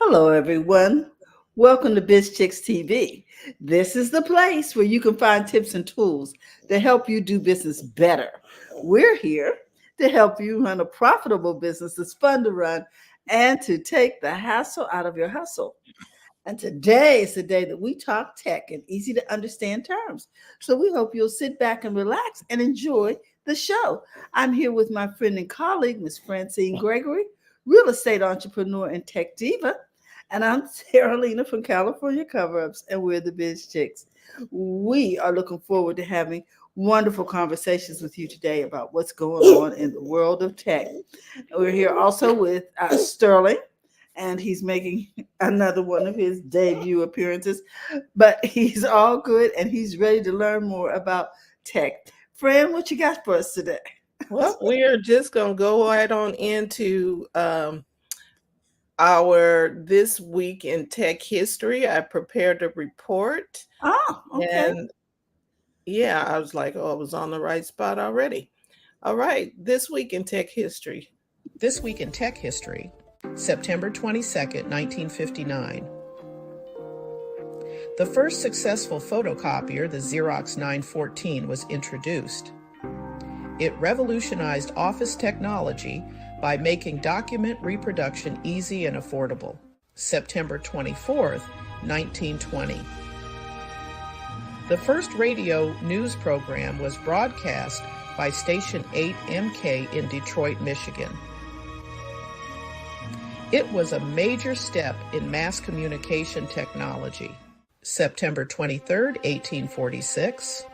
Hello, everyone. Welcome to BizChicks TV. This is the place where you can find tips and tools to help you do business better. We're here to help you run a profitable business that's fun to run and to take the hassle out of your hustle. And today is the day that we talk tech in easy to understand terms. So we hope you'll sit back and relax and enjoy the show. I'm here with my friend and colleague, Miss Francine Gregory, real estate entrepreneur and tech diva. And I'm Sarah Lena from California Cover Ups, and we're the Biz Chicks. We are looking forward to having wonderful conversations with you today about what's going on in the world of tech. We're here also with Sterling, and he's making another one of his debut appearances, but he's all good and he's ready to learn more about tech. Fran, what you got for us today? Well, we are just going to go right on into our This Week in Tech History. I prepared a report. Oh, okay. And yeah, I was like, oh, I was on the right spot already. All right, This Week in Tech History. This Week in Tech History, September 22nd, 1959. The first successful photocopier, the Xerox 914, was introduced. It revolutionized office technology by making document reproduction easy and affordable. September 24th, 1920. The first radio news program was broadcast by Station 8MK in Detroit, Michigan. It was a major step in mass communication technology. September 23rd, 1846.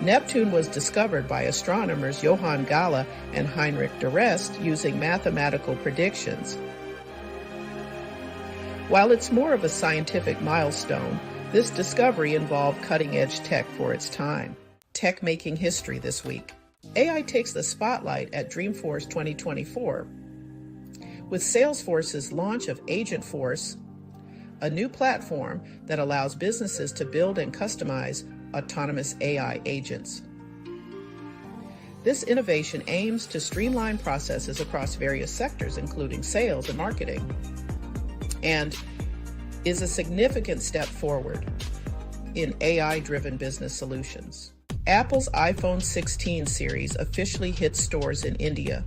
Neptune was discovered by astronomers Johann Galle and Heinrich de Rest using mathematical predictions. While it's more of a scientific milestone, this discovery involved cutting-edge tech for its time. Tech making history this week. AI takes the spotlight at Dreamforce 2024. With Salesforce's launch of Agentforce, a new platform that allows businesses to build and customize autonomous AI agents. This innovation aims to streamline processes across various sectors, including sales and marketing, and is a significant step forward in AI-driven business solutions. Apple's iPhone 16 series officially hit stores in India,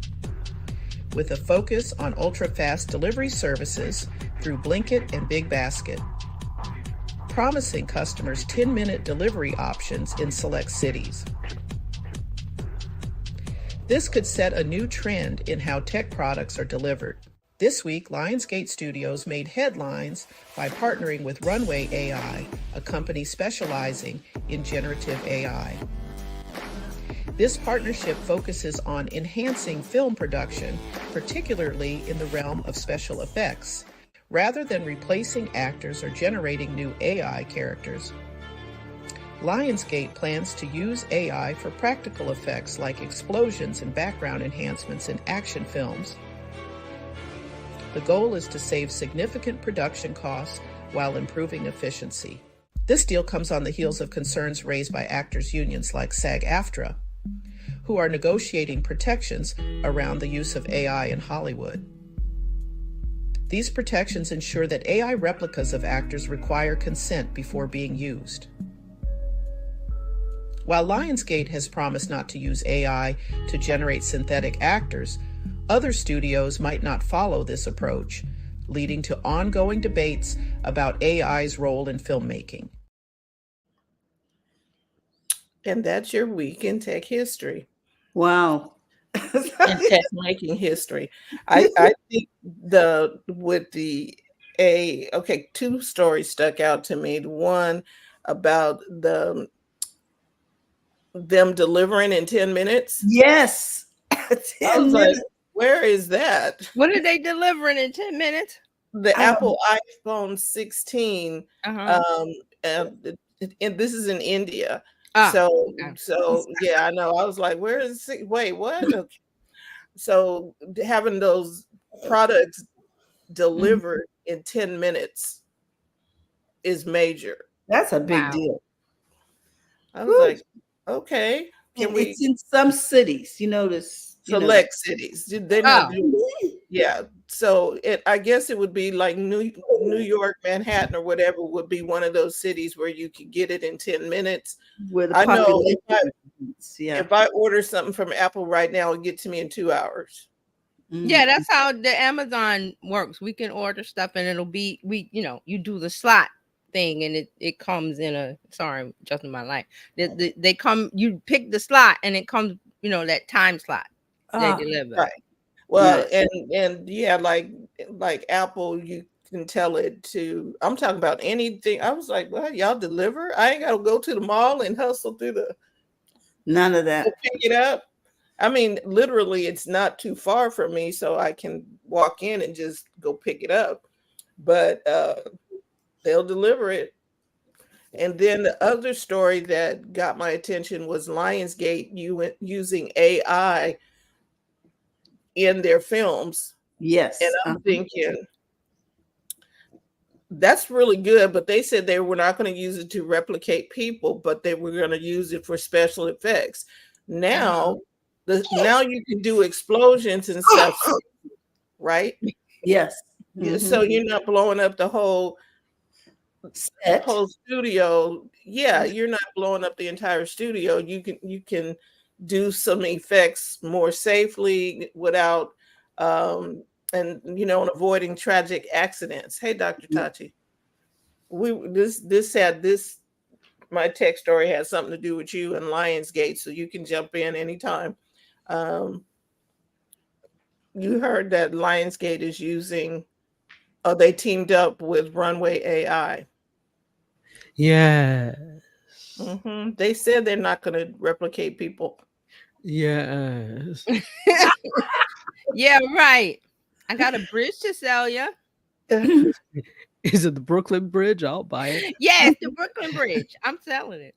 with a focus on ultra-fast delivery services through Blinkit and Big Basket, promising customers 10-minute delivery options in select cities. This could set a new trend in how tech products are delivered. This week, Lionsgate Studios made headlines by partnering with Runway AI, a company specializing in generative AI. This partnership focuses on enhancing film production, particularly in the realm of special effects, rather than replacing actors or generating new AI characters. Lionsgate plans to use AI for practical effects like explosions and background enhancements in action films. The goal is to save significant production costs while improving efficiency. This deal comes on the heels of concerns raised by actors' unions like SAG-AFTRA, who are negotiating protections around the use of AI in Hollywood. These protections ensure that AI replicas of actors require consent before being used. While Lionsgate has promised not to use AI to generate synthetic actors, other studios might not follow this approach, leading to ongoing debates about AI's role in filmmaking. And that's your week in tech history. Wow. And tech making history. I think two stories stuck out to me. The one about them delivering in 10 minutes. Yes. I was like, where is that? What are they delivering in 10 minutes? The Apple iPhone 16. And this is in India. So yeah, I know. I was like, where is it? Wait, what? Okay. So having those products delivered in 10 minutes is major. That's a big deal. I was like, okay. It's in some cities, Select cities. They're not doing, Yeah. So I guess it would be like New York, Manhattan, or whatever would be one of those cities where you could get it in 10 minutes. where the I know population is. Yeah. if I order something from Apple right now, it'll get to me in 2 hours. Yeah, that's how the Amazon works. We can order stuff and it'll be you do the slot thing and it comes in a sorry, just in my life. They come, you pick the slot and it comes, that time slot they deliver. Right. Well, Nice. and yeah, like Apple, you can tell it to. I'm talking about anything. I was like, well, y'all deliver. I ain't got to go to the mall and hustle through the None of to that. pick it up. I mean, literally, it's not too far from me, so I can walk in and just go pick it up. But they'll deliver it. And then the other story that got my attention was Lionsgate using AI in their films. Yes. And I'm thinking, that's really good, but they said they were not going to use it to replicate people, but they were going to use it for special effects. Now, now you can do explosions and stuff, right? Yes. So you're not blowing up the whole studio. Yeah, you're not blowing up the entire studio. You can do some effects more safely without and avoiding tragic accidents. Hey, Dr. Tachi. This my tech story has something to do with you and Lionsgate, so you can jump in anytime. You heard that Lionsgate is using they teamed up with Runway AI. Yes. They said they're not going to replicate people. Yes. Yeah, right. I got a bridge to sell you. Is it the Brooklyn Bridge? I'll buy it. Yes, the Brooklyn Bridge. I'm selling it.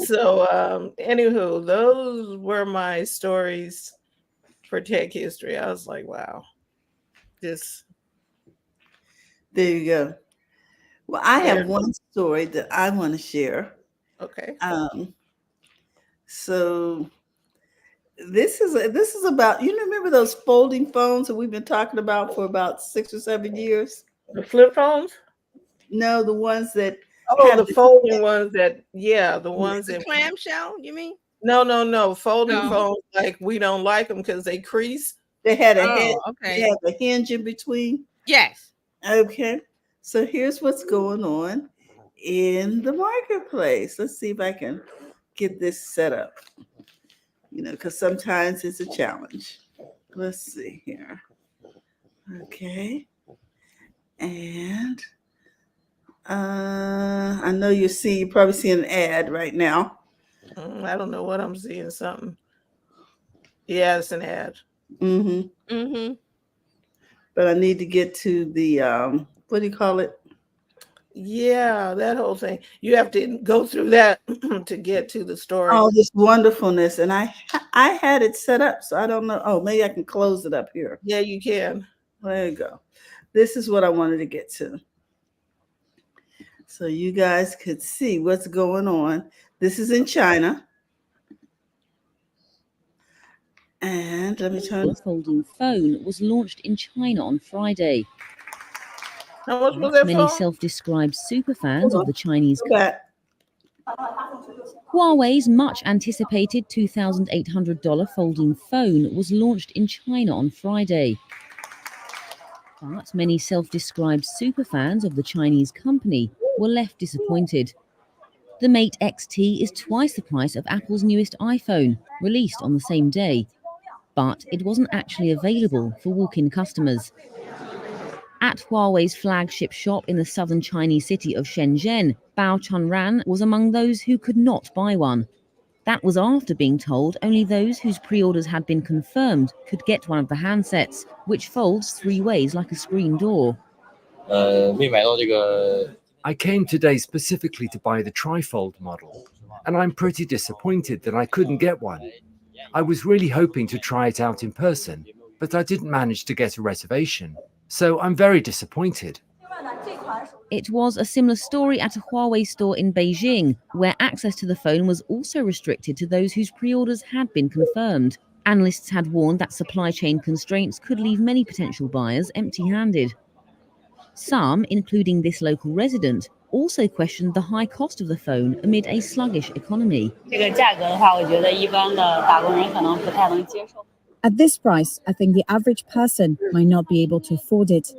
So, anywho, those were my stories for tech history. I was like, wow, this. There you go. Well, I have one story that I want to share. Okay. So this is about, remember those folding phones that we've been talking about for about 6 or 7 years? The flip phones? No, the ones that the folding ones that the ones the that clamshell, you mean? No, folding phones, like we don't like them because they crease. They had a head, okay. They had a hinge in between. Yes. Okay. So here's what's going on in the marketplace. Let's see if I can get this set up. Because sometimes it's a challenge. Let's see here. Okay. And I know you're probably seeing an ad right now. I don't know what I'm seeing. Something. Yeah, it's an ad. But I need to get to the what do you call it? Yeah, that whole thing. You have to go through that to get to the story. Oh, this wonderfulness. And I had it set up, so I don't know. Oh, maybe I can close it up here. Yeah, you can. There you go. This is what I wanted to get to. So you guys could see what's going on. This is in China. And let me turn. The folding phone was launched in China on Friday. How much was that Many phone? self-described superfans of the Chinese Huawei's much anticipated $2,800 folding phone was launched in China on Friday. But many self-described superfans of the Chinese company were left disappointed. The Mate XT is twice the price of Apple's newest iPhone, released on the same day. But it wasn't actually available for walk-in customers. At Huawei's flagship shop in the southern Chinese city of Shenzhen, Bao Chunran was among those who could not buy one. That was after being told only those whose pre-orders had been confirmed could get one of the handsets, which folds 3 ways like a screen door. I came today specifically to buy the trifold model, and I'm pretty disappointed that I couldn't get one. I was really hoping to try it out in person, but I didn't manage to get a reservation. So I'm very disappointed. It was a similar story at a Huawei store in Beijing, where access to the phone was also restricted to those whose pre-orders had been confirmed. Analysts had warned that supply chain constraints could leave many potential buyers empty-handed. Some, including this local resident, also questioned the high cost of the phone amid a sluggish economy. At this price, I think the average person might not be able to afford it.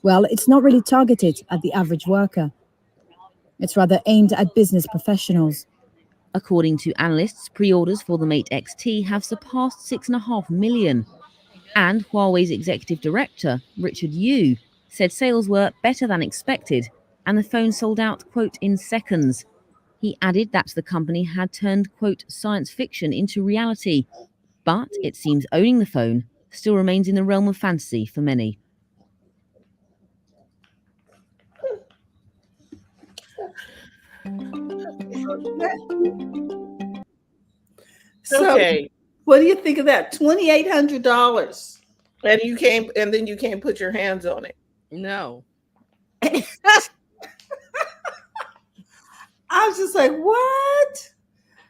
Well, it's not really targeted at the average worker. It's rather aimed at business professionals. According to analysts, pre-orders for the Mate XT have surpassed 6.5 million. And Huawei's executive director, Richard Yu, said sales were better than expected and the phone sold out, quote, in seconds. He added that the company had turned, quote, science fiction into reality. But it seems owning the phone still remains in the realm of fantasy for many. So, Okay. what do you think of that? $2,800. And then you can't put your hands on it. No. I was just like, what?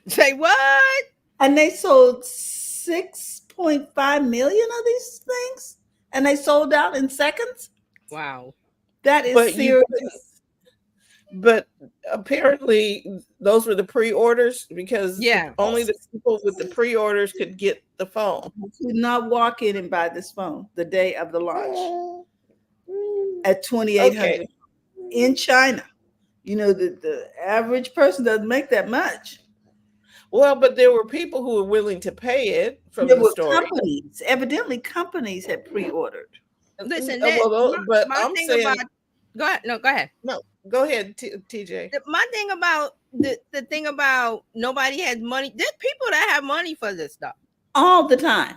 Say what? And they sold 6.5 million of these things, and they sold out in seconds. Wow. That is But serious. But apparently those were the pre-orders, because Yeah. only the people with the pre-orders could get the phone. You could not walk in and buy this phone the day of the launch at 2,800 Okay. in China. You know, the average person doesn't make that much. Well, but there were people who were willing to pay it from There the were story. companies. Evidently, companies had pre-ordered. Listen, But my I'm thing saying, about go ahead. No, go ahead. no, go ahead, TJ. My thing about the thing about nobody has money. There's people that have money for this stuff. All the time.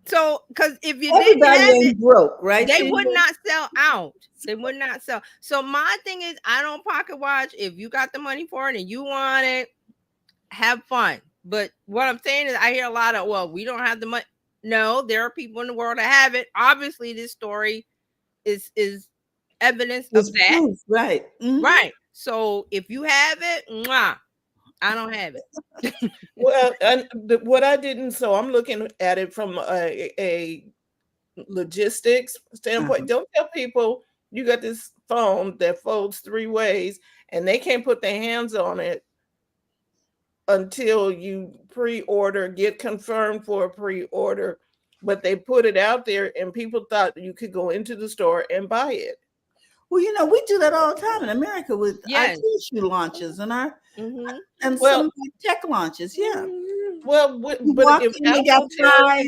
So, because if you Everybody didn't have ain't it, broke, right? they She- would not sell out. They would not sell. So my thing is, I don't pocket watch. If you got the money for it and you want it, have fun. But what I'm saying is, I hear a lot of, well, we don't have the money. No, there are people in the world that have it. Obviously, this story is evidence It's of that. proof, right? Mhm. Right. So if you have it, mwah, I don't have it. Well, and what I didn't, so I'm looking at it from a logistics standpoint. Don't tell people you got this phone that folds 3 ways and they can't put their hands on it until you pre-order, get confirmed for a pre-order. But they put it out there and people thought you could go into the store and buy it. Well, you know, we do that all the time in America with Yes. IT issue launches and our Mhm. and Well- some tech launches. Yeah, Well, you but walk if in, they got Apple tells 5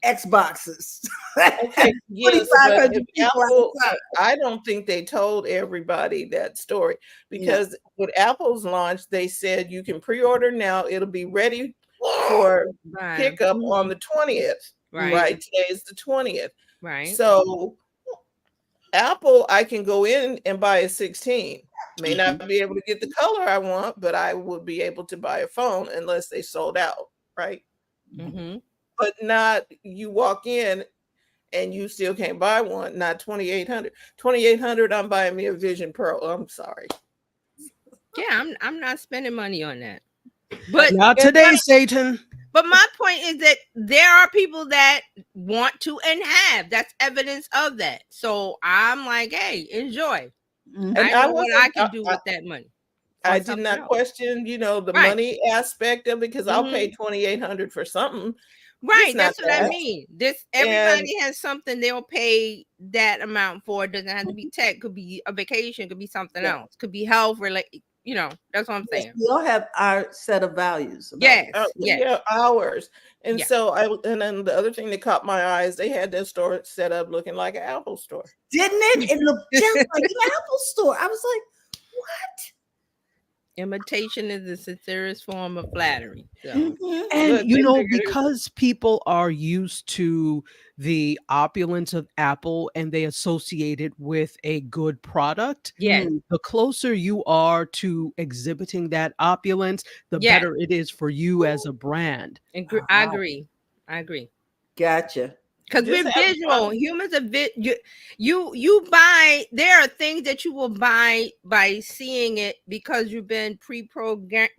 Xboxes. okay, yes, but 2,500 if people Apple, outside. I don't think they told everybody that story, because with Apple's launch, they said you can pre-order now. It'll be ready for Right. pickup on the 20th. Right. Right, today is the 20th. Right. So Apple, I can go in and buy a 16. May not be able to get the color I want, but I would be able to buy a phone unless they sold out, right? Mhm. But not you walk in and you still can't buy one, not 2,800. 2,800, I'm buying me a Vision Pro. I'm sorry. Yeah, I'm not spending money on that. But Not today, Satan. But my point is that there are people that want to and have. That's evidence of that. So I'm like, hey, enjoy. Mhm. And I know what I wasn't- can do with that money. I on did something not else. question, the Right. money aspect of it, because I'll Mhm. pay 2,800 for something. Right, It's that's not what I that. mean. Everybody has something they'll pay that amount for. It doesn't have to be tech, could be a vacation, could be something Yeah. else, could be health related. That's what I'm Yes, saying. we all have our set of values. about Yes, it. yes. Yeah, hours. And Yeah. so and then the other thing that caught my eye is they had their store set up looking like an Apple store. Didn't it? It looked just like an Apple store. I was like, what? Imitation is the sincerest form of flattery. So Mhm. And Look, they figured it- because people are used to the opulence of Apple and they associate it with a good product, yes, Mm. the closer you are to exhibiting that opulence, the Yes. better it is for you as a brand. I agree. I agree. Gotcha. Because Just we're have visual. fun. Humans are you buy. There are things that you will buy by seeing it because you've been pre-programmed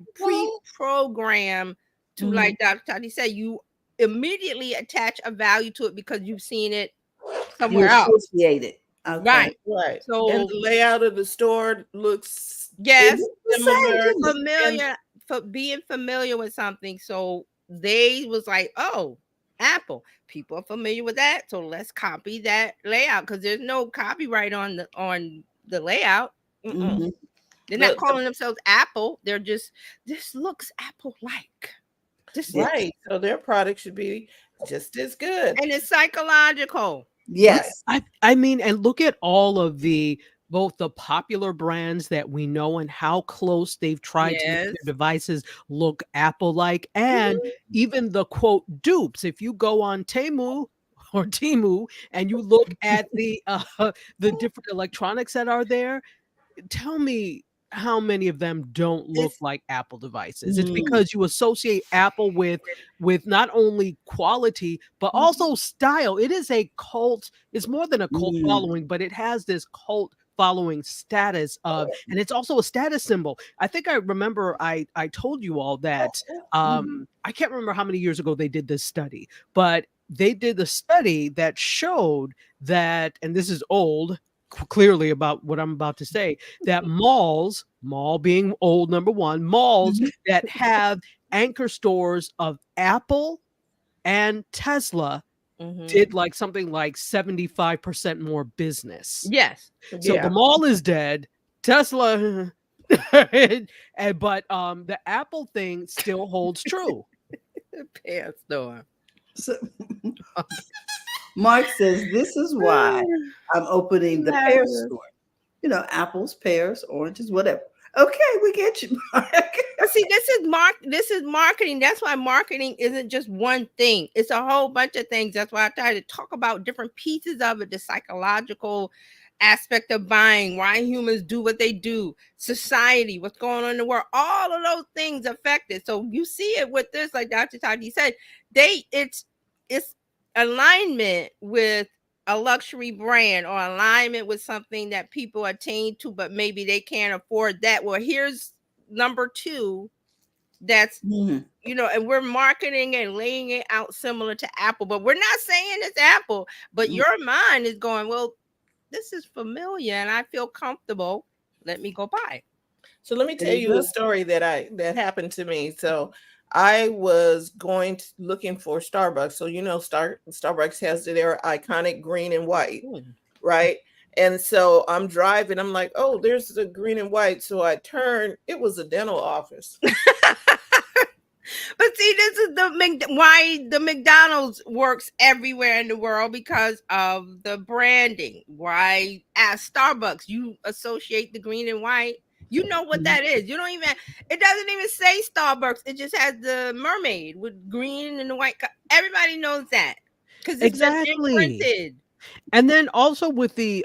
to, Mhm. like Dr. Tati said, you immediately attach a value to it because you've seen it You somewhere else. associate it. Okay. Right. Right. And So the layout of the store looks It yes, looks the same similar. to me. familiar for being familiar with something. So they was like, oh, Apple. People are familiar with that. So let's copy that layout because there's no copyright on the layout. Mm-mm. Mhm. They're not The, calling themselves Apple. They're just this looks Apple-like. This Yes. right. So their product should be just as good. and it's psychological. Yes. I mean, and look at all of the both the popular brands that we know and how close they've tried to make Yes. their devices look Apple-like, and even the quote dupes. If you go on Temu or Timu and you look at the different electronics that are there, tell me how many of them don't look It's like Apple devices. It's Mm. because you associate Apple with not only quality but also style. It is a cult. It's more than a cult Mm. following, but it has this cult following status of, and it's also a status symbol. I think I remember I told you all that I can't remember how many years ago they did this study, but they did the study that showed that, and this is old, clearly about what I'm about to say, that mall being old, number one, malls that have anchor stores of Apple and Tesla Mhm. did like something like 75% more business. Yes. So the yeah. mall is dead. Tesla but the Apple thing still holds true. The pair store. So, Mark says this is why I'm opening the pear Hilarious. store. You know, apples, pears, oranges, whatever. Okay, we get you, Mark. But see, this is marketing. That's why marketing isn't just one thing. It's a whole bunch of things. That's why I try to talk about different pieces of it, the psychological aspect of buying, why humans do what they do, society, what's going on in the world. All of those things affect it. So you see it with this, like Dr. Tati said, it's alignment with a luxury brand or alignment with something that people attain to, but maybe they can't afford that. Well, here's number two that's Mhm. and we're marketing and laying it out similar to Apple, but we're not saying it's Apple, but Mm. your mind is going, well, this is familiar and I feel comfortable, let me go buy it. So let me There tell you you a go. story that happened to me. So I was looking for Starbucks. So Starbucks has their iconic green and white, right? And so I'm driving. I'm like, oh, there's the green and white. So I turn. It was a dental office. But see, this is why the McDonald's works everywhere in the world, because of the branding. Why at Starbucks you associate the green and white? You know what that is. You don't even. It doesn't even say Starbucks. It just has the mermaid with green and the white. Everybody knows that because it's been Exactly. imprinted. And then also with the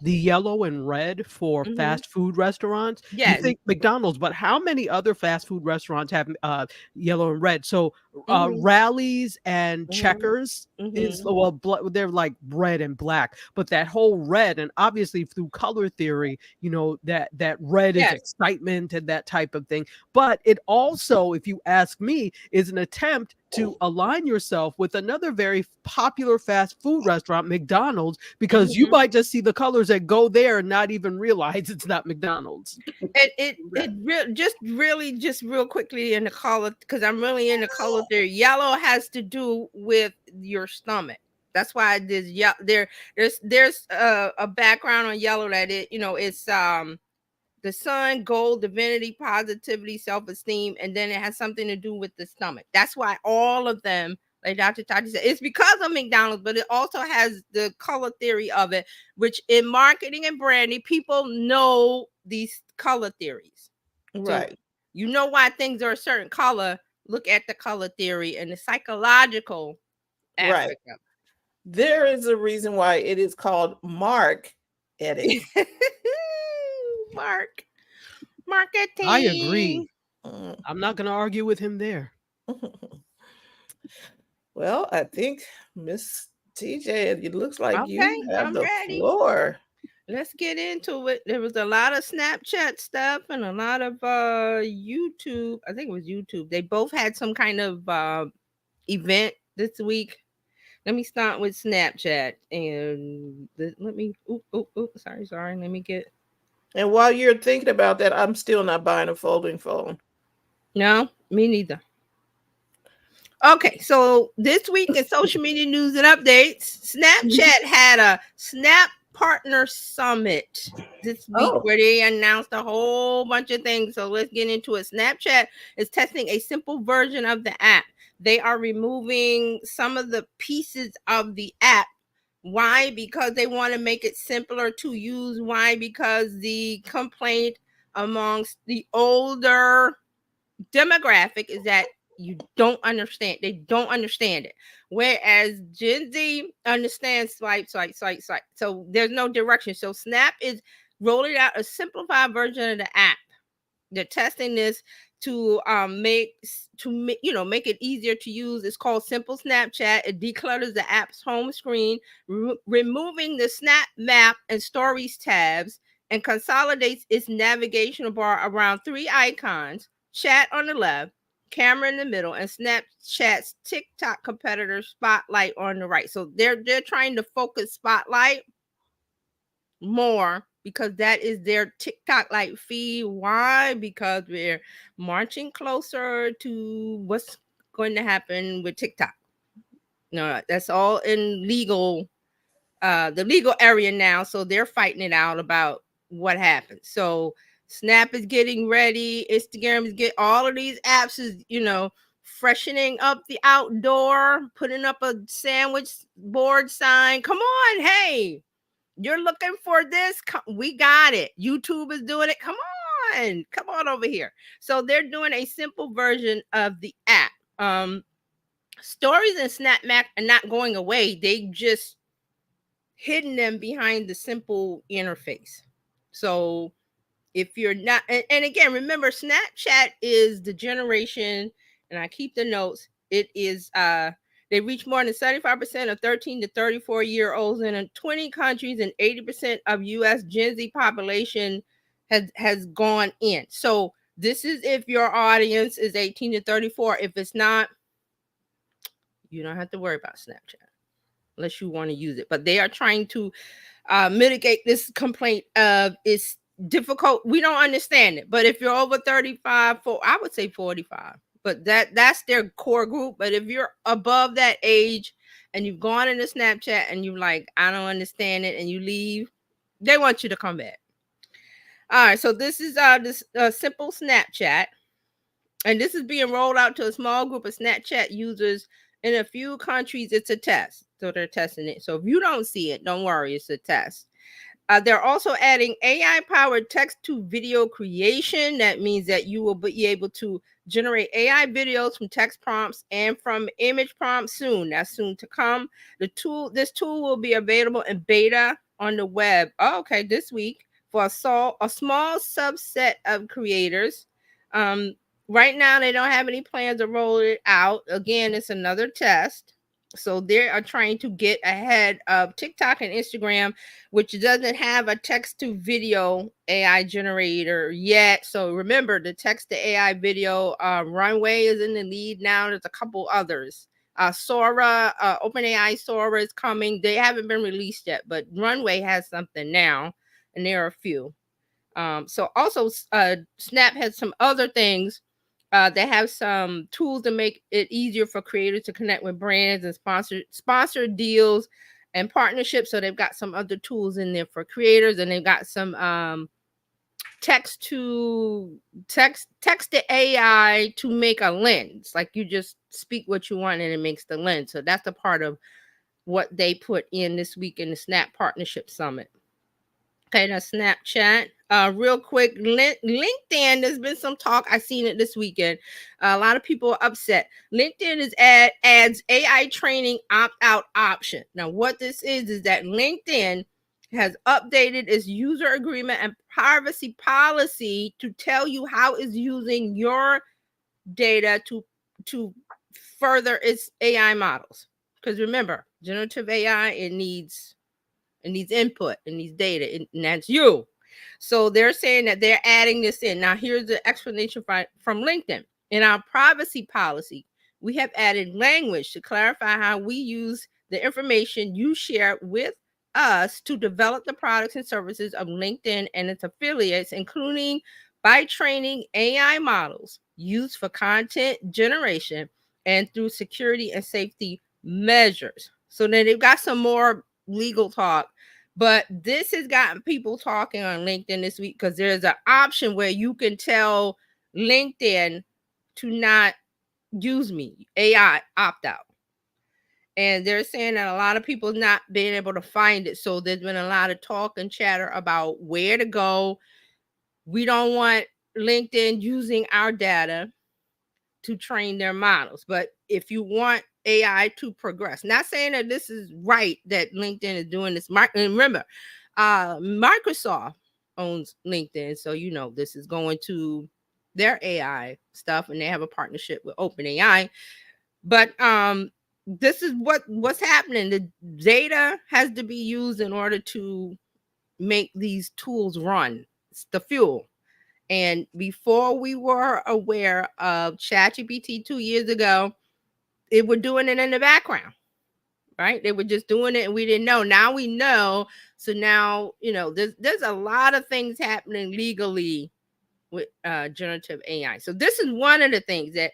yellow and red for Mhm. fast food restaurants, you Yes. think McDonald's, but how many other fast food restaurants have yellow and red? So Mhm. Rallies and Mhm. Checkers is Mhm. they're like red and black, but that whole red, and obviously through color theory, that red is Yes. excitement and that type of thing. But it also, if you ask me, is an attempt to align yourself with another very popular fast food restaurant, McDonald's, because you Mhm. might just see the colors that go there and not even realize it's not McDonald's. Just real quickly in the color, because I'm really in the color theory. Yellow has to do with your stomach. That's why there's a background on yellow that it's the sun, gold, divinity, positivity, self-esteem, and then it has something to do with the stomach. That's why all of them, like Dr. Tati said, it's because of McDonald's, but it also has the color theory of it, which in marketing and branding, people know these color theories. So Right. you know why things are a certain color. Look at the color theory and the psychological Right. aspect of There is a reason why it is called Mark Edit. it. Marketing. I agree. Mm. I'm not going to argue with him there. Well, I think Miss TJ, it looks like Okay, you have I'm the ready. floor. Let's get into it. There was a lot of Snapchat stuff and a lot of YouTube. I think it was YouTube. They both had some kind of event this week. Let me start with Snapchat and let me. Sorry. Let me get. And while you're thinking about that, I'm still not buying a folding phone. No, me neither. Okay, so this week in social media news and updates, Snapchat had a Snap Partner Summit this week where they announced a whole bunch of things. So let's get into it. Snapchat is testing a simple version of the app. They are removing some of the pieces of the app. Why? Because they want to make it simpler to use. Why? Because the complaint amongst the older demographic is that you don't understand. They don't understand it. Whereas Gen Z understands swipe. So there's no direction. So Snap is rolling out a simplified version of the app. They're testing this to make it easier to use. It's called Simple Snapchat. It declutters the app's home screen, removing the Snap Map and Stories tabs, and consolidates its navigational bar around 3 icons: chat on the left, camera in the middle, and Snapchat's TikTok competitor Spotlight on the right. So they're trying to focus Spotlight more because that is their TikTok like feed. Why? Because we're marching closer to what's going to happen with TikTok. No, that's all in legal, the legal area now. So they're fighting it out about what happened. So Snap is getting ready. Instagram is all of these apps is, freshening up the outdoor, putting up a sandwich board sign. Come on, hey, you're looking for this? We got it. YouTube is doing it. Come on over here. So they're doing a simple version of the app. Stories and Snap Map are not going away. They just hidden them behind the simple interface. So if you're not, and again, remember, Snapchat is the generation, and I keep the notes. It is they reach more than 75% of 13 to 34-year-olds in 20 countries, and 80% of US Gen Z population has gone in. So this is if your audience is 18 to 34. If it's not, you don't have to worry about Snapchat unless you want to use it. But they are trying to mitigate this complaint of it's difficult. We don't understand it. But if you're over 35, I would say 45. But that's their core group. But if you're above that age and you've gone into Snapchat and you're like, I don't understand it, and you leave, they want you to come back. All right. So this is this simple Snapchat. And this is being rolled out to a small group of Snapchat users in a few countries. It's a test. So they're testing it. So if you don't see it, don't worry. It's a test. They're also adding AI-powered text-to-video creation. That means that you will be able to generate AI videos from text prompts and from image prompts soon. That's soon to come. This tool will be available in beta on the web. Oh, okay, this week for a small subset of creators. Right now, they don't have any plans to roll it out. Again, it's another test. So they are trying to get ahead of TikTok and Instagram, which doesn't have a text to video AI generator yet. So remember, the text to AI video, Runway is in the lead now. There's a couple others. Sora, OpenAI Sora is coming. They haven't been released yet, but Runway has something now, and there are a few. So also, Snap has some other things. They have some tools to make it easier for creators to connect with brands and sponsor deals and partnerships. So they've got some other tools in there for creators, and they've got some text to AI to make a lens. Like you just speak what you want and it makes the lens. So that's a part of what they put in this week in the Snap Partnership Summit. Okay, that's Snapchat. Real quick, LinkedIn, there's been some talk. I seen it this weekend. A lot of people are upset. LinkedIn adds AI training opt-out option. Now, what this is that LinkedIn has updated its user agreement and privacy policy to tell you how it's using your data to further its AI models. Because remember, generative AI, it needs input, it needs data, and that's you. So they're saying that they're adding this in. Now, here's the explanation from LinkedIn. In our privacy policy, We have added language to clarify how we use the information you share with us to develop the products and services of LinkedIn and its affiliates, including by training AI models used for content generation and through security and safety measures. So then they've got some more legal talk, but this has gotten people talking on LinkedIn this week because there's an option where you can tell LinkedIn to not use me, AI opt out. And they're saying that a lot of people not being able to find it. So there's been a lot of talk and chatter about where to go. We don't want LinkedIn using our data to train their models. But if you want AI to progress, not saying that this is right that LinkedIn is doing this. And remember, Microsoft owns LinkedIn. So, you know, this is going to their AI stuff, and they have a partnership with OpenAI. But this is what's happening. The data has to be used in order to make these tools run. It's the fuel. And before we were aware of ChatGPT 2 years ago, they were doing it in the background, right? They were just doing it and we didn't know. Now we know. So now, you know, there's a lot of things happening legally with generative AI. So this is one of the things that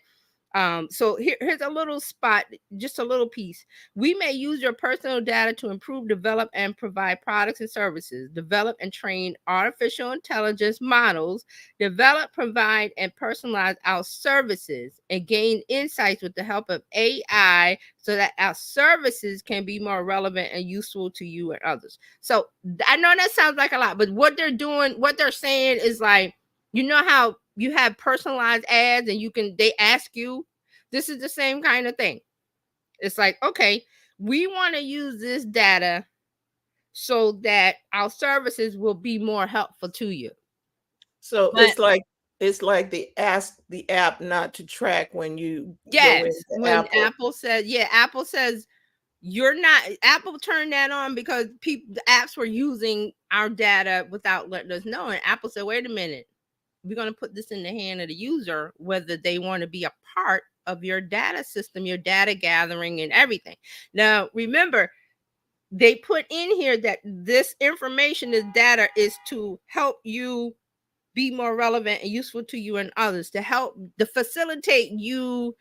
so here's a little spot, just a little piece. We may use your personal data to improve, develop, and provide products and services, develop and train artificial intelligence models, develop, provide, and personalize our services, and gain insights with the help of AI so that our services can be more relevant and useful to you and others. So I know that sounds like a lot, but what they're doing, what they're saying is like, you know how you have personalized ads and they ask you, this is the same kind of thing. It's like, okay, we want to use this data so that our services will be more helpful to you. So But it's like they ask the app not to track when you go yes, into when Apple. Apple says you're not, Apple turned that on because the apps were using our data without letting us know. And Apple said, wait a minute, we're going to put this in the hand of the user, whether they want to be a part of your data system, your data gathering and everything. Now, remember, they put in here that this information, this data is to help you be more relevant and useful to you and others, to facilitate you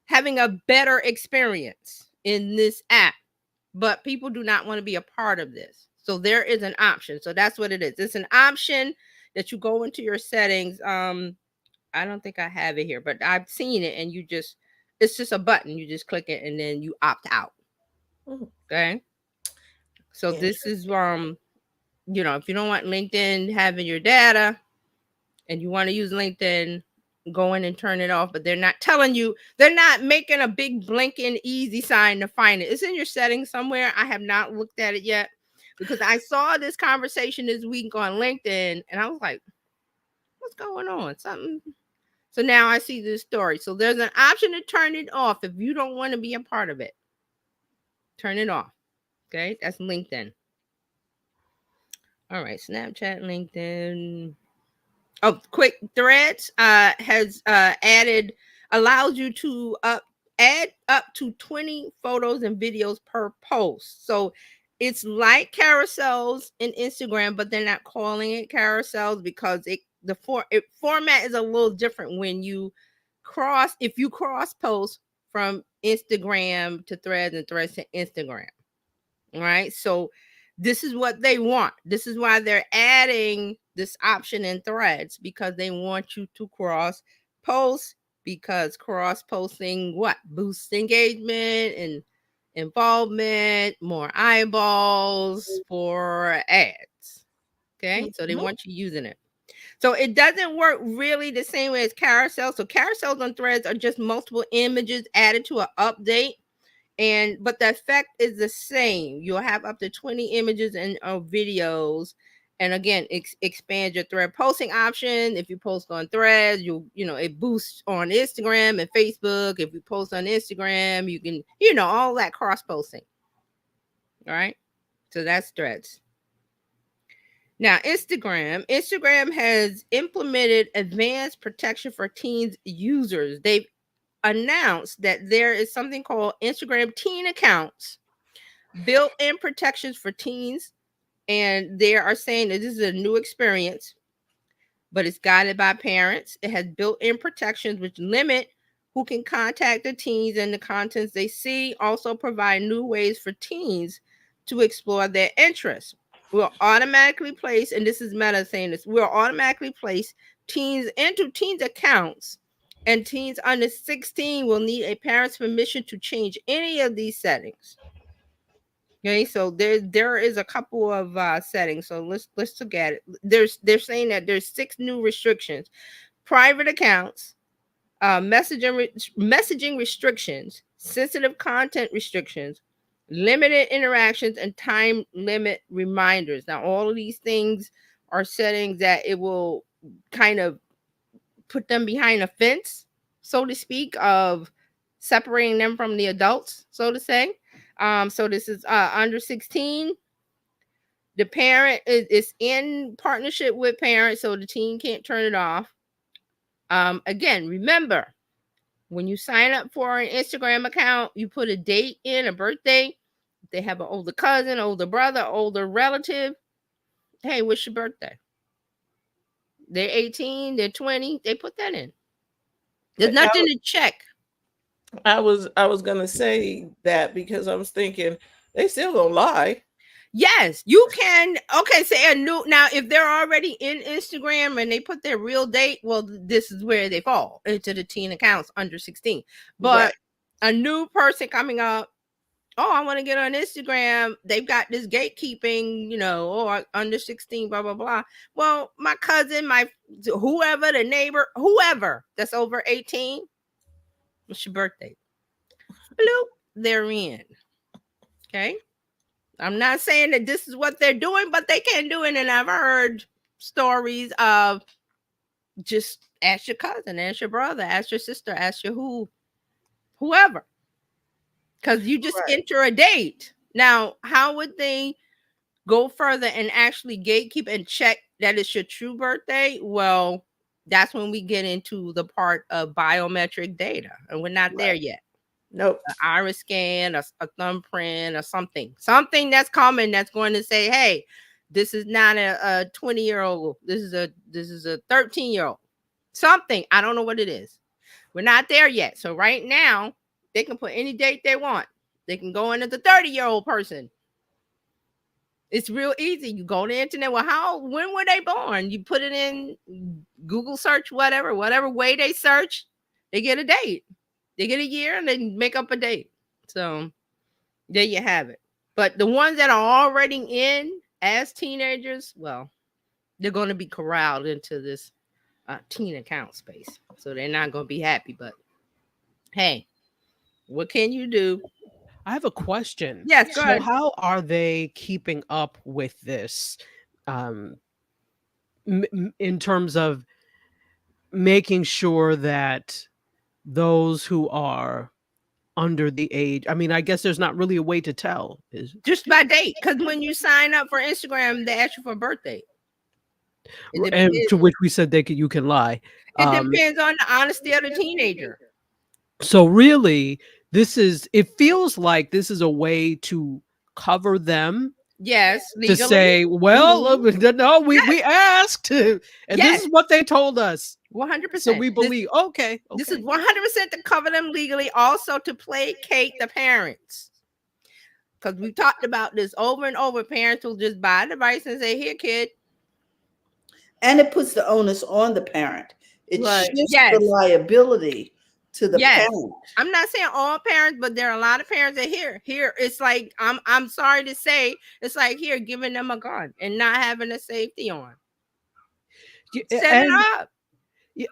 having a better experience in this app. But people do not want to be a part of this. So there is an option. So that's what it is. It's an option that you go into your settings. I don't think I have it here, but I've seen it, and it's just a button. You just click it and then you opt out. Okay. So this is you know, if you don't want LinkedIn having your data and you want to use LinkedIn, go in and turn it off. But they're not telling you, they're not making a big blinking easy sign to find it. It's in your settings somewhere. I have not looked at it yet because I saw this conversation this week on LinkedIn and I was like, what's going on? Something. So now I see this story. So there's an option to turn it off if you don't want to be a part of it. Turn it off. Okay, that's LinkedIn. All right, Snapchat, LinkedIn. Oh, quick threads has allows you to add up to 20 photos and videos per post. So it's like carousels in Instagram, but they're not calling it carousels because format is a little different when you cross post from Instagram to threads and threads to Instagram. All right. So this is what they want. This is why they're adding this option in threads, because they want you to cross post, because cross posting boosts engagement and involvement, more eyeballs for ads. Okay. So they want you using it. So it doesn't work really the same way as carousels. So carousels on threads are just multiple images added to an update. But the effect is the same. You'll have up to 20 images and videos. And again, expand your thread posting option. If you post on threads, it boosts on Instagram and Facebook. If you post on Instagram, you can, all that cross posting. All right. So that's threads. Now, Instagram has implemented advanced protection for teens users. They've announced that there is something called Instagram teen accounts, built-in protections for teens, and they are saying that this is a new experience, but it's guided by parents. It has built-in protections which limit who can contact the teens and the contents they see. Also provide new ways for teens to explore their interests. We'll automatically place, and this is Meta saying this, we'll automatically place teens into teens accounts, and teens under 16 will need a parent's permission to change any of these settings. Okay, so there is a couple of settings. So let's look at it. They're saying that there's 6 new restrictions: private accounts, messaging restrictions, sensitive content restrictions, limited interactions, and time limit reminders. Now, all of these things are settings that it will kind of put them behind a fence, so to speak, of separating them from the adults, so to say. So this is under 16. The parent is in partnership with parents, so the teen can't turn it off. Again, remember, when you sign up for an Instagram account, you put a date in, a birthday. If they have an older cousin, older brother, older relative, hey, what's your birthday? They're 18, they're 20, they put that in. There's nothing to check. I was gonna say that because I was thinking they still gonna lie. Yes, you can. Okay, say a new, now if they're already in Instagram and they put their real date, well, this is where they fall into the teen accounts under 16. But a new person coming up, oh, I want to get on Instagram, they've got this gatekeeping, or under 16, blah blah blah. Well, my cousin, my whoever, the neighbor, whoever that's over 18, what's your birthday? Bloop, they're in. Okay. I'm not saying that this is what they're doing, but they can do it. And I've heard stories of just ask your cousin, ask your brother, ask your sister, ask your whoever. Because you just enter a date. Now, how would they go further and actually gatekeep and check that it's your true birthday? Well, that's when we get into the part of biometric data, and we're not there yet. Nope. An iris scan, a thumbprint, or something that's common that's going to say, hey, this is not a 20-year-old, this is a 13-year-old. Something, I don't know what it is. We're not there yet. So right now, they can put any date they want. They can go in as a 30-year-old person. It's real easy. You go on the internet. Well, when were they born? You put it in Google search, whatever way they search, they get a date. They get a year and they make up a date. So there you have it. But the ones that are already in as teenagers, well, they're going to be corralled into this teen account space. So they're not going to be happy. But hey, what can you do? I have a question. Yes, go ahead. How are they keeping up with this in terms of making sure that those who are under the age, I mean, I guess there's not really a way to tell. Just by date. Because when you sign up for Instagram, they ask you for a birthday. And to which we said you can lie. It depends on the honesty of the teenager. So really, it feels like this is a way to cover them. Yes, legally. To say, well, no, we asked, and this is what they told us. 100%. So we believe, okay. This is 100% to cover them legally, also to placate the parents. Because we talked about this over and over. Parents will just buy a device and say, here, kid. And it puts the onus on the parent. It shifts the liability to the parent. I'm not saying all parents, but there are a lot of parents that here it's like, I'm sorry to say, it's like here giving them a gun and not having a safety on. Set it up. Yeah,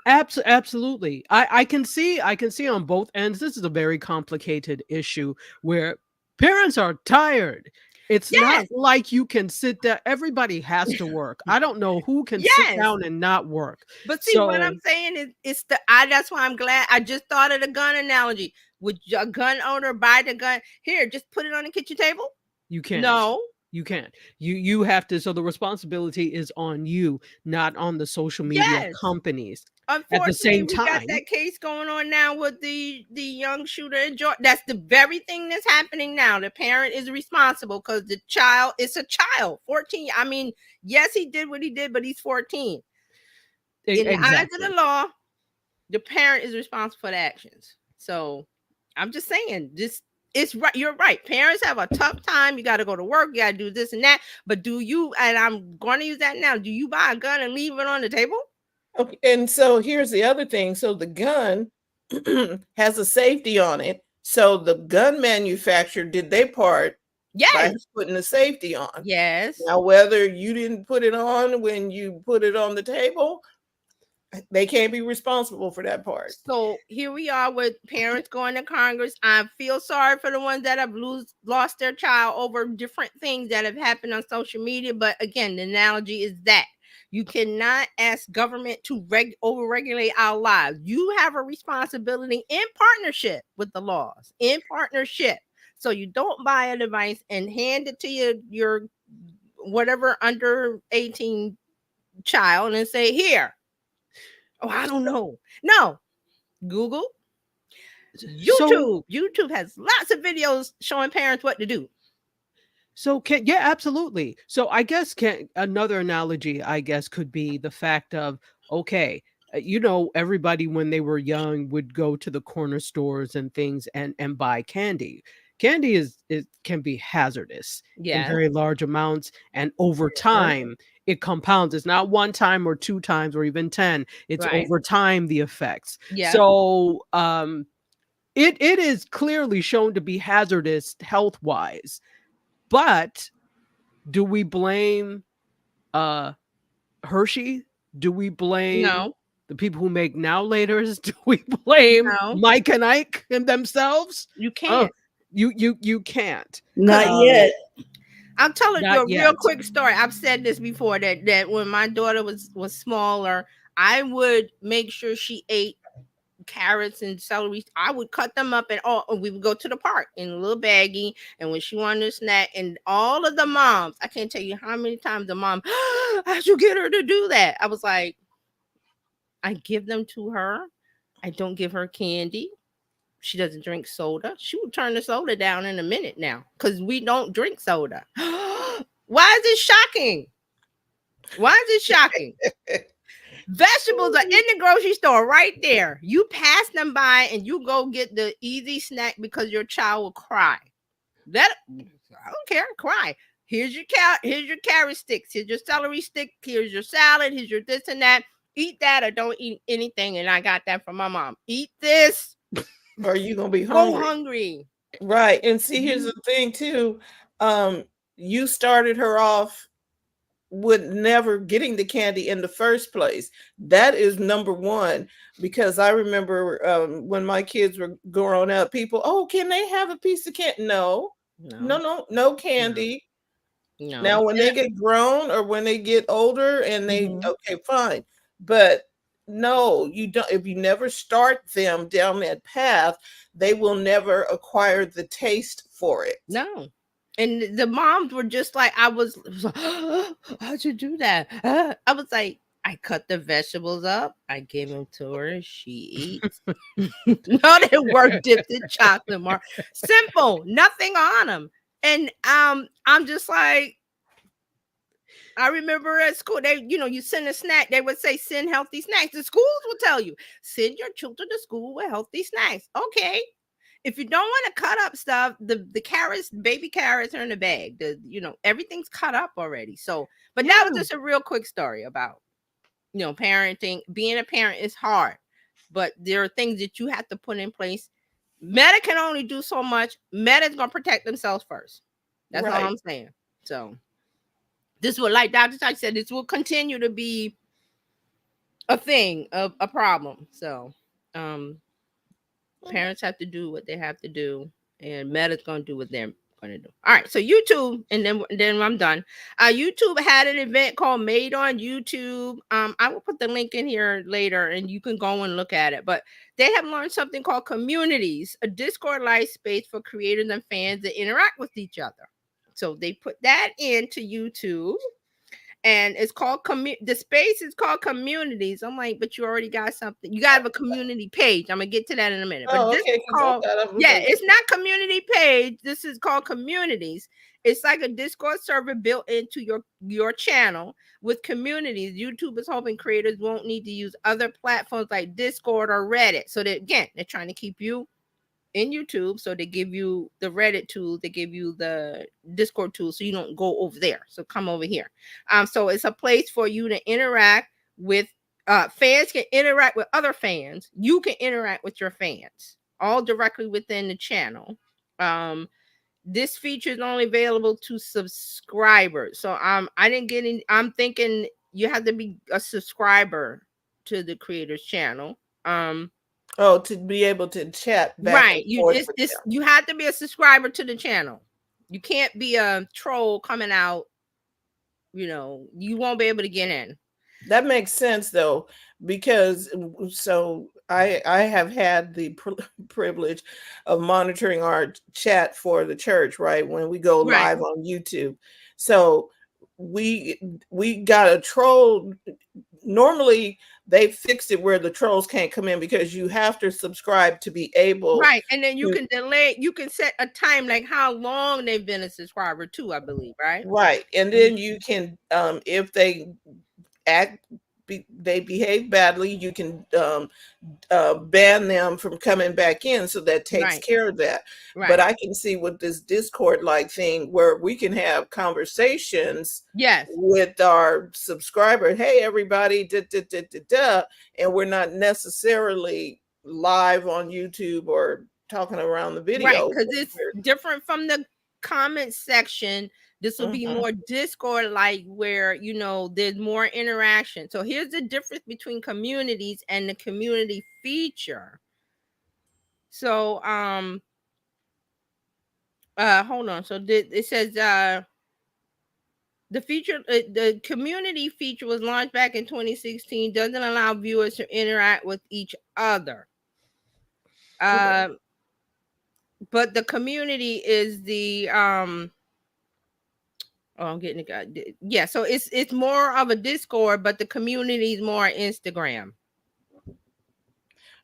absolutely. I can see on both ends. This is a very complicated issue where parents are tired. It's not like you can sit there. Everybody has to work. I don't know who can sit down and not work. But see, what I'm saying is that's why I'm glad. I just thought of the gun analogy. Would a gun owner buy the gun? Here, just put it on the kitchen table? You can't. No, You can't. You have to. So the responsibility is on you, not on the social media Yes. companies. At the Unfortunately, same we got time, that case going on now with the young shooter in Georgia. That's the very thing that's happening now. The parent is responsible because the child is a child, 14. I mean, yes, he did what he did, but he's 14. In the eyes of exactly. the law, the parent is responsible for the actions. So I'm just saying, it's right. You're right. Parents have a tough time. You got to go to work. You got to do this and that. But do you? And I'm going to use that now. Do you buy a gun and leave it on the table? Okay, and so here's the other thing. So the gun has a safety on it. So the gun manufacturer did their part by Yes. putting the safety on. Yes. Now, whether you didn't put it on when you put it on the table, they can't be responsible for that part. So here we are with parents going to Congress. I feel sorry for the ones that have lost their child over different things that have happened on social media. But again, the analogy is that you cannot ask government to overregulate our lives. You have a responsibility in partnership with the laws, in partnership. So you don't buy a device and hand it to your whatever under 18 child and say, here. Oh, I don't know. No. Google, So YouTube has lots of videos showing parents what to do. So yeah, absolutely. So I guess another analogy, I guess, could be the fact of, okay, everybody when they were young would go to the corner stores and things and buy candy. Candy can be hazardous in very large amounts, and over time it compounds. It's not one time or two times or even 10. It's Right. over time the effects. Yeah. So it is clearly shown to be hazardous health wise. But do we blame Hershey? Do we blame the people who make now laters? Do we blame Mike and Ike and themselves? You can't. You can't. Not yet. I'm telling you Not a real yet. quick story. I've said this before that when my daughter was smaller, I would make sure she ate carrots and celery. I would cut them up and we would go to the park in a little baggie. And when she wanted a snack, and all of the moms, I can't tell you how many times the mom, how'd you get her to do that? I was like, I give them to her. I don't give her candy. She doesn't drink soda. She will turn the soda down in a minute now because we don't drink soda. Why is it shocking? Why is it shocking? Vegetables are in the grocery store right there. You pass them by and you go get the easy snack because your child will cry. I don't care, cry. Here's your carrot sticks. Here's your celery stick. Here's your salad. Here's your this and that. Eat that or don't eat anything. And I got that from my mom. Eat this, or you gonna be hungry. Go hungry. Right. And see, here's the thing too. You started her off with never getting the candy in the first place. That is number one, because I remember when my kids were growing up, people, oh, can they have a piece of candy? No candy. No. Now, when they get grown or when they get older and they, okay, fine. But no, you don't. If you never start them down that path, they will never acquire the taste for it. No. And the moms were just like, how'd you do that? I was like, I cut the vegetables up. I gave them to her. She eats. No, they were dipped in chocolate. Simple, nothing on them. And I'm just like, I remember at school, you send a snack. They would say, send healthy snacks. The schools will tell you, send your children to school with healthy snacks. Okay. If you don't want to cut up stuff, the carrots, baby carrots are in the bag. Everything's cut up already. So, but that was just a real quick story about, parenting. Being a parent is hard, but there are things that you have to put in place. Meta can only do so much. Meta's going to protect themselves first. That's all I'm saying. So this will, like Dr. Ty said, this will continue to be a thing, a problem. So, parents have to do what they have to do, and Meta's going to do what they're going to do. All right, so YouTube, and then I'm done. YouTube had an event called Made on YouTube. I will put the link in here later, and you can go and look at it. But they have launched something called Communities, a Discord-like space for creators and fans that interact with each other. So they put that into YouTube, and it's called the space is called communities. I'm like, but you already got something. You got to have a community page. I'm gonna get to that in a minute. But Oh, this okay. is 'Cause I called, thought I was yeah, like, it's not community page. This is called communities. It's like a Discord server built into your channel with communities. YouTube is hoping creators won't need to use other platforms like Discord or Reddit. So that, again, they're trying to keep you in YouTube. So they give you the Reddit tool, they give you the Discord tool, so you don't go over there. So come over here. So it's a place for you to interact with fans can interact with other fans. You can interact with your fans all directly within the channel. This feature is only available to subscribers. So I didn't get in. I'm thinking you have to be a subscriber to the creator's channel. oh, to be able to chat back and Right. You forth with it's them. you have to be a subscriber to the channel. You can't be a troll coming out, you won't be able to get in. That makes sense though, because so I have had the privilege of monitoring our chat for the church, right? When we go Right. live on YouTube. So we got a troll. Normally they fixed it where the trolls can't come in because you have to subscribe to be able Right. And then you to, can delay, you can set a time like how long they've been a subscriber too, I believe, right? right. And then you can if they they behave badly, you can ban them from coming back in, so that takes Right. care of that. Right. But I can see with this Discord like thing where we can have conversations Yes. with our subscriber. Hey, everybody, da, da, da, da, da, and we're not necessarily live on YouTube or talking around the Right. video. Because it's different from the comment section. This will be more Discord like, where there's more interaction. So here's the difference between communities and the community feature. So hold on. So it says the feature, the community feature was launched back in 2016, doesn't allow viewers to interact with each other. But the community is the oh, I'm getting it. Yeah, so it's more of a Discord, but the community is more Instagram.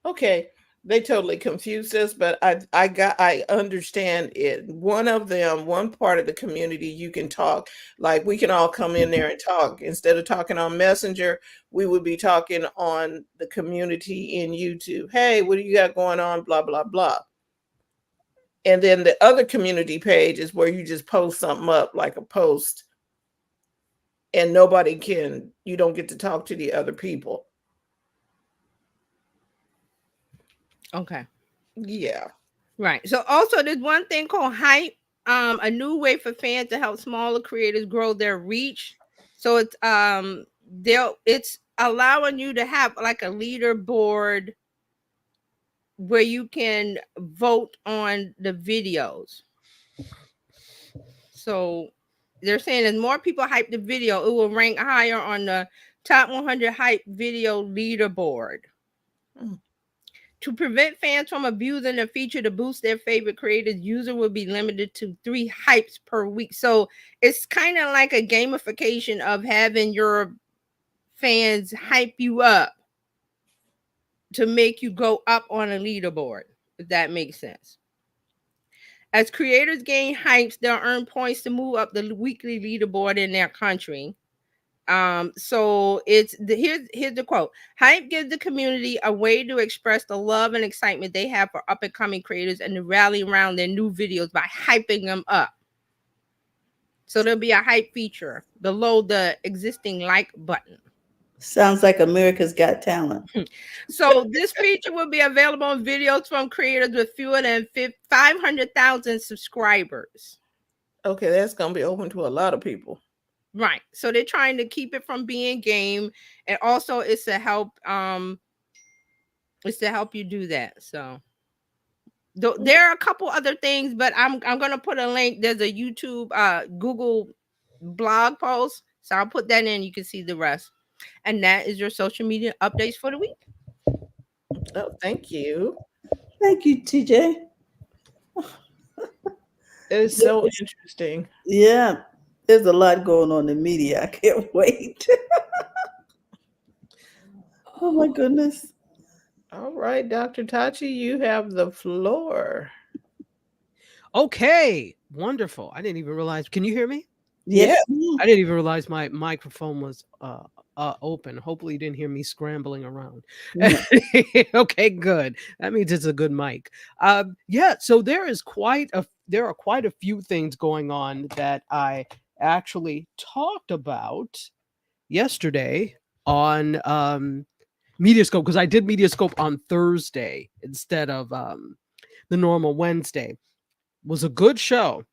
Okay, they totally confused us, but I understand it. One part of the community, you can talk, like we can all come in there and talk. Instead of talking on Messenger, we would be talking on the community in YouTube. Hey, what do you got going on? Blah blah blah. And then the other community page is where you just post something up, like a post, and you don't get to talk to the other people. Okay. Yeah. Right. So also there's one thing called Hype, a new way for fans to help smaller creators grow their reach. So it's allowing you to have like a leaderboard where you can vote on the videos. So they're saying as more people hype the video, it will rank higher on the top 100 hype video leaderboard. To prevent fans from abusing the feature to boost their favorite creators, user will be limited to 3 hypes per week. So it's kind of like a gamification of having your fans hype you up to make you go up on a leaderboard, if that makes sense. As creators gain hypes, they'll earn points to move up the weekly leaderboard in their country. So here's the quote. Hype gives the community a way to express the love and excitement they have for up and coming creators and to rally around their new videos by hyping them up. So there'll be a hype feature below the existing like button. Sounds like America's Got Talent. So this feature will be available on videos from creators with fewer than 500,000 subscribers. Okay, that's going to be open to a lot of people. Right. So they're trying to keep it from being game, and also it's to help you do that. So there are a couple other things, but I'm going to put a link. There's a YouTube Google blog post. So I'll put that in, you can see the rest. And that is your social media updates for the week. Oh, thank you. Thank you, TJ. It's so interesting. Yeah, there's a lot going on in media. I can't wait. Oh my goodness. All right, Dr. Tachi, you have the floor. Okay, wonderful. I didn't even realize. Can you hear me? Yes. Yeah. I didn't even realize my microphone was open. Hopefully, you didn't hear me scrambling around. No. Okay, good. That means it's a good mic. Yeah. So there are quite a few things going on that I actually talked about yesterday on Mediascope, because I did Mediascope on Thursday instead of the normal Wednesday. Was a good show.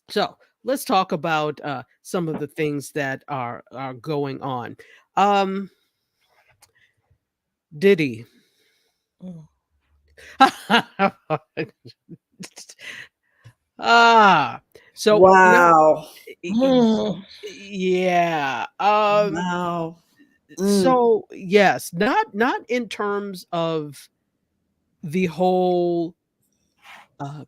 So let's talk about some of the things that are going on. Um, Diddy. Mm. ah, so now, Wow. Mm. yeah. Wow. Mm. So yes, not in terms of the whole uh,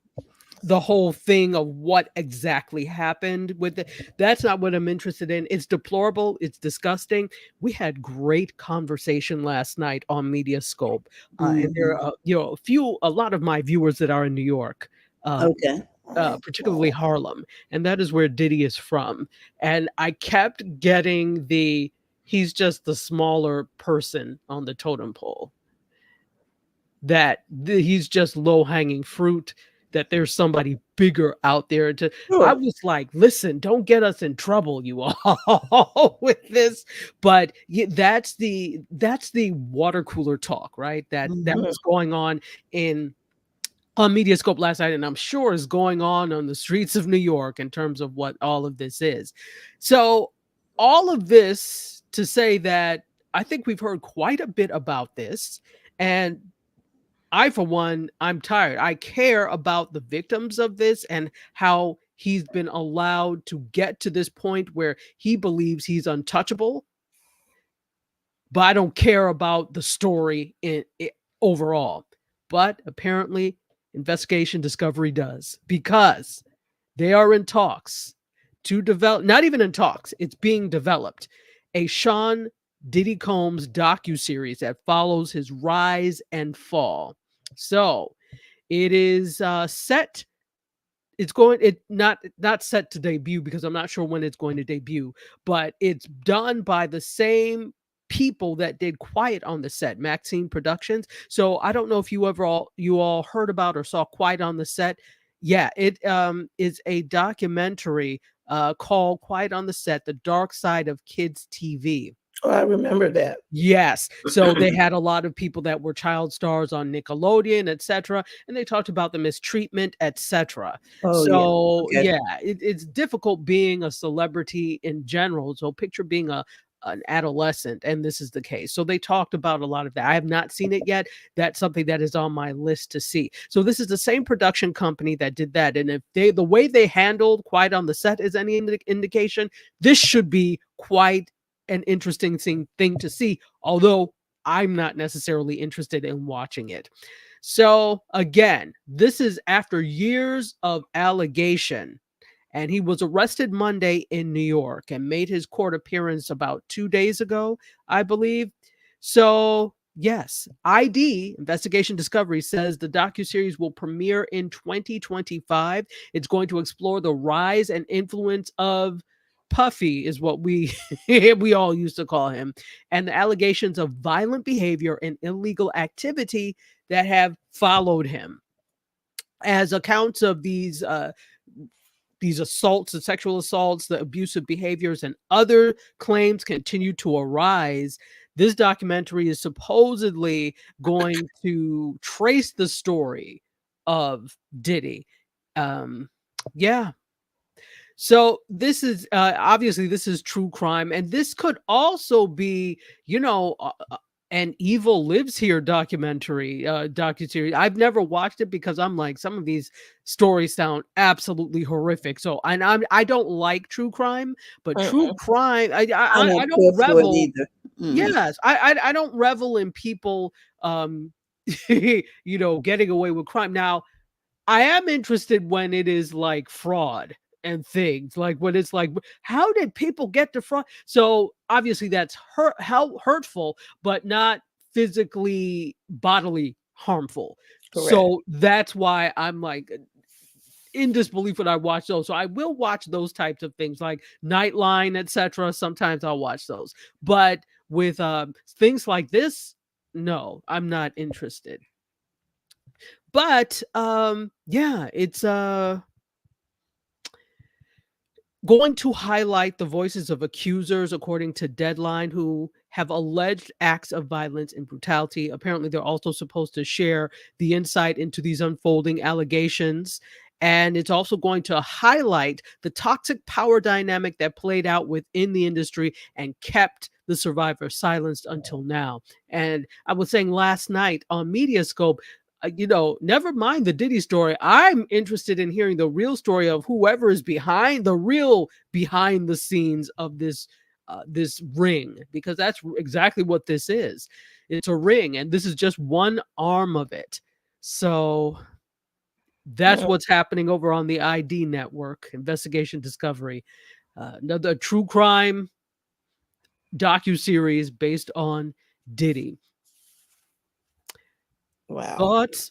the whole thing of what exactly happened with it. That's not what I'm interested in. It's deplorable. It's disgusting. We had great conversation last night on Mediascope, and there Mhm. are a lot of my viewers that are in New York. Uh, Okay. Particularly Harlem, and that is where Diddy is from. And I kept getting he's just the smaller person on the totem pole. He's just low hanging fruit, that there's somebody bigger out there I Sure. was like, listen, don't get us in trouble, you all, with this. But that's the water cooler talk, right? That Mhm. was going on Mediascope last night, and I'm sure is going on the streets of New York in terms of what all of this is. So all of this to say that I think we've heard quite a bit about this, and I, for one, I'm tired. I care about the victims of this and how he's been allowed to get to this point where he believes he's untouchable, but I don't care about the story overall. But apparently, Investigation Discovery does, because they are in talks to develop, not even in talks, it's being developed, a Sean Diddy Combs docuseries that follows his rise and fall. So it is set. It not set to debut, because I'm not sure when it's going to debut, but it's done by the same people that did Quiet on the Set, Maxine Productions. So I don't know if you all heard about or saw Quiet on the Set. Yeah, it is a documentary called Quiet on the Set: The Dark Side of Kids TV. Oh, I remember that. Yes. So they had a lot of people that were child stars on Nickelodeon, etc., and they talked about the mistreatment, etc. Oh yeah. So Okay. yeah, it's difficult being a celebrity in general. So picture being an adolescent, and this is the case. So they talked about a lot of that. I have not seen it yet. That's something that is on my list to see. So this is the same production company that did that, and if the way they handled Quiet on the Set is any indication, this should be quite an interesting thing to see, although I'm not necessarily interested in watching it. So again, this is after years of allegation, and he was arrested Monday in New York and made his court appearance about 2 days ago, I believe. So yes, Investigation Discovery says the docuseries will premiere in 2025. It's going to explore the rise and influence of Puffy, is what we we all used to call him, and the allegations of violent behavior and illegal activity that have followed him. As accounts of these assaults, the sexual assaults, the abusive behaviors, and other claims continue to arise, this documentary is supposedly going to trace the story of Diddy. Um, yeah, so this is obviously this is true crime, and this could also be, an Evil Lives Here docuseries. I've never watched it because I'm like, some of these stories sound absolutely horrific. So, and I don't like true crime, but true Mm-mm. crime, I I don't don't care for it revel. either. Mm. Yes, I don't revel in people, getting away with crime. Now, I am interested when it is like fraud and things, like when it's like, how did people get to fraud? So obviously that's how hurtful, but not physically bodily harmful. Correct. So that's why I'm like in disbelief when I watch those. So I will watch those types of things like Nightline, etc. Sometimes I'll watch those, but with things like this, no, I'm not interested. But yeah, it's going to highlight the voices of accusers, according to Deadline, who have alleged acts of violence and brutality. Apparently, they're also supposed to share the insight into these unfolding allegations. And it's also going to highlight the toxic power dynamic that played out within the industry and kept the survivor silenced until now. And I was saying last night on Mediascope, never mind the Diddy story. I'm interested in hearing the real story of whoever is behind the scenes of this ring, because that's exactly what this is. It's a ring, and this is just one arm of it. So that's what's happening over on the ID network, Investigation Discovery, another true crime docu-series based on Diddy. Wow. Thoughts?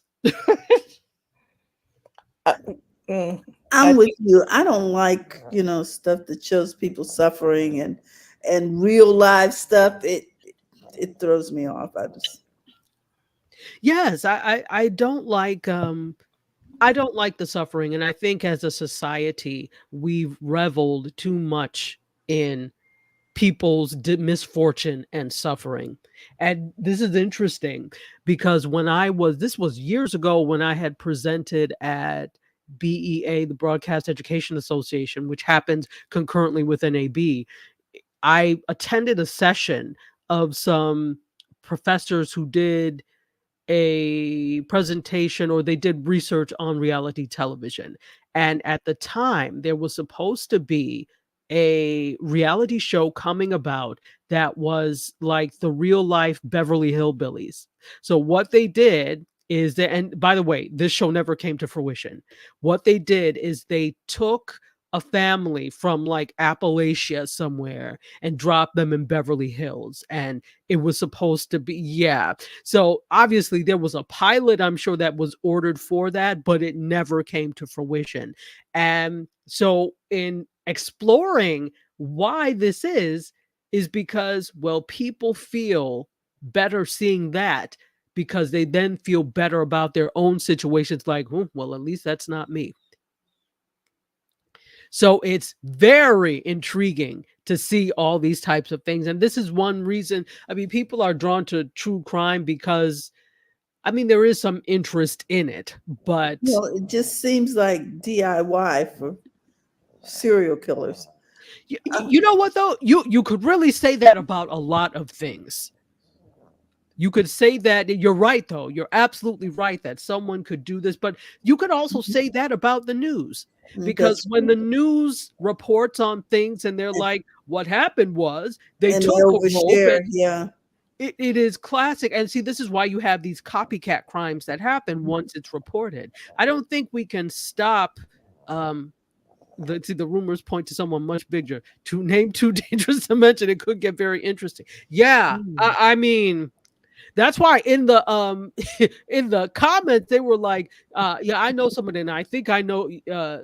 I'm with you. I don't like, stuff that shows people suffering and real live stuff. It throws me off. Yes, I don't like the suffering, and I think as a society we've reveled too much in people's misfortune and suffering. And this is interesting because this was years ago when I had presented at BEA, the Broadcast Education Association, which happens concurrently with NAB. I attended a session of some professors who did a presentation, or they did research on reality television. And at the time, there was supposed to be a reality show coming about that was like the real life Beverly Hillbillies. So what they did is and by the way, this show never came to fruition. What they did is they took a family from like Appalachia somewhere and dropped them in Beverly Hills. And it was supposed to be, yeah. So obviously there was a pilot, I'm sure, that was ordered for that, but it never came to fruition. And so in exploring why this is because, well, people feel better seeing that because they then feel better about their own situations, like, well, at least that's not me. So it's very intriguing to see all these types of things. And this is one reason, I mean, people are drawn to true crime because, I mean, there is some interest in it, but Well, it just seems like DIY for serial killers. you know what though? You could really say that about a lot of things. You could say that. You're right, though. You're absolutely right that someone could do this, but you could also say that about the news, because That's when the news reports on things and they're like, what happened was they and they took a rope overshare. and Yeah. it is classic. And see, this is why you have these copycat crimes that happen once it's reported. I don't think we can stop. The rumors point to someone much bigger. To name too dangerous to mention, it could get very interesting. Yeah, I mean, that's why in the in the comments they were like, yeah, I know somebody, and I think I know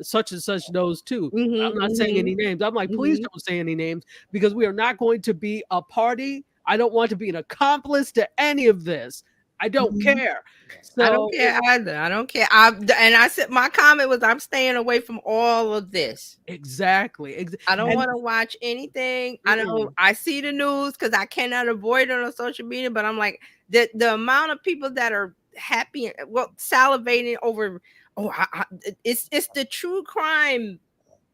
such and such knows too. I'm not saying any names. I'm like, please don't say any names, because we are not going to be a party. I don't want to be an accomplice to any of this. I don't care. So I don't care either. I don't care. And I said my comment was, I'm staying away from all of this. Exactly. I don't want to watch anything. I know I see the news because I cannot avoid it on social media, but I'm like, the amount of people that are happy, well, salivating over, it's the true crime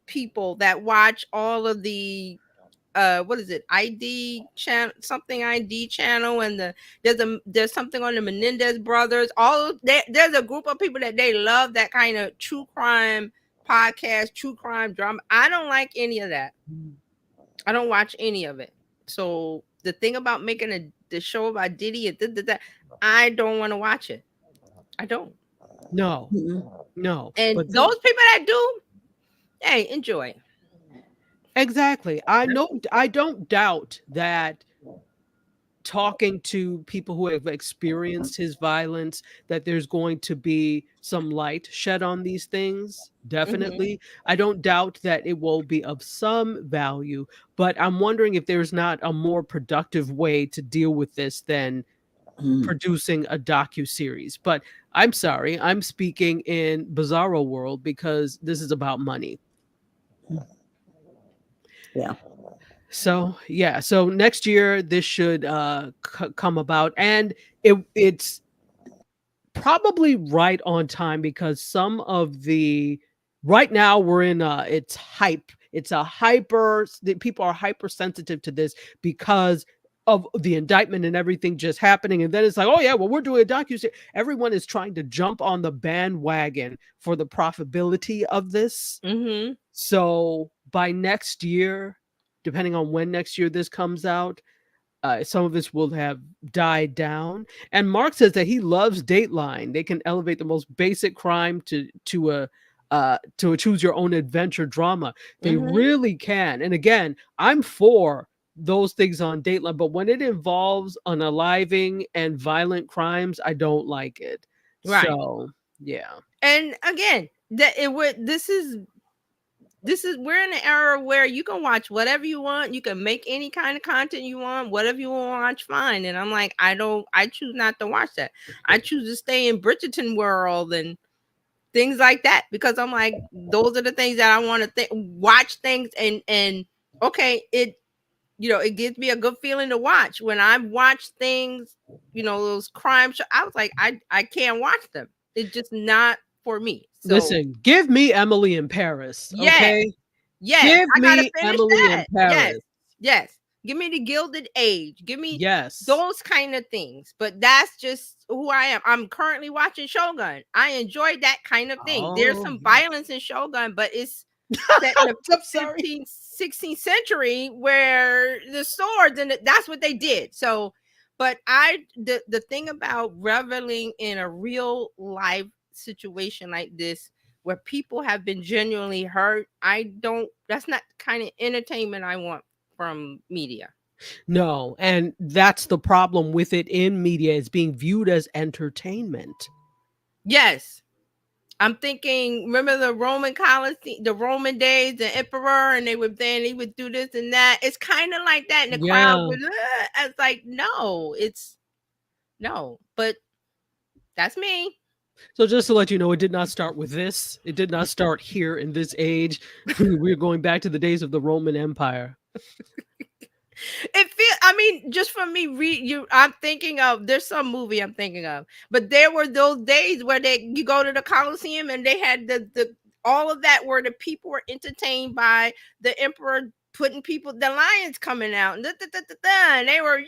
people that watch all of the what is it, ID channel, something ID channel, and there's something on the Menendez brothers. There's a group of people that they love that kind of true crime podcast, true crime drama. I don't like any of that. I don't watch any of it. So the thing about making the show about Diddy and that, I don't want to watch it. I don't. No, Mm-mm. no. And But those people that do, hey, enjoy. exactly. I don't doubt that talking to people who have experienced his violence, that there's going to be some light shed on these things. Mm-hmm. Definitely. I don't doubt that it will be of some value, but I'm wondering if there's not a more productive way to deal with this than Mm. producing a docu-series. But I'm sorry, I'm speaking in bizarro world because this is about money. Yeah. So yeah, so next year this should come about, and it's probably right on time because some of the right now we're in it's hype. It's a hyper the people are hypersensitive to this because of the indictment and everything just happening, and then it's like, oh yeah, well, we're doing a docu. Everyone is trying to jump on the bandwagon for the profitability of this. Mm-hmm. So by next year, depending on when next year this comes out, some of this will have died down. And Mark says that he loves Dateline. They can elevate the most basic crime to a choose your own adventure drama. They Mm-hmm. really can. And again, I'm for those things on Dateline, but when it involves unaliving and violent crimes, I don't like it. Right. So yeah. And again, that it would this is we're in an era where you can watch whatever you want, you can make any kind of content you want, whatever you want to watch, fine. And I'm like, I choose not to watch that. I choose to stay in Bridgerton world and things like that, because I'm like, those are the things that I want to watch things, and okay, it it gives me a good feeling to watch. When I watch things, those crime shows, I was like, I can't watch them. It's just not for me. So Listen, give me Emily in Paris, yes, okay? yes, Give I gotta me finish Emily in that. Yes, Paris. yes. Give me the Gilded Age. Give me Yes. those kind of things. But that's just who I am. I'm currently watching Shogun. I enjoy that kind of thing. There's Oh, some violence in Shogun, but it's set in the I'm sorry. 15th, 16th century where the swords and that's what they did. So, but the thing about reveling in a real life situation like this where people have been genuinely hurt, that's not the kind of entertainment I want from media. No, and that's the problem with it in media. It's being viewed as entertainment. Yes. I'm thinking, remember the Roman Colosseum, the Roman days, the emperor, and he would do this and that. It's kind of like that, and the crowd Yeah. would. It's like, no, but that's me. So just to let you know, it did not start with this. It did not start here in this age. We're going back to the days of the Roman Empire. I mean, just for me, I'm thinking of, there's some movie I'm thinking of, but there were those days where you go to the Colosseum and they had the all of that where the people were entertained by the emperor putting the lions coming out and and they were,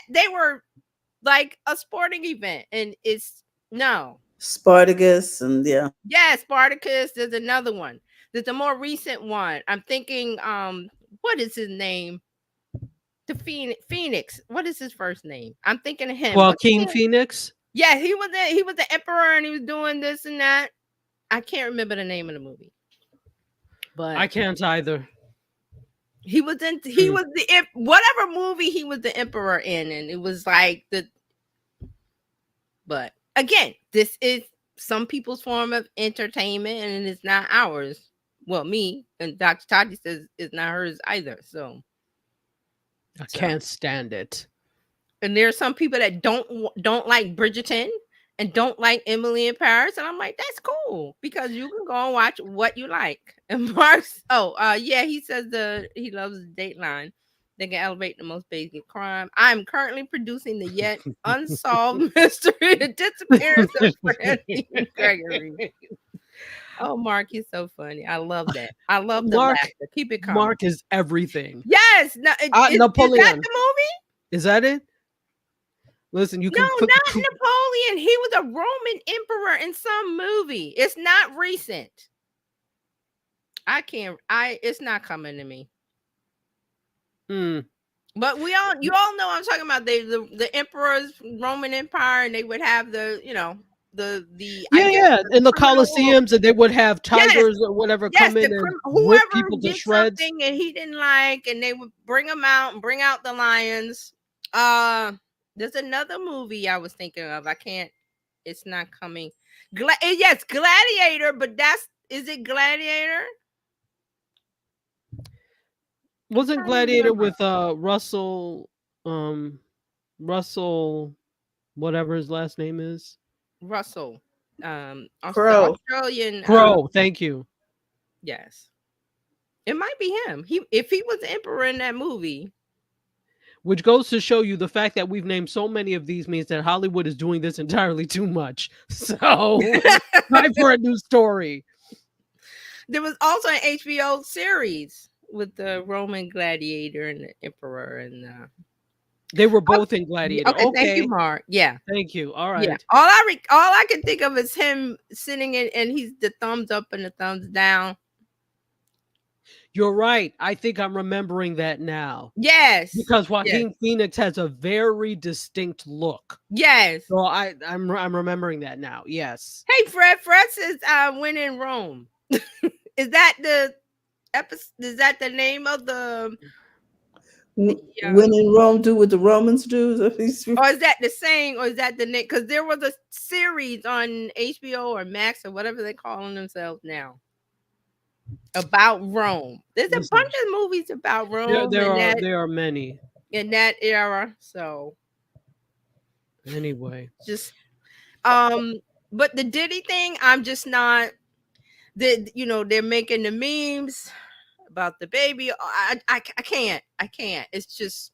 they were like a sporting event, and it's no. Spartacus and yeah. Yeah, Spartacus. There's another one. There's a more recent one. I'm thinking, what is his name? The Phoenix. What is his first name? I'm thinking of him. Joaquin Phoenix? Yeah, he was the emperor and he was doing this and that. I can't remember the name of the movie. But I can't either. he was whatever movie he was the emperor in, and it was like but again, this is some people's form of entertainment and it's not ours. Well, me and Dr. Tati says it's not hers either. So I can't stand it. And there's some people that don't like Bridgerton and don't like Emily in Paris, and I'm like, that's cool because you can go and watch what you like. And Mark's, yeah, he says he loves Dateline. They can elevate the most basic crime. I'm currently producing the yet unsolved mystery, the disappearance of Francie Gregory. Oh, Mark, he's so funny. I love that. I love the Mark, laughter. Keep it coming. Mark is everything. Yes. No, Napoleon. Is that the movie? Is that it? Listen, you can not Napoleon. He was a Roman emperor in some movie. It's not recent. It's not coming to me. But you all know I'm talking about the emperor's Roman Empire, and they would have the I Yeah, guess yeah. the In the criminal. Coliseums, and they would have Yes, tigers or whatever yes, come in and rip whoever people to did shreds. something and he didn't like, and they would bring him out and bring out the lions. There's another movie I was thinking of. I can't. It's not coming. Yes, Gladiator, but is it Gladiator? Wasn't Trying to Gladiator remember. with Russell, whatever his last name is? Russell, the Crow. Australian. Crow. Thank you. Yes, it might be him. If he was the emperor in that movie. Which goes to show you the fact that we've named so many of these means that Hollywood is doing this entirely too much. So, time for a new story. There was also an HBO series with the Roman gladiator and the emperor, and they were both in Gladiator. Okay, thank you, Mark. Yeah, thank you. All right. Yeah. All I can think of is him sitting in, and he's the thumbs up and the thumbs down. You're right. I think I'm remembering that now. Yes, because Joaquin Phoenix has a very distinct look. Yes. So I'm remembering that now. Yes. Hey, Fred. Fred says, "When in Rome." Is that the episode? Is that the name of the? When in Rome, do what the Romans do. Or is that the saying? Or is that the name? Because there was a series on HBO or Max or whatever they're calling themselves now about Rome. There's a bunch of movies about Rome. There are many in that era. So anyway, just but the Diddy thing, I'm just not. They're making the memes about the baby. I can't. It's just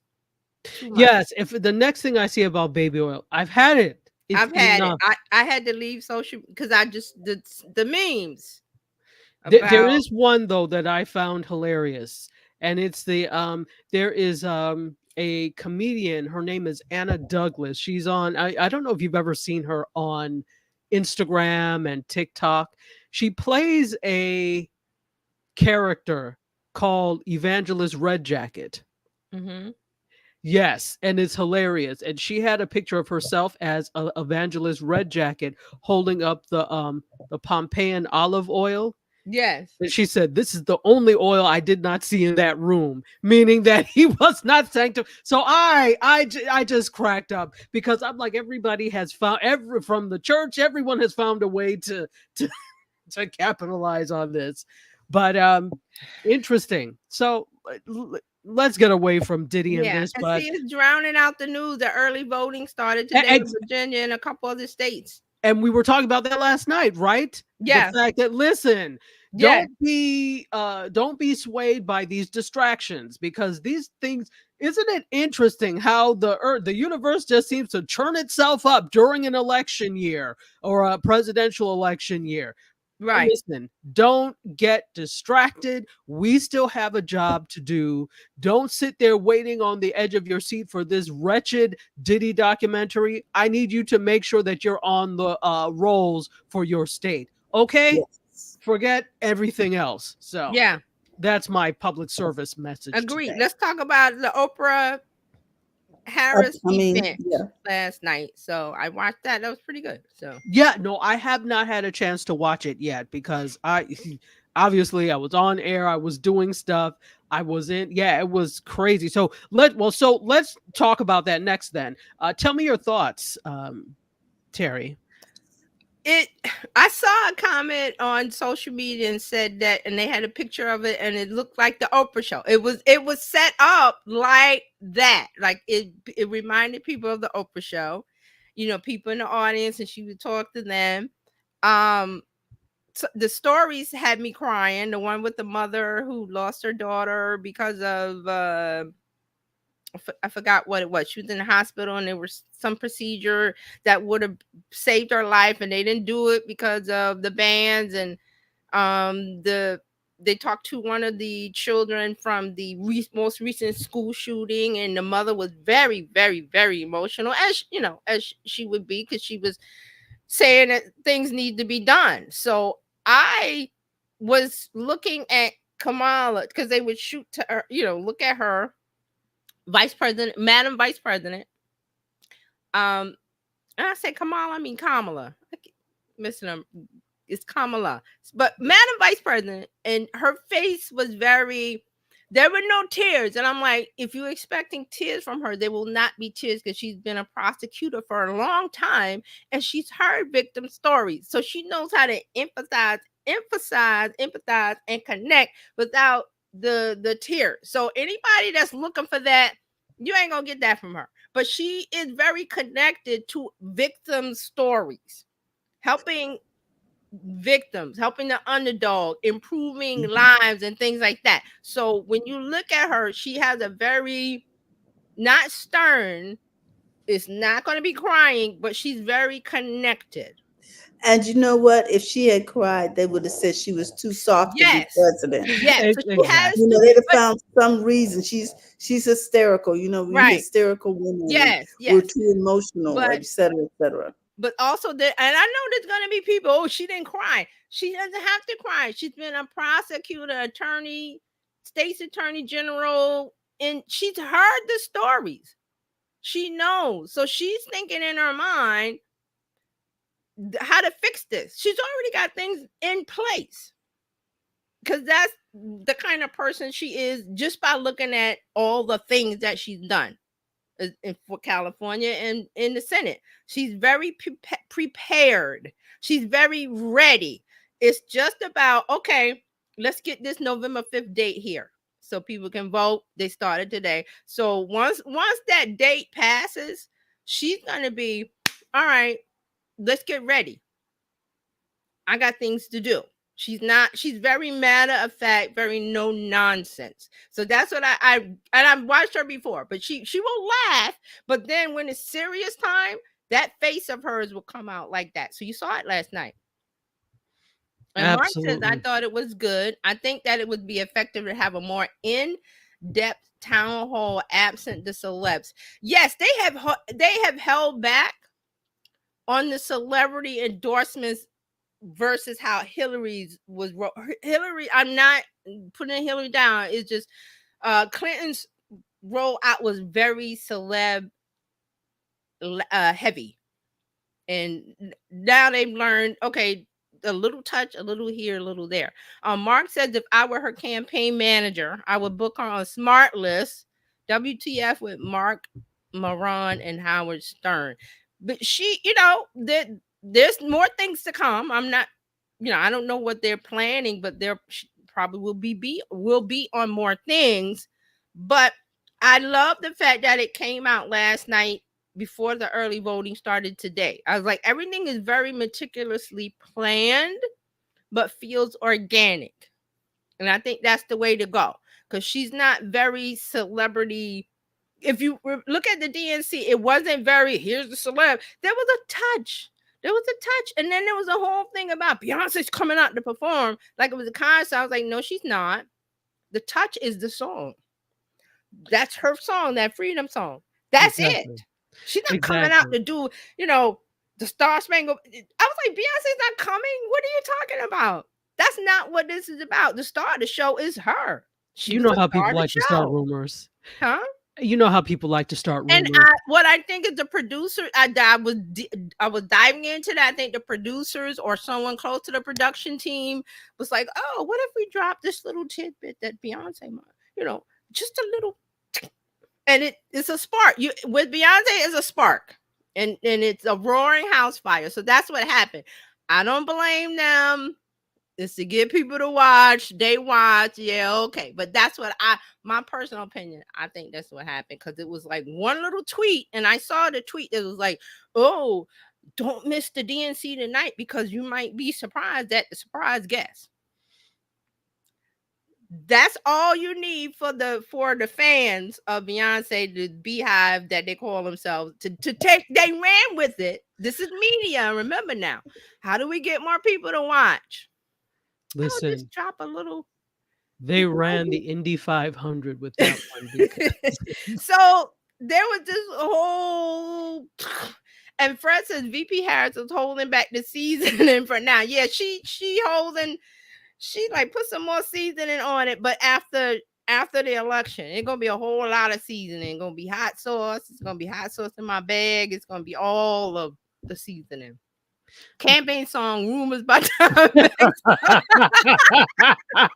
yes. If the next thing I see about baby oil, I've had it. I've had it. I had to leave social because I just the memes. There is one though that I found hilarious, and it's the there is a comedian. Her name is Anna Douglas. She's on. I don't know if you've ever seen her on Instagram and TikTok. She plays a character called Evangelist Red Jacket. Mm-hmm. Yes, and it's hilarious. And she had a picture of herself as Evangelist Red Jacket holding up the Pompeian olive oil. Yes. And she said, "This is the only oil I did not see in that room," meaning that he was not sanctified. So I just cracked up because I'm like, everybody has found from the church, everyone has found a way to capitalize on this. But interesting. So let's get away from Diddy and this. But see, it's drowning out the news. The early voting started today in Virginia and a couple other states. And we were talking about that last night, right? Yeah. The fact that, listen, don't be swayed by these distractions, because these things, isn't it interesting how the universe just seems to churn itself up during an election year or a presidential election year? Right. Listen, don't get distracted. We still have a job to do. Don't sit there waiting on the edge of your seat for this wretched Diddy documentary. I need you to make sure that you're on the rolls for your state. Okay? Yes. Forget everything else. So yeah, that's my public service message. Agreed. Today. Let's talk about the Oprah Harris event last night. So I watched that. That was pretty good. So yeah, no, I have not had a chance to watch it yet because obviously I was on air, I was doing stuff, I was in. Yeah, it was crazy. So let's talk about that next. Then tell me your thoughts, Terry. I saw a comment on social media and said that, and they had a picture of it, and it looked like the Oprah show. It was set up like that, like it reminded people of the Oprah show. People in the audience, and she would talk to them. So the stories had me crying. The one with the mother who lost her daughter because of I forgot what it was. She was in the hospital and there was some procedure that would have saved her life, and they didn't do it because of the bans. And they talked to one of the children from the most recent school shooting, and the mother was very, very, very emotional, as she would be, because she was saying that things need to be done. So I was looking at Kamala, because they would shoot to her, look at her, Vice President, Madam Vice President. And I said Kamala, I mean Kamala. missing them. It's Kamala, but Madam Vice President, and her face was very. There were no tears, and I'm like, if you're expecting tears from her, there will not be tears because she's been a prosecutor for a long time, and she's heard victim stories, so she knows how to empathize, and connect without the tears. So anybody that's looking for that, you ain't gonna get that from her. But she is very connected to victim stories, helping victims, helping the underdog, improving lives and things like that. So when you look at her, she has a very not stern, it's not going to be crying, but she's very connected. And you know what? If she had cried, they would have said she was too soft to be Yes. president. Yes. So she has You know, to, they'd have but found some reason. She's hysterical. You know, we right. hysterical women. Yes, We're yes. too emotional, But et cetera, et cetera. but also there, and I know there's gonna be people, oh, she didn't cry. She doesn't have to cry. She's been a prosecutor, attorney, state's attorney general, and she's heard the stories. She knows. So she's thinking in her mind how to fix this. She's already got things in place. Because that's the kind of person she is just by looking at all the things that she's done for California and in the Senate. She's very prepared. She's very ready. It's just about, okay, let's get this November 5th date here so people can vote. They started today. So once that date passes, she's going to be, all right, let's get ready. I got things to do. She's very matter of fact, very no nonsense. So that's what and I've watched her before, but she will laugh, but then when it's serious time, that face of hers will come out like that. So you saw it last night. And Mark says, I thought it was good. I think that it would be effective to have a more in-depth town hall absent the celebs. Yes, they have held back on the celebrity endorsements versus how Hillary's was. Hillary, I'm not putting Hillary down. It's just Clinton's rollout was very celeb heavy, and now they've learned, okay, a little touch, a little here, a little there. Mark says, if I were her campaign manager, I would book her on Smart List, WTF with Mark Maron and Howard Stern. But she, there's more things to come. I'm not, I don't know what they're planning, but there probably will be on more things. But I love the fact that it came out last night before the early voting started today. I was like, everything is very meticulously planned, but feels organic. And I think that's the way to go, because she's not very celebrity. If you look at the DNC, it wasn't very, here's the celeb. There was a touch. And then there was a whole thing about Beyonce's coming out to perform like it was a concert. I was like, no, she's not. The touch is the song. That's her song, that freedom song. That's it. She's not coming out to do, the Star Spangled. I was like, Beyonce's not coming. What are you talking about? That's not what this is about. The star of the show is her. You know how people like to start rumors. Huh? You know how people like to start rumors. And what I think is the producer, I was diving into that. I think the producers or someone close to the production team was like, oh, what if we drop this little tidbit that Beyonce, just a little, and it's a spark. With Beyonce is a spark, and it's a roaring house fire. So that's what happened. I don't blame them. It's to get people to watch. They watch. Yeah, okay. But that's what my personal opinion, I think that's what happened, because it was like one little tweet, and I saw the tweet that was like, oh, don't miss the DNC tonight because you might be surprised at the surprise guest. That's all you need for the fans of Beyonce, the beehive that they call themselves, to take. They ran with it. This is media. Remember now. How do we get more people to watch? Listen, just drop a little. They ran the Indy 500 with that one. So there was this whole, and Fred says VP Harris is holding back the seasoning for now. Yeah, she holding. She like put some more seasoning on it, but after the election, it's gonna be a whole lot of seasoning. It's gonna be hot sauce. It's gonna be hot sauce in my bag. It's gonna be all of the seasoning. campaign song rumors by time.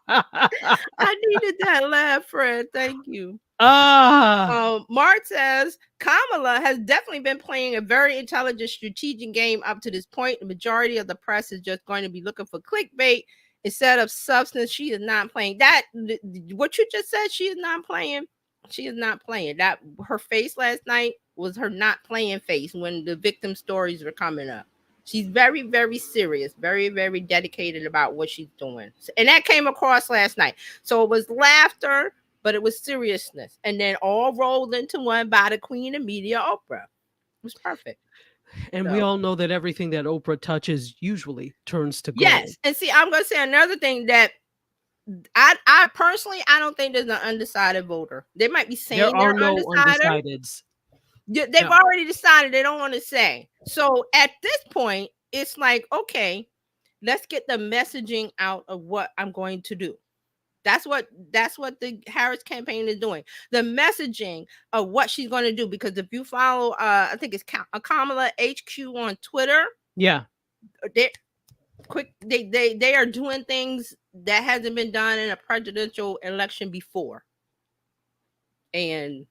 I needed that laugh, Fred. Thank you. Mark says Kamala has definitely been playing a very intelligent strategic game up to this point. The majority of the press is just going to be looking for clickbait instead of substance. She is not playing that. What you just said, she is not playing. She is not playing that. Her face last night was her not playing face when the victim stories were coming up. She's very, very serious, very, very dedicated about what she's doing. And that came across last night. So it was laughter, but it was seriousness. And then all rolled into one by the queen of media, Oprah. It was perfect. And we all know that everything that Oprah touches usually turns to gold. Yes. And see, I'm going to say another thing that I personally, I don't think there's an undecided voter. They might be saying there are they're no undecideds. They've already decided they don't want to say. So at this point, it's like, okay, let's get the messaging out of what I'm going to do. That's what the Harris campaign is doing. The messaging of what she's going to do. Because if you follow, I think it's Kamala HQ on Twitter. Yeah, they are doing things that hasn't been done in a presidential election before. And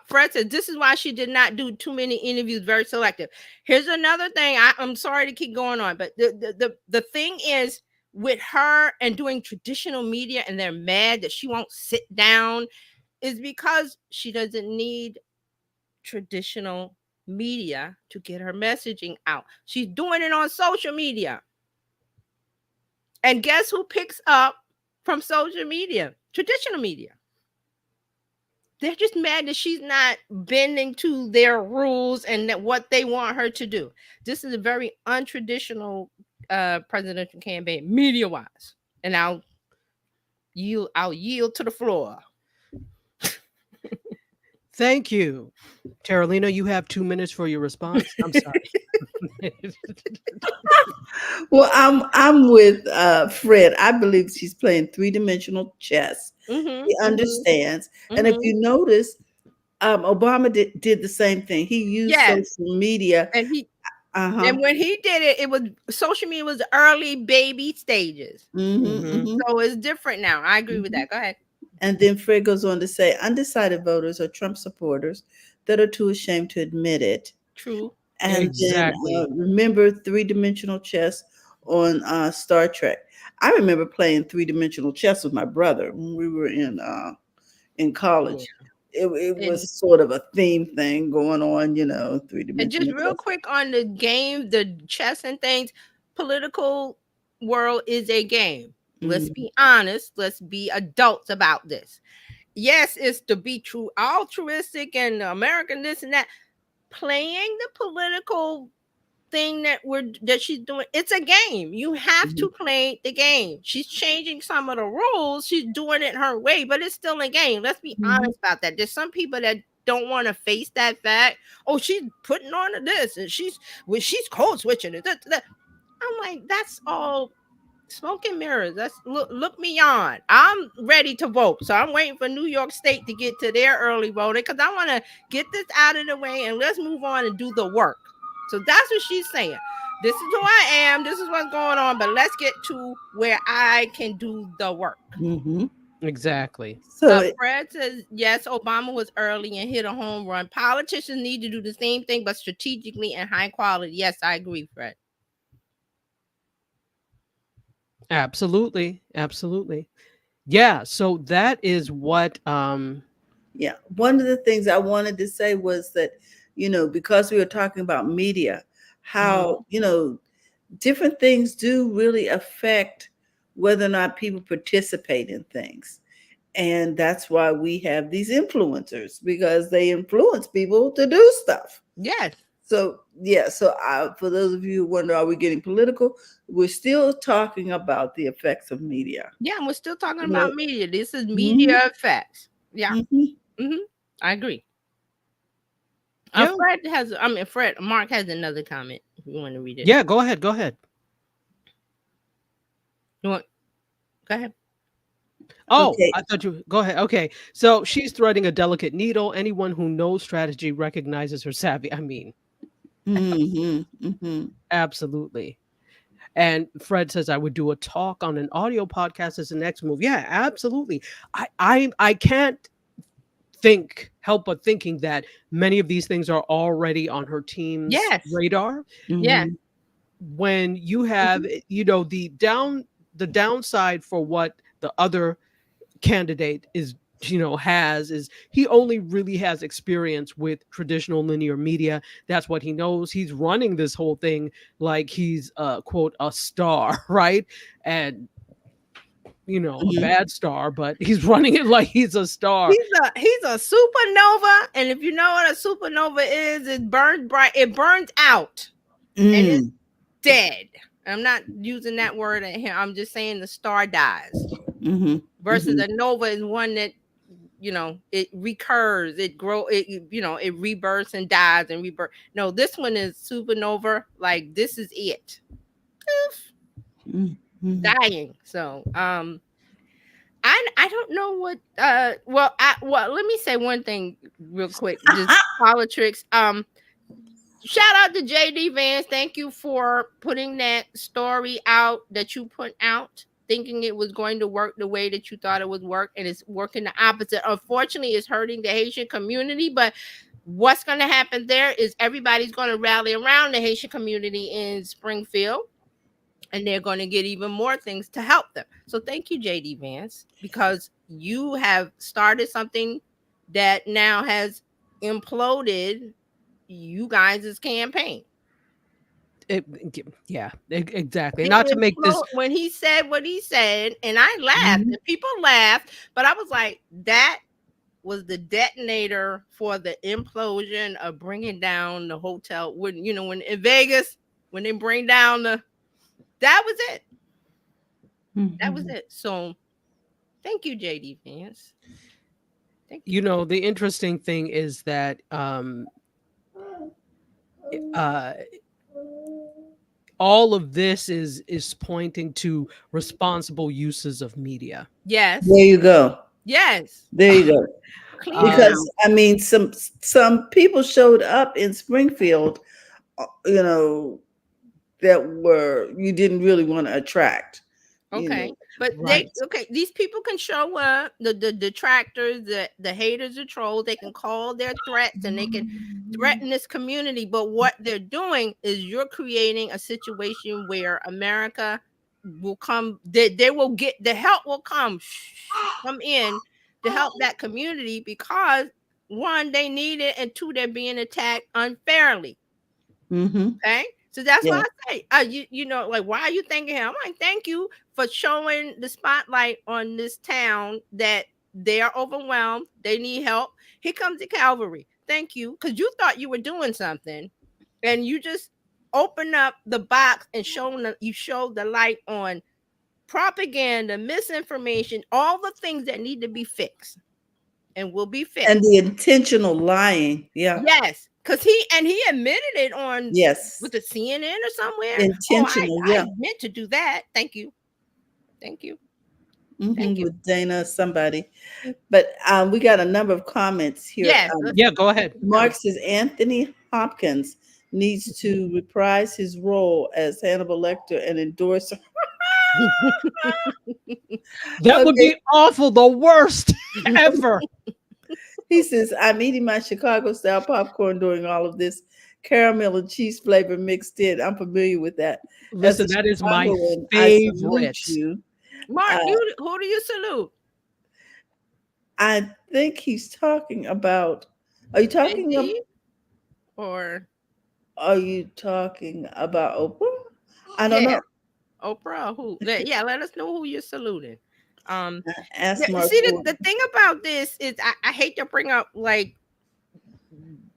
Fred said this is why she did not do too many interviews. Very selective. Here's another thing. I'm sorry to keep going on, but the thing is, with her and doing traditional media, and they're mad that she won't sit down, is because she doesn't need traditional media to get her messaging out. She's doing it on social media. And guess who picks up from social media? Traditional media. They're just mad that she's not bending to their rules and that what they want her to do. This is a very untraditional presidential campaign, media-wise. And I'll yield to the floor. Thank you. Carolina, you have 2 minutes for your response. I'm sorry. Well, I'm with Fred. I believe she's playing three-dimensional chess. He understands. And if you notice, Obama did the same thing. He used social media. And and when he did it, it was social media was early baby stages. So it's different now. I agree with that. Go ahead. And then Fred goes on to say, undecided voters are Trump supporters that are too ashamed to admit it. True. And exactly. Then remember three-dimensional chess on Star Trek. I remember playing three-dimensional chess with my brother when we were in college. Yeah. It was sort of a theme thing going on, three-dimensional. And just real quick on the game, the chess and things, political world is a game. Let's be honest. Let's be adults about this. Yes, it's to be true, altruistic and American, this and that. Playing the political thing that she's doing, it's a game. You have to play the game. She's changing some of the rules. She's doing it her way, but it's still a game. Let's be honest about that. There's some people that don't want to face that fact. Oh, she's putting on this and she's code switching it. I'm like, that's all smoke and mirrors. That's look me on. I'm ready to vote. So I'm waiting for New York State to get to their early voting because I want to get this out of the way and let's move on and do the work. So that's what she's saying. This is who I am. This is what's going on. But let's get to where I can do the work. Exactly. So Fred says, yes, Obama was early and hit a home run. Politicians need to do the same thing, but strategically and high quality. Yes, I agree, Fred. Absolutely. Yeah. So that is what. Yeah. One of the things I wanted to say was that, because we were talking about media, how, different things do really affect whether or not people participate in things. And that's why we have these influencers, because they influence people to do stuff. Yes. So, yeah. So for those of you who wonder, are we getting political? We're still talking about the effects of media. Yeah, and we're still talking about media. This is media effects. Yeah. I agree. Mark has another comment if you want to read it. Yeah, go ahead. You want? Go ahead. Oh, okay. I thought you go ahead. Okay. So she's threading a delicate needle. Anyone who knows strategy recognizes her savvy. I mean, Absolutely. And Fred says I would do a talk on an audio podcast as the next move. Yeah, absolutely. I can't help but thinking that many of these things are already on her team's Yes. radar. Yeah. When you have, the downside for what the other candidate has is he only really has experience with traditional linear media. That's what he knows. He's running this whole thing like he's quote a star, right? And a bad star, but he's running it like he's a star. He's a supernova, and if you know what a supernova is, it burns bright, it burns out, and it's dead. I'm not using that word at him. I'm just saying the star dies. Versus a nova is one that it recurs, it it rebirths and dies and rebirth. No, this one is supernova. Like this is it. Dying. So I don't know what well let me say one thing real quick. Just politics. Shout out to JD Vance. Thank you for putting that story out that you put out, thinking it was going to work the way that you thought it would work, and it's working the opposite. Unfortunately, it's hurting the Haitian community, but what's going to happen there is everybody's going to rally around the Haitian community in Springfield, and they're going to get even more things to help them. So thank you, JD Vance, because you have started something that now has imploded you guys' campaign. Exactly. Not to make this, when he said what he said, and I laughed, and people laughed, but I was like, that was the detonator for the implosion of bringing down the hotel. When when in Vegas, when they bring down that was it. That was it. So thank you, JD Vance. Thank you. The interesting thing is that all of this is pointing to responsible uses of media. Yes. There you go. Yes. There you go. Because I mean, some people showed up in Springfield, that you didn't really want to attract. Okay. But right. These people can show up, the detractors, the haters, the trolls, they can call their threats and they can threaten this community. But what they're doing is you're creating a situation where America will come, they will get the help will come in to help that community, because one, they need it, and two, they're being attacked unfairly. Okay. So that's why I say, like, why are you thanking him? I'm like, thank you for showing the spotlight on this town that they are overwhelmed. They need help. Here comes the cavalry. Thank you. Because you thought you were doing something, and you just open up the box and you showed the light on propaganda, misinformation, all the things that need to be fixed and will be fixed. And the intentional lying. Yeah. Yes. Because he admitted it on with the CNN or somewhere. Intentional, I meant to do that. Thank you. Thank you. Thank you. With Dana, somebody. But we got a number of comments here. Yes. Go ahead. Mark says Anthony Hopkins needs to reprise his role as Hannibal Lecter and endorse. That would be awful. The worst ever. He says, I'm eating my Chicago style popcorn during all of this. Caramel and cheese flavor mixed in. I'm familiar with that. Listen, that is my favorite. Mark, who do you salute? I think he's talking about. Are you talking about? Or are you talking about Oprah? I don't know. Oprah, who? Yeah, let us know who you're saluting. Ask Mark. See, the thing about this is I hate to bring up like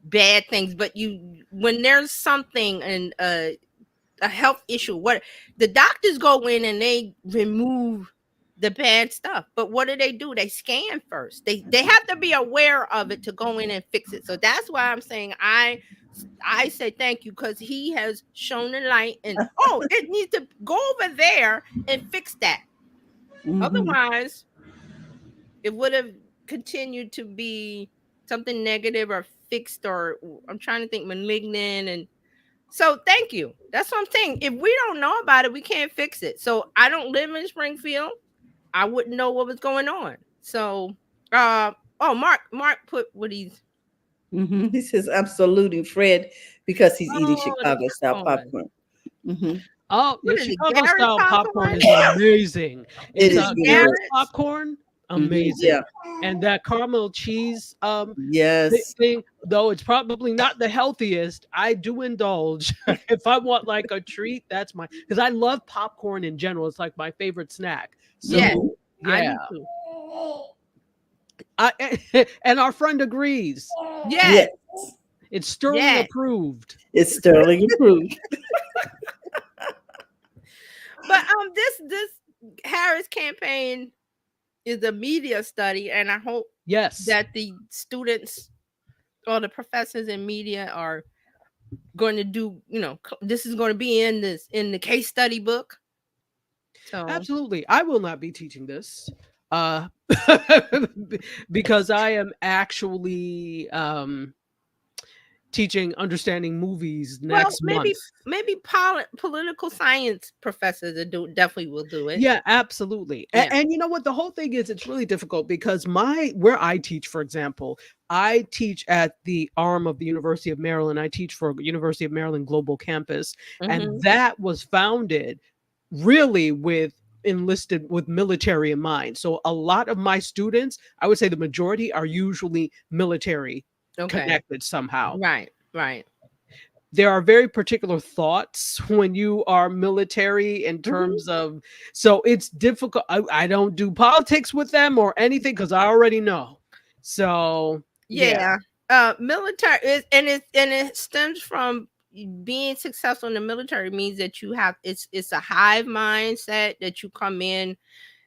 bad things, but when there's something and a health issue, what the doctors go in and they remove the bad stuff, but what do? They scan first. They have to be aware of it to go in and fix it. So that's why I'm saying I say thank you, because he has shown the light, and it needs to go over there and fix that. Otherwise, it would have continued to be something negative or fixed, or I'm trying to think, malignant, and So thank you. That's what I'm saying. If we don't know about it, we can't fix it. So I don't live in Springfield. I wouldn't know what was going on. So oh, Mark put what he's He says, I'm saluting Fred because he's eating oh the Chicago style popcorn. popcorn. hmm Oh, yeah, What is it? Chicago Garrett style popcorn popcorn? is amazing. It It's is Is it very good. Garrett's Garrett's? popcorn, Yeah. amazing. And that caramel cheese Yes. thing, though it's probably not the healthiest, I do indulge. If I want like a treat, that's my because I love popcorn in general. It's like my favorite snack. Yes, So I yeah, do too. and our friend agrees. Yes, Yes. It's Sterling yes. approved. It's Sterling approved. But this Harris campaign is a media study, and I hope Yes. that the students or the professors in media are going to do, this is going to be in the case study book. So Absolutely. I will not be teaching this. Uh because I am actually teaching understanding movies well, next month. maybe political science professors definitely will do it. Yeah, absolutely. Yeah. And you know what? The whole thing is it's really difficult because where I teach, for example, I teach at the arm of the University of Maryland. I teach for University of Maryland Global Campus, and Mhm. that was founded really enlisted with military in mind. So a lot of my students, I would say the majority are usually military Okay. connected somehow. Right. There are very particular thoughts when you are military in Mhm. terms of so it's difficult. I don't do politics with them or anything because I already know. So yeah. Yeah. Military and it stems from being successful in the military means that you have it's a hive mindset that you come in.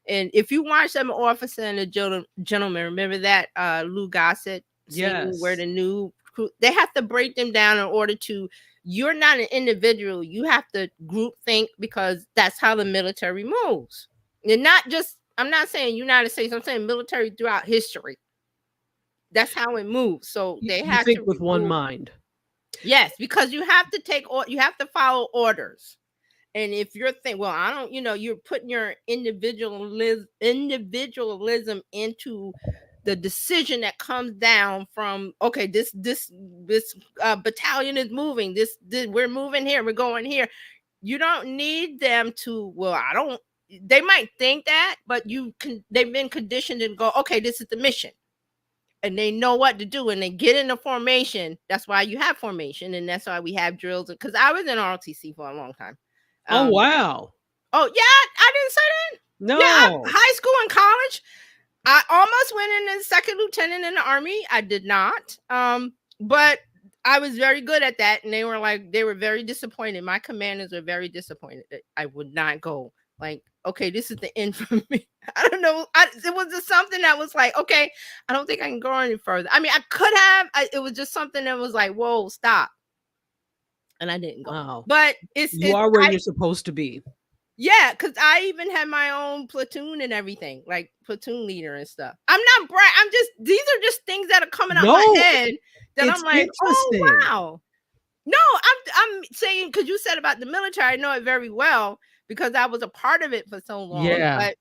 And if you watch them officer and a gentleman, remember that Lou Gossett scene where Yes. the new crew, they have to break them down in order to, you're not an individual, you have to group think because that's how the military moves. And not just, I'm not saying United States, I'm saying military throughout history. That's how it moves. So they You have think to with one regroup. mind. Yes, because you have to you have to follow orders. And if you're thinking, well, I don't, you're putting your individualism into the decision that comes down from, okay, this battalion is moving. This we're moving here. We're going here. You don't need them to. Well, I don't. They might think that, but they've been conditioned and go, okay, this is the mission, and they know what to do, and they get in the formation. That's why you have formation, and that's why we have drills. Because I was in ROTC for a long time. Oh Um, wow. Oh yeah, I didn't say that. Yeah, No. high school and college. I almost went in as second lieutenant in the army. I did not. But I was very good at that, and they were very disappointed. My commanders were very disappointed that I would not go. Like, okay, this is the end for me. I don't know. It was just something that was like, okay, I don't think I can go any further. I mean, I could have. It was just something that was like, whoa, stop, and I didn't go. Wow. But You are where you're supposed to be. yeah, because I even had my own platoon and everything, like platoon leader and stuff. I'm not I'm just, these are just things that are coming out my No, head that it's I'm like, oh interesting. wow. No, I'm saying, because you said about the military, I know it very well because I was a part of it for so long. Yeah. But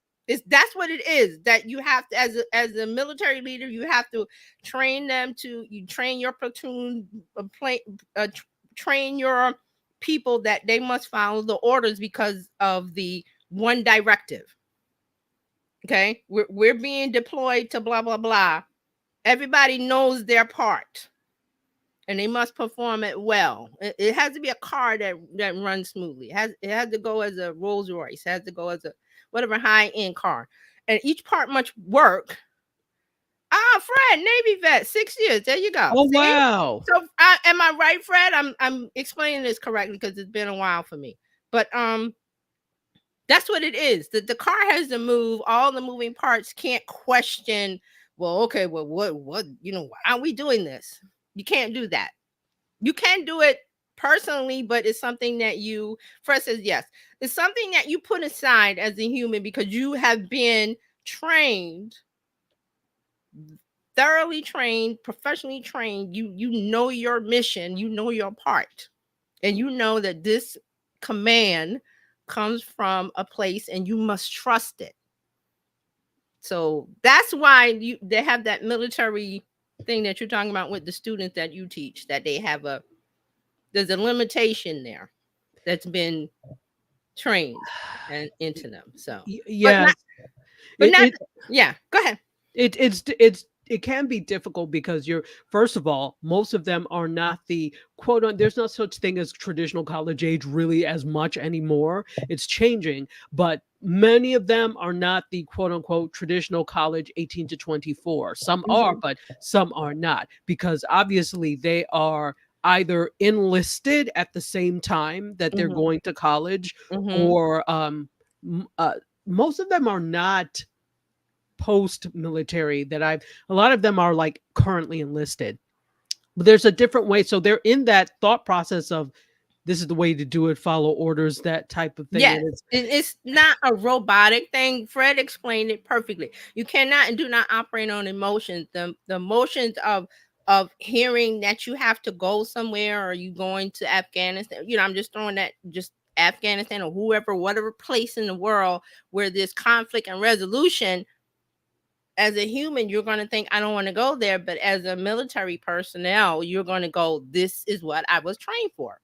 that's what it is, that you have to, as a military leader, you have to train them you train your platoon, train your people that they must follow the orders because of the one directive. Okay, we're being deployed to blah blah blah. Everybody knows their part, and they must perform it well. It has to be a car that runs smoothly. It has to go as a Rolls Royce. It has to go as a whatever high end car, and each part must work. Fred, Navy vet, 6 years. There you go. Oh See? wow. So, am I right, Fred? I'm explaining this correctly because it's been a while for me. But that's what it is. The car has to move. All the moving parts can't question. Well, okay, well, what, why are we doing this? You can't do that. You can do it personally, but it's something that Fred says, yes, it's something that you put aside as a human because you have been trained, thoroughly trained, professionally trained. You know your mission, you know your part. and you know that this command comes from a place and you must trust it. So that's why they have that military thing that you're talking about with the students that you teach, that they have there's a limitation there that's been trained and into them. So but Yes, not but not it yeah, go ahead. it can be difficult because you're first of all, most of them are not the quote on there's not such thing as traditional college age really as much anymore. It's changing, but many of them are not the quote unquote traditional college 18 to 24. Some are, Mhm. but some are not because obviously they are either enlisted at the same time that they're Mhm. going to college Mhm. or m- uh, most of them are not post military that a lot of them are like currently enlisted. But there's a different way. So they're in that thought process of this is the way to do it, follow orders, that type of thing. Yes, And it's it's not a robotic thing. Fred explained it perfectly. You cannot and do not operate on emotions. The emotions of hearing that you have to go somewhere or you going to Afghanistan. I'm just throwing that just Afghanistan or whoever, whatever place in the world where there's conflict and resolution. As a human, you're going to think, I don't want to go there. But as a military personnel, you're going to go, this is what I was trained for.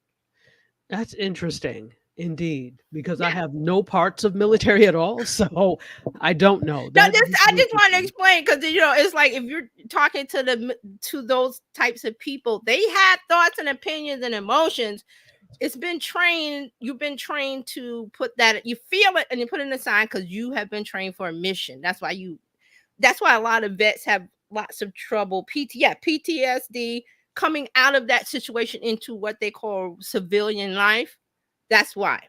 that's interesting indeed, because I Yeah. have no parts of military at all. So I don't know. No, That this this I is just want to interesting. explain because it's like if you're talking to those types of people, they have thoughts and opinions and emotions. It's been trained. You've been trained to put that. You feel it and you put it aside because you have been trained for a mission. That's why you. That's why a lot of vets have lots of trouble. PTSD coming out of that situation into what they call civilian life. That's why,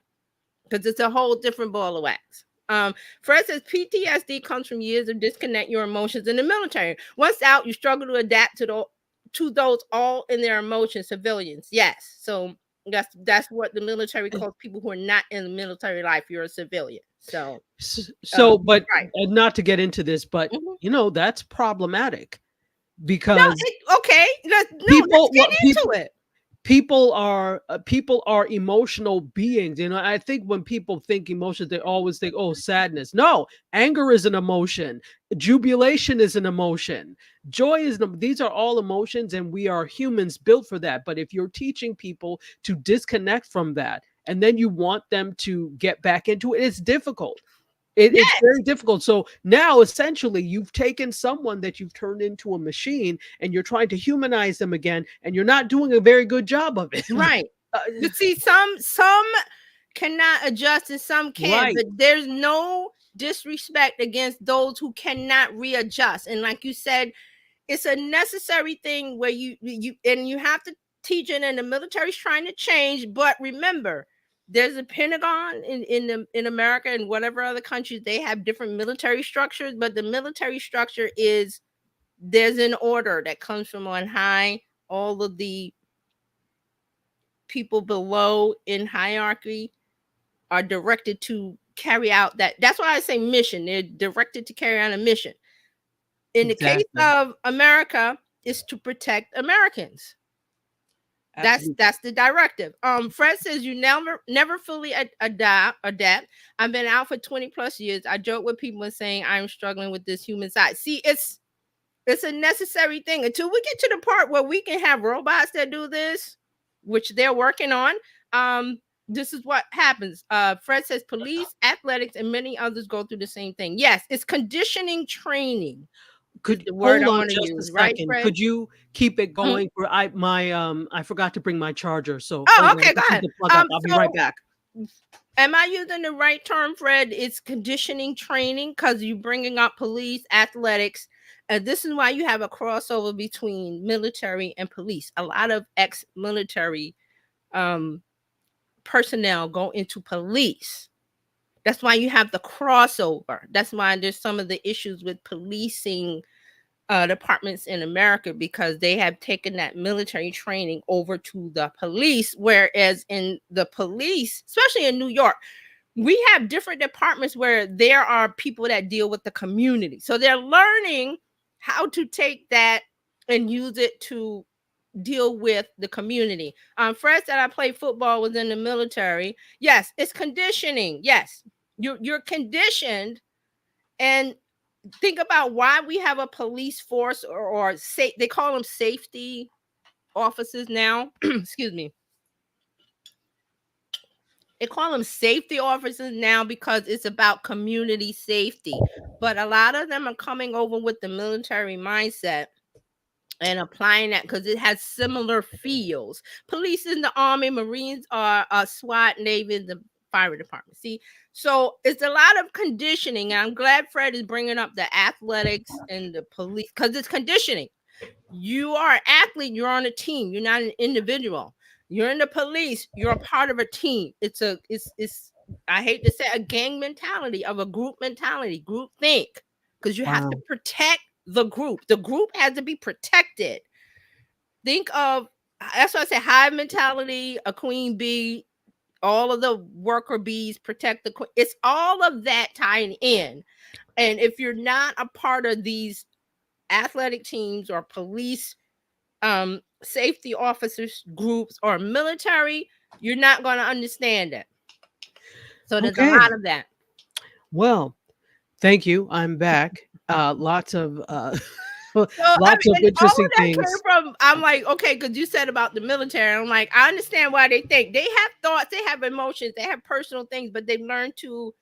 because it's a whole different ball of wax. Fred says PTSD comes from years of disconnect your emotions in the military. Once out, you struggle to adapt to those all in their emotions, civilians. Yes. So that's what the military calls people who are not in the military life. You're a civilian. So So, he's but right. not to get into this, but Mhm. that's problematic No, because okay. Let's people get what into people it. people are emotional beings. I think when people think emotions, they always think, oh, sadness. No, anger is an emotion, jubilation is an emotion, joy is these are all emotions, and we are humans built for that. But if you're teaching people to disconnect from that and then you want them to get back into it, it's difficult. It's Yes, very difficult. So now essentially you've taken someone that you've turned into a machine and you're trying to humanize them again, and you're not doing a very good job of it. right. Uh, You see, some cannot adjust and some can, right. but there's no disrespect against those who cannot readjust. And like you said, it's a necessary thing where you have to teach it, and the military's trying to change. But remember, there's a Pentagon in America and whatever other countries, they have different military structures, but the military structure is there's an order that comes from on high. All of the people below in hierarchy are directed to carry out that's why I say mission. They're directed to carry out a mission. In the case Exactly. of America, is to protect Americans. Absolutely. That's the directive. Fred says you never fully adapt. I've been out for 20 plus years. I joke with people and saying I'm struggling with this human side. See, it's a necessary thing until we get to the part where we can have robots that do this, which they're working on. This is what happens. Fred says police, athletics, and many others go through the same thing. Yes, it's conditioning training is Could the word hold I on want to just a use, right, second. Fred? Could you keep it Mhm. going for I forgot to bring my charger. So Oh, hold on. okay, go Just need ahead. to plug up. I'll be right So back. am I using the right term, Fred? It's conditioning training because you're bringing up police, athletics, and this is why you have a crossover between military and police. A lot of ex-military um, personnel go into police. That's why you have the crossover. That's why there's some of the issues with policing departments in America because they have taken that military training over to the police. Whereas in the police, especially in New York, we have different departments where there are people that deal with the community. So they're learning how to take that and use it to deal with the community. Fred said I played football, was in the military. Yes, it's conditioning. Yes, you're conditioned. And think about why we have a police force, or say they call them safety officers now. Excuse me. They call them safety officers now because it's about community safety. But a lot of them are coming over with the military mindset and applying that because it has similar feels. Police in the Army, Marines are SWAT, Navy, the fire department. See, so it's a lot of conditioning. And I'm glad Fred is bringing up the athletics and the police because it's conditioning. You are an athlete, you're on a team, you're not an individual. You're in the police, you're a part of a team. It's I hate to say, a gang mentality, of a group mentality, group think, because you have to Wow. protect the group. The group has to be protected. Think of, that's why I say hive mentality, a queen bee, all of the worker bees protect the queen. It's all of that tying in. And if you're not a part of these athletic teams or police, safety officers groups, or military, you're not going to understand it. So there's a Okay. lot of that. Well, thank you. I'm back. Lots of So I lots mean, of and all of interesting that came things. from, I'm like, okay, because you said about the military. I'm like, I understand why they think. They have thoughts, they have emotions, they have personal things, but they've learned to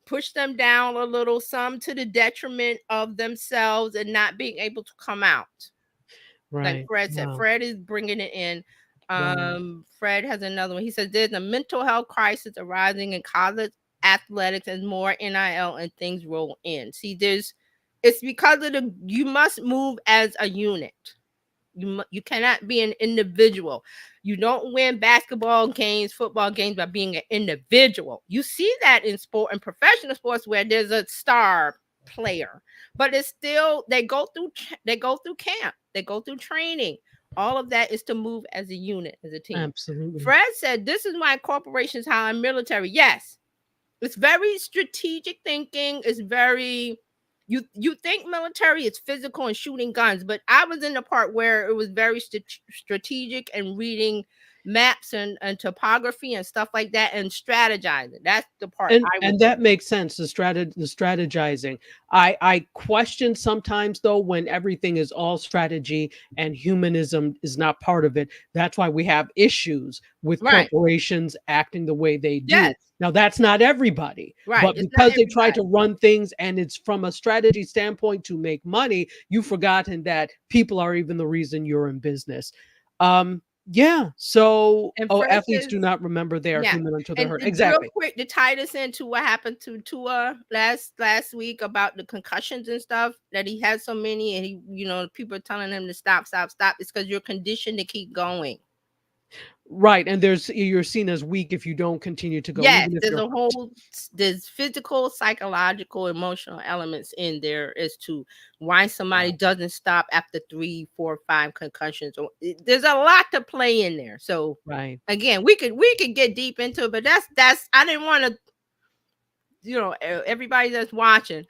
push them down a little, some to the detriment of themselves and not being able to come out. Like Right. Fred said, Wow. Fred is bringing it in. Wow. Fred has another one. He says there's a mental health crisis arising in college athletics as more NIL and things roll in. See, it's because of you must move as a unit. You cannot be an individual. You don't win basketball games, football games by being an individual. You see that in sport and professional sports where there's a star player, but it's still they go through camp, they go through training. All of that is to move as a unit, as a team. Absolutely. Fred said this is why corporations hire military. Yes, it's very strategic thinking. It's very, you think military is physical and shooting guns, but I was in the part where it was very strategic and reading maps and topography and stuff like that and strategizing. That's the part I was And in. that makes sense. The strategizing. I question sometimes though when everything is all strategy and humanism is not part of it. That's why we have issues with Right. corporations acting the way they Yes. do. Now that's not everybody, Right. but It's not because they try to everybody. run things and it's from a strategy standpoint to make money, you've forgotten that people are even the reason you're in business. Yeah. So, And oh, Fred athletes says, do not remember they're yeah. human until they're And hurt. real Exactly. quick to tie this into what happened to Tua last week about the concussions and stuff, that he had so many, and people are telling him to stop. It's because you're conditioned to keep going. Right, and you're seen as weak if you don't continue to go, Yes, even if you're hurt. there's physical, psychological, emotional elements in there as to why somebody doesn't stop after 3, 4, 5 concussions. Or there's a lot to play in there. So Right. again, we could get deep into it, but that's I didn't want to, everybody that's watching.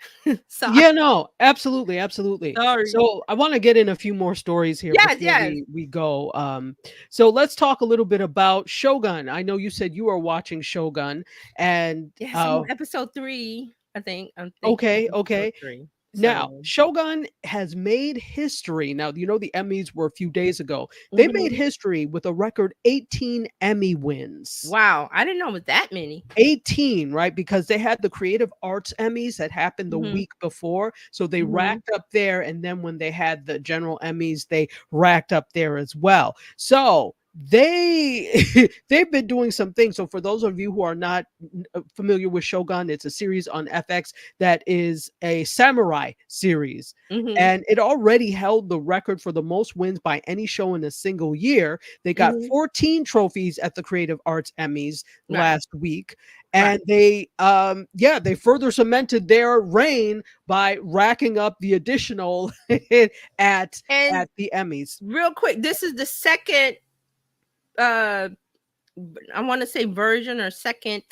Sorry. Yeah, no, absolutely, absolutely. Sorry. So I want to get in a few more stories here before Yes. we go. So let's talk a little bit about Shogun. I know you said you are watching Shogun, and Yes, I'm on episode 3. I think I'm thinking okay, episode okay. 3. Now, So Shogun has made history. Now, you know the Emmys were a few days ago. They made mhm. history with a record 18 Emmy wins. Wow, I didn't know it was that many. 18, right? Because they had the Creative Arts Emmys that happened the Mhm. week before. So they Mhm. racked up there. And then when they had the general Emmys, they racked up there as well. So they they've been doing some things. So for those of you who are not familiar with Shogun, it's a series on FX that is a samurai series. Mhm. And it already held the record for the most wins by any show in a single year. They got Mhm. 14 trophies at the Creative Arts Emmys Right. last week. Right. And they further cemented their reign by racking up the additional at And the Emmys. real quick, this is the second I want to say version or second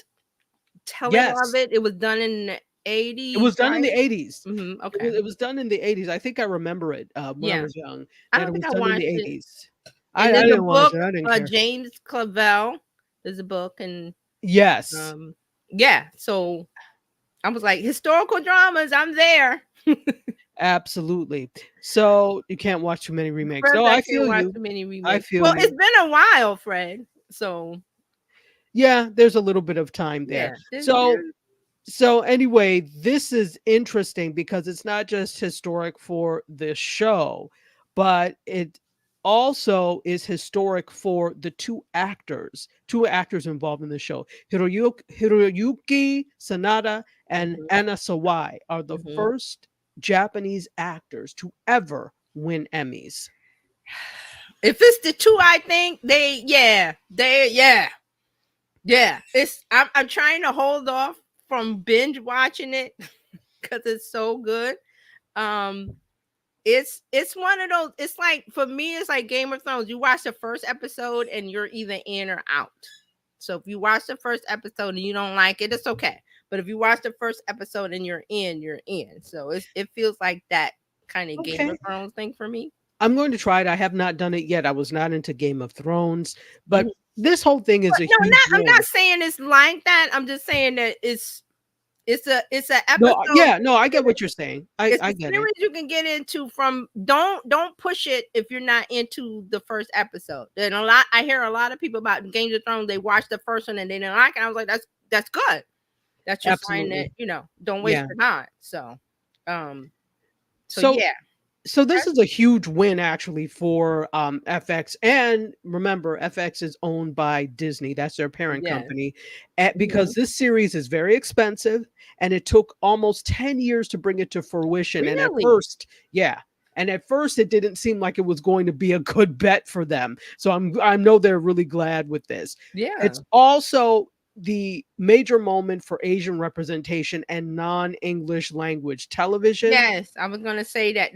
telling of Yes. it. It was done in the It was 80s, done in the right? 80s. Okay. It was done in the 80s. I think I remember it when I Yeah. was young, I that don't it was think I done in the watched it. 80s. And I there's a didn't watch book, it. I didn't care. James Clavell. There's a book, and Yes, yeah. So I was like, historical dramas. I'm there. absolutely. So you can't watch too many remakes. Fred, Oh, I I can't feel watch you. too many I remakes. feel Well, it's you. been a while, Fred. So Yeah, there's a little bit of time there. yeah, So anyway, this is interesting because it's not just historic for the show, but it also is historic for the two actors involved in the show. Hiroyuki Sanada and Mhm, Anna Sawai are the mhm. first Japanese actors to ever win Emmys. If it's the two, I think yeah. It's I'm trying to hold off from binge watching it because it's so good. Um, it's one of those. It's like for me, it's like Game of Thrones. You watch the first episode and you're either in or out. So if you watch the first episode and you don't like it, it's okay. But if you watch the first episode and you're in, you're in. So it feels like that kind of Game Okay. of Thrones thing for me. I'm going to try it. I have not done it yet. I was not into Game of Thrones, Mhm. but this whole thing is But a no, huge not I'm win. not saying it's like that. I'm just saying that it's an No, episode. yeah, no, I get what you're saying. It's I a get it. series you can get into from don't push it if you're not into the first episode. And I hear a lot of people about Game of Thrones, they watched the first one and they didn't like it. I was like, that's good. That's your sign that, Absolutely. don't waste Yeah. your time. So um so So yeah. so this is a huge win actually for FX, and remember FX is owned by Disney. That's their parent Yeah. company. Mhm. Because this series is very expensive and it took almost 10 years to bring it to fruition, and at Really? first, yeah. And at first it didn't seem like it was going to be a good bet for them. So I know they're really glad with this. Yeah. It's also the major moment for Asian representation and non-English language television. Yes, I was gonna say that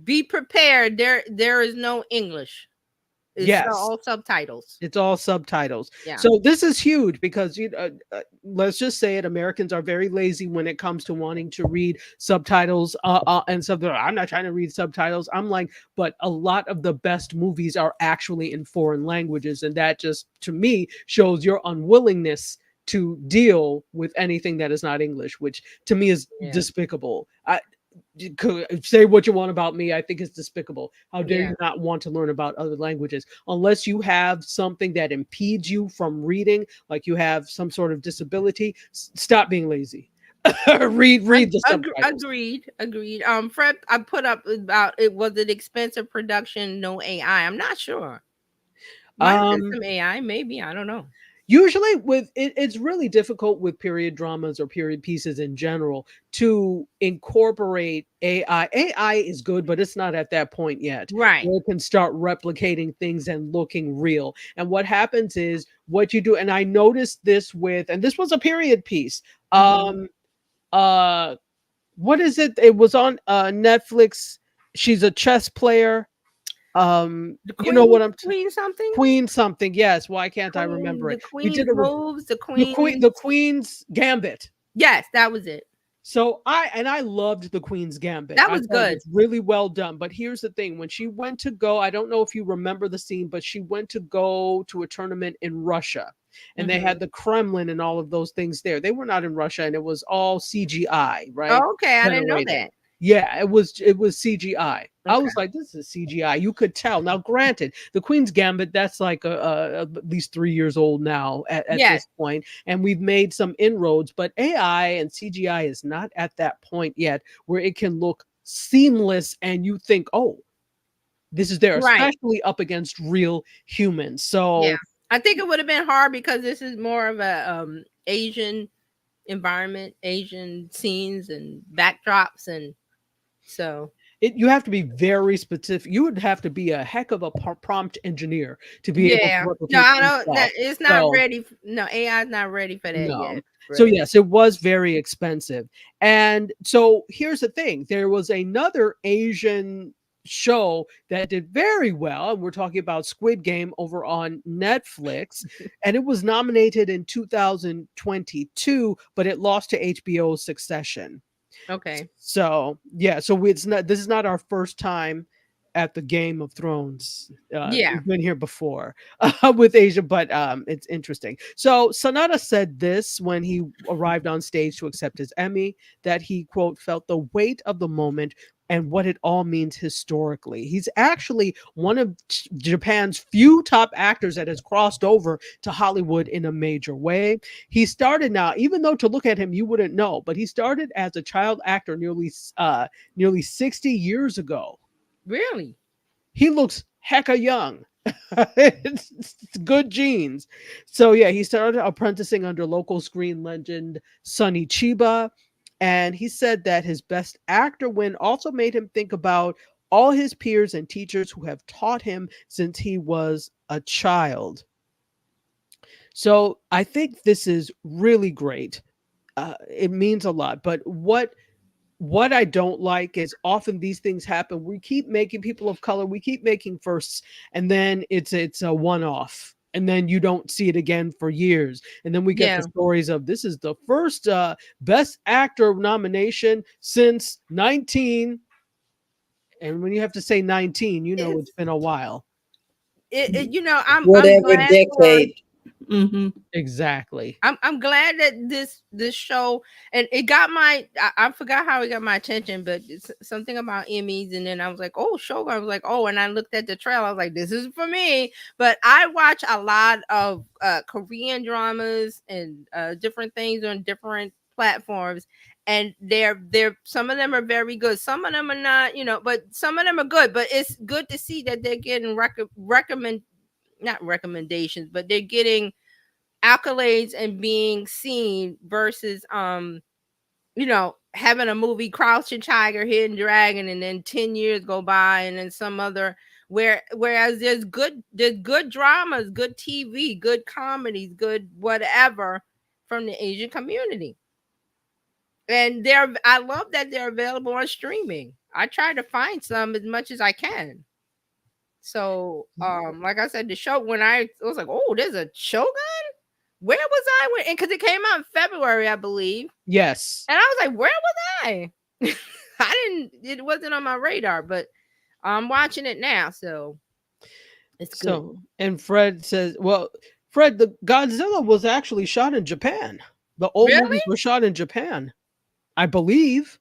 be prepared. There is no English. It's Yes. all subtitles. It's all subtitles. Yeah. So this is huge because let's just say it. Americans are very lazy when it comes to wanting to read subtitles and stuff. I'm not trying to read subtitles. I'm like, but a lot of the best movies are actually in foreign languages, and that just to me shows your unwillingness to deal with anything that is not English, which to me is Yeah. despicable. You could say what you want about me. I think it's despicable. How dare Yeah. you not want to learn about other languages unless you have something that impedes you from reading, like you have some sort of disability. Stop being lazy. read the subtitles. Agreed. Fred, I put up about it was an expensive production, no AI. I'm not sure. Might have been Um, some AI, maybe. I don't know. Usually with it's really difficult with period dramas or period pieces in general to incorporate AI. AI is good, but it's not at that point yet Right. where it can start replicating things and looking real. And what happens is what you do, and I noticed this with, and this was a period piece. Mhm. Uh what is it? It was on Netflix. She's a chess player. The You know what I'm queen something? Queen something, yes. Why can't I Queen, remember the it? We queen's did a moves, the queen's The Queen's Gambit. yes, that was it. So I loved the Queen's Gambit. That I was thought it good. was really well done. But here's the thing: when she went to go, I don't know if you remember the scene, but she went to go to a tournament in Russia, and they Mhm. had the Kremlin and all of those things there. They were not in Russia, and it was all CGI, right? Oh, okay. I didn't know Generated. that. Yeah, it was CGI. I Okay. was like, this is CGI. You could tell. Now, granted, the Queen's Gambit, that's like at least 3 years old now at Yes. this point, and we've made some inroads, but AI and CGI is not at that point yet where it can look seamless and you think, oh, this is there, Right. especially up against real humans. Yeah. So I think it would have been hard because this is more of a Asian environment, Asian scenes and backdrops, and so you have to be very specific. You would have to be a heck of a prompt engineer to be able to yeah. No, replicate I some don't. stuff. It's not So ready. No, AI is not ready for that no. yet. So Fred. yes, it was very expensive. And so here's the thing. There was another Asian show that did very well, and we're talking about Squid Game over on Netflix, and it was nominated in 2022, but it lost to HBO's Succession. Okay. So, yeah, so it's not this is not our first time at the Game of Thrones. Yeah. We've been here before with Asia, but it's interesting. So Sanada said this when he arrived on stage to accept his Emmy, that he, quote, felt the weight of the moment and what it all means historically. He's actually one of Japan's few top actors that has crossed over to Hollywood in a major way. He started now, even though to look at him you wouldn't know, but he started as a child actor nearly 60 years ago. Really? He looks hecka young. It's good genes. So yeah, he started apprenticing under local screen legend Sonny Chiba, and he said that his best actor win also made him think about all his peers and teachers who have taught him since he was a child. So I think this is really great. It means a lot. But what I don't like is often these things happen. We keep making people of color, we keep making firsts, and then it's a one-off. And then you don't see it again for years. And then we get Yeah. the stories of this is the first best actor nomination since 19. And when you have to say 19, you know it's been a while. I'm Whatever glad for decade. Mm-hmm. Exactly. I'm glad that this show, and it got I forgot how it got my attention, but it's something about Emmys, and then I was like, oh, show. I was like, oh, and I looked at the trailer. I was like, this is for me. But I watch a lot of Korean dramas and different things on different platforms, and they're some of them are very good. Some of them are not, but some of them are good. But it's good to see that they're getting not recommendations, but they're getting accolades and being seen versus having a movie Crouching Tiger, Hidden Dragon, and then 10 years go by and then some other whereas there's good dramas, good TV, good comedies, good whatever from the Asian community. And I love that they're available on streaming. I try to find some as much as I can. So like I said, the show, when I was like, oh, there's a Shogun? Where was I when? And because it came out in February, I believe. Yes. And I was like, where was I? It wasn't on my radar, but I'm watching it now, so it's good. So, and Fred says, well, Fred, the Godzilla was actually shot in Japan. The old Really? movies were shot in Japan, I believe.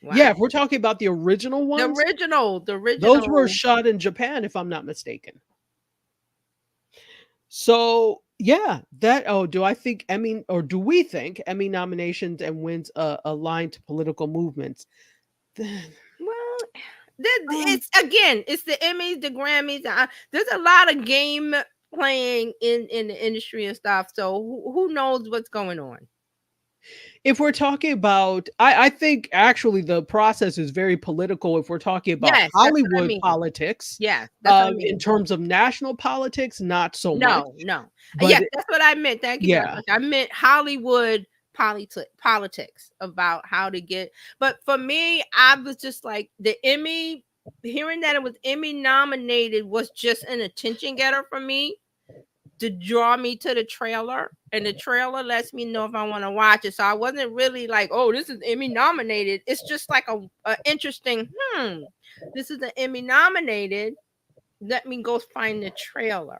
Wow. Yeah, if we're talking about the original ones, the original, those were shot in Japan, if I'm not mistaken. So yeah, do I think Emmy, or do we think Emmy nominations and wins aligned to political movements? Well, it's the Emmys, the Grammys. There's a lot of game playing in the industry and stuff. So who knows what's going on? If we're talking about, I think actually the process is very political. If we're talking about Hollywood politics, yeah, that's what I mean. In terms of national politics, not so much. No. But yes, that's what I meant. Thank you very much. I meant Hollywood politics about how to get. But for me, I was just like the Emmy. Hearing that it was Emmy nominated was just an attention getter for me to draw me to the trailer, and the trailer lets me know if I want to watch it. So I wasn't really like, oh, this is Emmy nominated. It's just like a interesting, this is an Emmy nominated. Let me go find the trailer.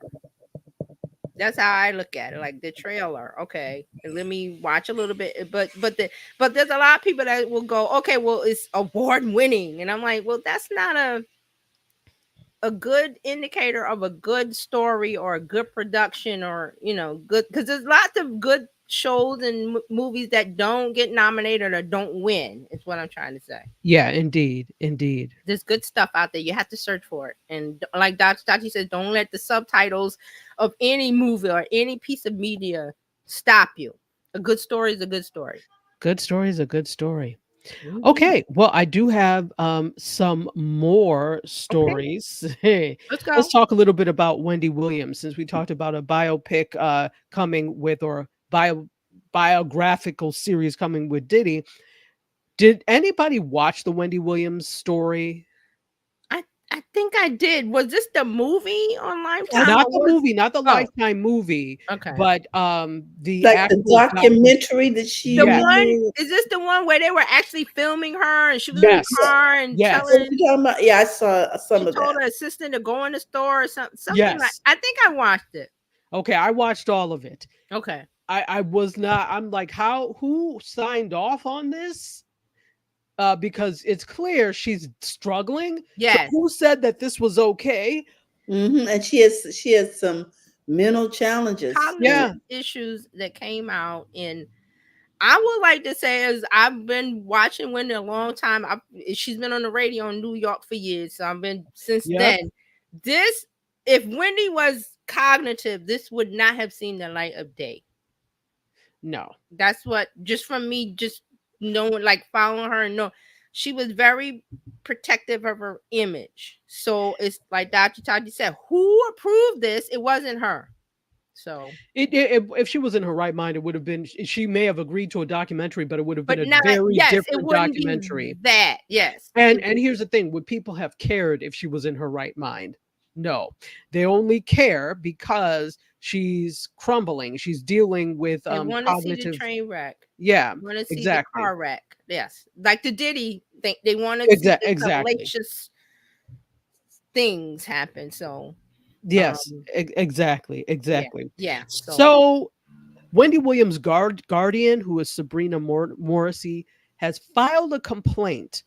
That's how I look at it, like the trailer. Okay, and let me watch a little bit. But there's a lot of people that will go, okay, well, it's award winning, and I'm like, well, that's not a good indicator of a good story or a good production, or good, because there's lots of good shows and movies that don't get nominated or don't win. It's what I'm trying to say. Yeah, indeed. There's good stuff out there. You have to search for it, and like Dr. says, don't let the subtitles of any movie or any piece of media stop you. A good story is a good story. Good story is a good story. Okay, well, I do have some more stories. Hey, Let's go. let's talk a little bit about Wendy Williams, since we talked about a biopic coming with, or biographical series coming with Diddy. Did anybody watch the Wendy Williams story? I think I did. Was this the movie on Lifetime? Not or the was- movie, not the Oh, Lifetime movie, okay. but the Like the actual documentary that she The Yes. one did. is this the one where they were actually filming her and she was Yes. in the car and Yes. What telling you talking about? Yeah, I saw some she of told that. her assistant to go in the store or something. Something like Yes. I think I watched it. Okay, I watched all of it. Okay. I was not. I'm like, who signed off on this? Because it's clear she's struggling. So Yes. who said that this was okay? And she has some mental challenges. Cognitive issues that came out in I would like to say is I've been watching Wendy a long time. She's been on the radio in New York for years, so I've been since then. This, if Wendy was cognitive, this would not have seen the light of day. No, that's what just from me just knowing, like following her and know she was very protective of her image. So it's like Dr. Tati said, who approved this? It wasn't her. So if she was in her right mind, it would have been. She may have agreed to a documentary, but it would have been but a not very yes, it different wouldn't documentary. be that. Yes. And here's the thing: would people have cared if she was in her right mind? No, they only care because she's crumbling. She's dealing with They want to see the cognitive. train wreck. Yeah, Want to see exactly. the car wreck. Yes, like the Diddy thing. They want to see the Exactly. salacious things happen. So yes, exactly. Yeah. So Wendy Williams' guardian, who is Sabrina Morrissey, has filed a complaint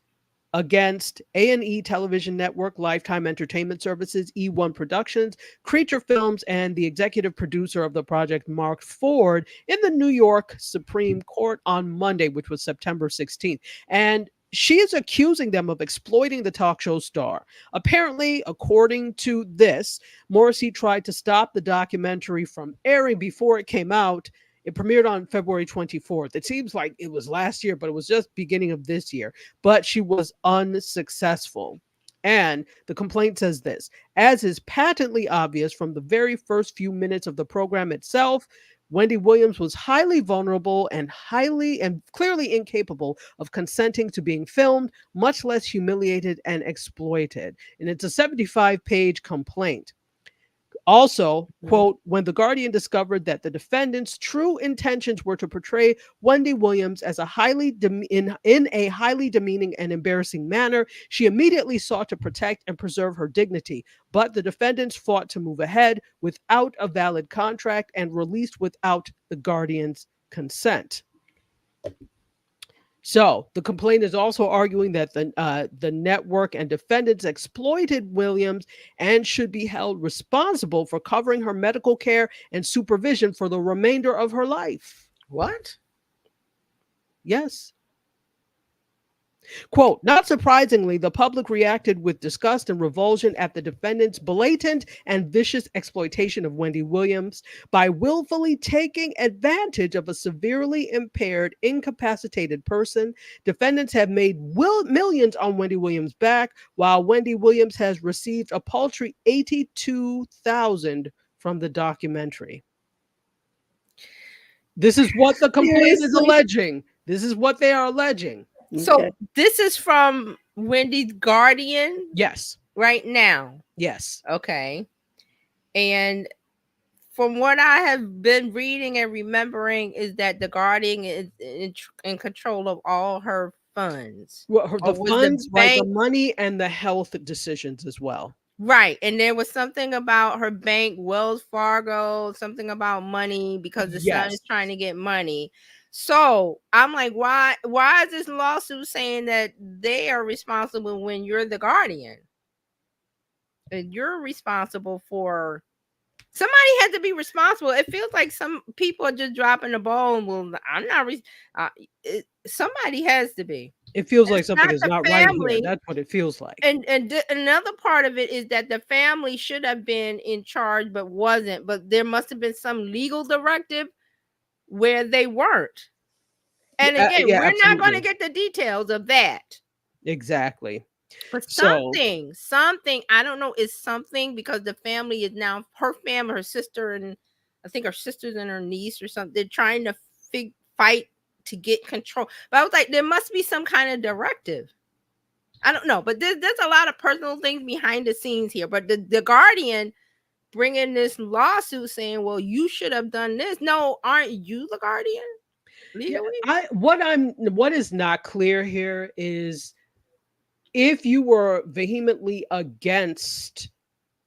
against A&E Television Network, Lifetime Entertainment Services, E1 Productions, Creature Films, and the executive producer of the project, Mark Ford, in the New York Supreme Court on Monday, which was September 16th. And she is accusing them of exploiting the talk show star. Apparently, according to this, Morrissey tried to stop the documentary from airing before it came out. It premiered on February 24th. It seems like it was last year, but it was just beginning of this year. But she was unsuccessful. And the complaint says this: as is patently obvious from the very first few minutes of the program itself, Wendy Williams was highly vulnerable and clearly incapable of consenting to being filmed, much less humiliated and exploited. And it's a 75-page complaint. Also, quote, when The Guardian discovered that the defendant's true intentions were to portray Wendy Williams as a in a highly demeaning and embarrassing manner, she immediately sought to protect and preserve her dignity. But the defendants fought to move ahead without a valid contract and released without the Guardian's consent. So the complaint is also arguing that the network and defendants exploited Williams and should be held responsible for covering her medical care and supervision for the remainder of her life. What? Yes. Quote, not surprisingly, the public reacted with disgust and revulsion at the defendant's blatant and vicious exploitation of Wendy Williams by willfully taking advantage of a severely impaired, incapacitated person. Defendants have made millions on Wendy Williams' back, while Wendy Williams has received a paltry $82,000 from the documentary. This is what the complaint is alleging. This is what they are alleging. So this is from Wendy's Guardian? Yes. Right now? Yes. Okay. And from what I have been reading and remembering is that the Guardian is in control of all her funds. Well, the funds, right, the money and the health decisions as well. Right. And there was something about her bank, Wells Fargo, something about money because the son is trying to get money. So I'm like, why is this lawsuit saying that they are responsible when you're the guardian? And you're responsible for somebody had to be responsible. It feels like some people are just dropping the ball and well, I'm not somebody has to be. It feels like something is not right here. That's what it feels like. And another part of it is that the family should have been in charge but wasn't, but there must have been some legal directive where they weren't. And again, we're not going to get the details of that. Exactly. But something, I don't know, is something because the family is now her family, her sister, and I think her sisters and her niece or something. They're trying to fight to get control. But I was like, there must be some kind of directive. I don't know, but there's a lot of personal things behind the scenes here. But the Guardian bringing this lawsuit saying, well, you should have done this. No, aren't you the Guardian Yeah, legally? what is not clear here is if you were vehemently against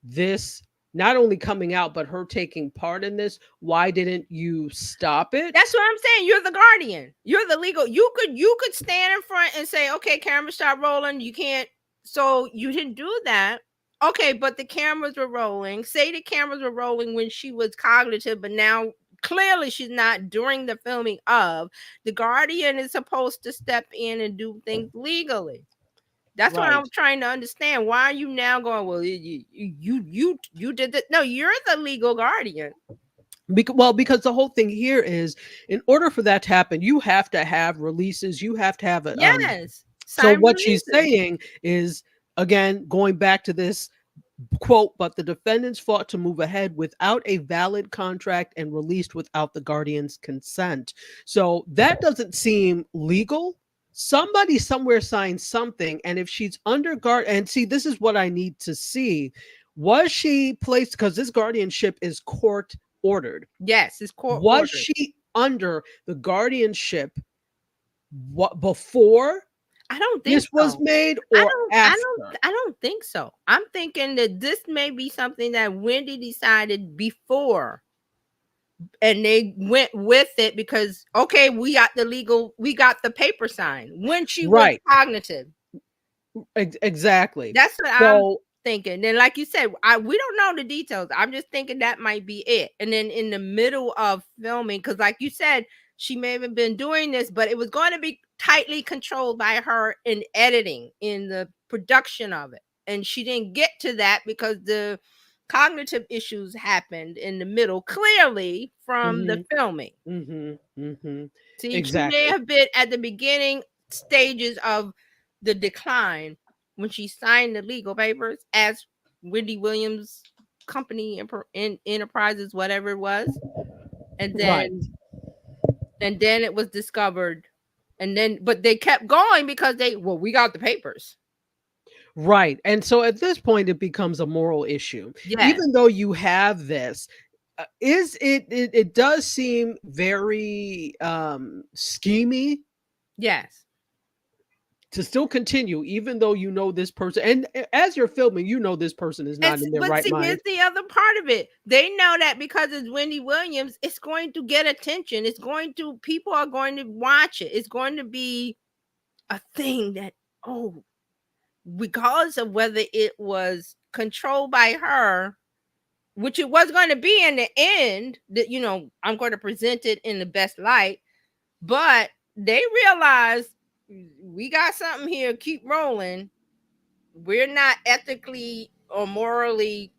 this not only coming out but her taking part in this, why didn't you stop it? That's what I'm saying. You're the Guardian. You're the legal. You could stand in front and say, okay, camera stop rolling. You can't. So you didn't do that. Okay, but the cameras were rolling. Say the cameras were rolling when she was cognitive, but now clearly she's not during the filming of. The Guardian is supposed to step in and do things legally. That's what Right. I'm trying to understand. Why are you now going? Well, you did that. No, you're the legal guardian. Because the whole thing here is, in order for that to happen, you have to have releases. You have to have a Yes. So Sign what she's releases. saying is, again, going back to this quote, but the defendants fought to move ahead without a valid contract and released without the guardian's consent. So that doesn't seem legal. Somebody somewhere signed something, and if she's under guard, and see, this is what I need to see. Was she placed, because this guardianship is court ordered? Yes, it's court Was ordered. she under the guardianship before I don't think this was so. made, I or don't. after? I don't think so. I'm thinking that this may be something that Wendy decided before, and they went with it because okay, we got the paper signed when she was Right. cognitive. Exactly. That's what I'm So thinking. And like you said, we don't know the details. I'm just thinking that might be it. And then in the middle of filming, because like you said, she may have been doing this, but it was going to be tightly controlled by her in editing, in the production of it. And she didn't get to that because the cognitive issues happened in the middle, clearly from the filming. See, she may exactly. have been at the beginning stages of the decline when she signed the legal papers as Wendy Williams company in enterprises, whatever it was. And Right. then it was discovered. And then but they kept going because we got the papers. Right. And so at this point it becomes a moral issue. Yes. Even though you have this, it does seem very schemy Yes. to still continue, even though you know this person, and as you're filming, you know this person is not in their But right see, here's mind. the other part of it. They know that because it's Wendy Williams, it's going to get attention. People are going to watch it. It's going to be a thing that, regardless of whether it was controlled by her, which it was going to be in the end, that, I'm going to present it in the best light. But they realized we got something here, keep rolling. We're not ethically or morally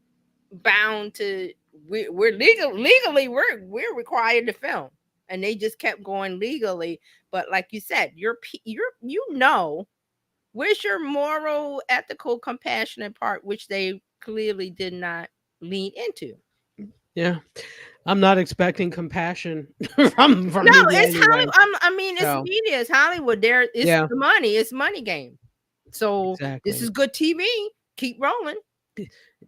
bound to we're legally we're required to film, and they just kept going legally. But like you said, where's your moral, ethical, compassionate part, which they clearly did not lean into. Yeah, I'm not expecting compassion from No, media it's anyway. Hollywood. It's media, it's Hollywood. It's Yeah. the money, it's money game. So Exactly. this is good TV. Keep rolling.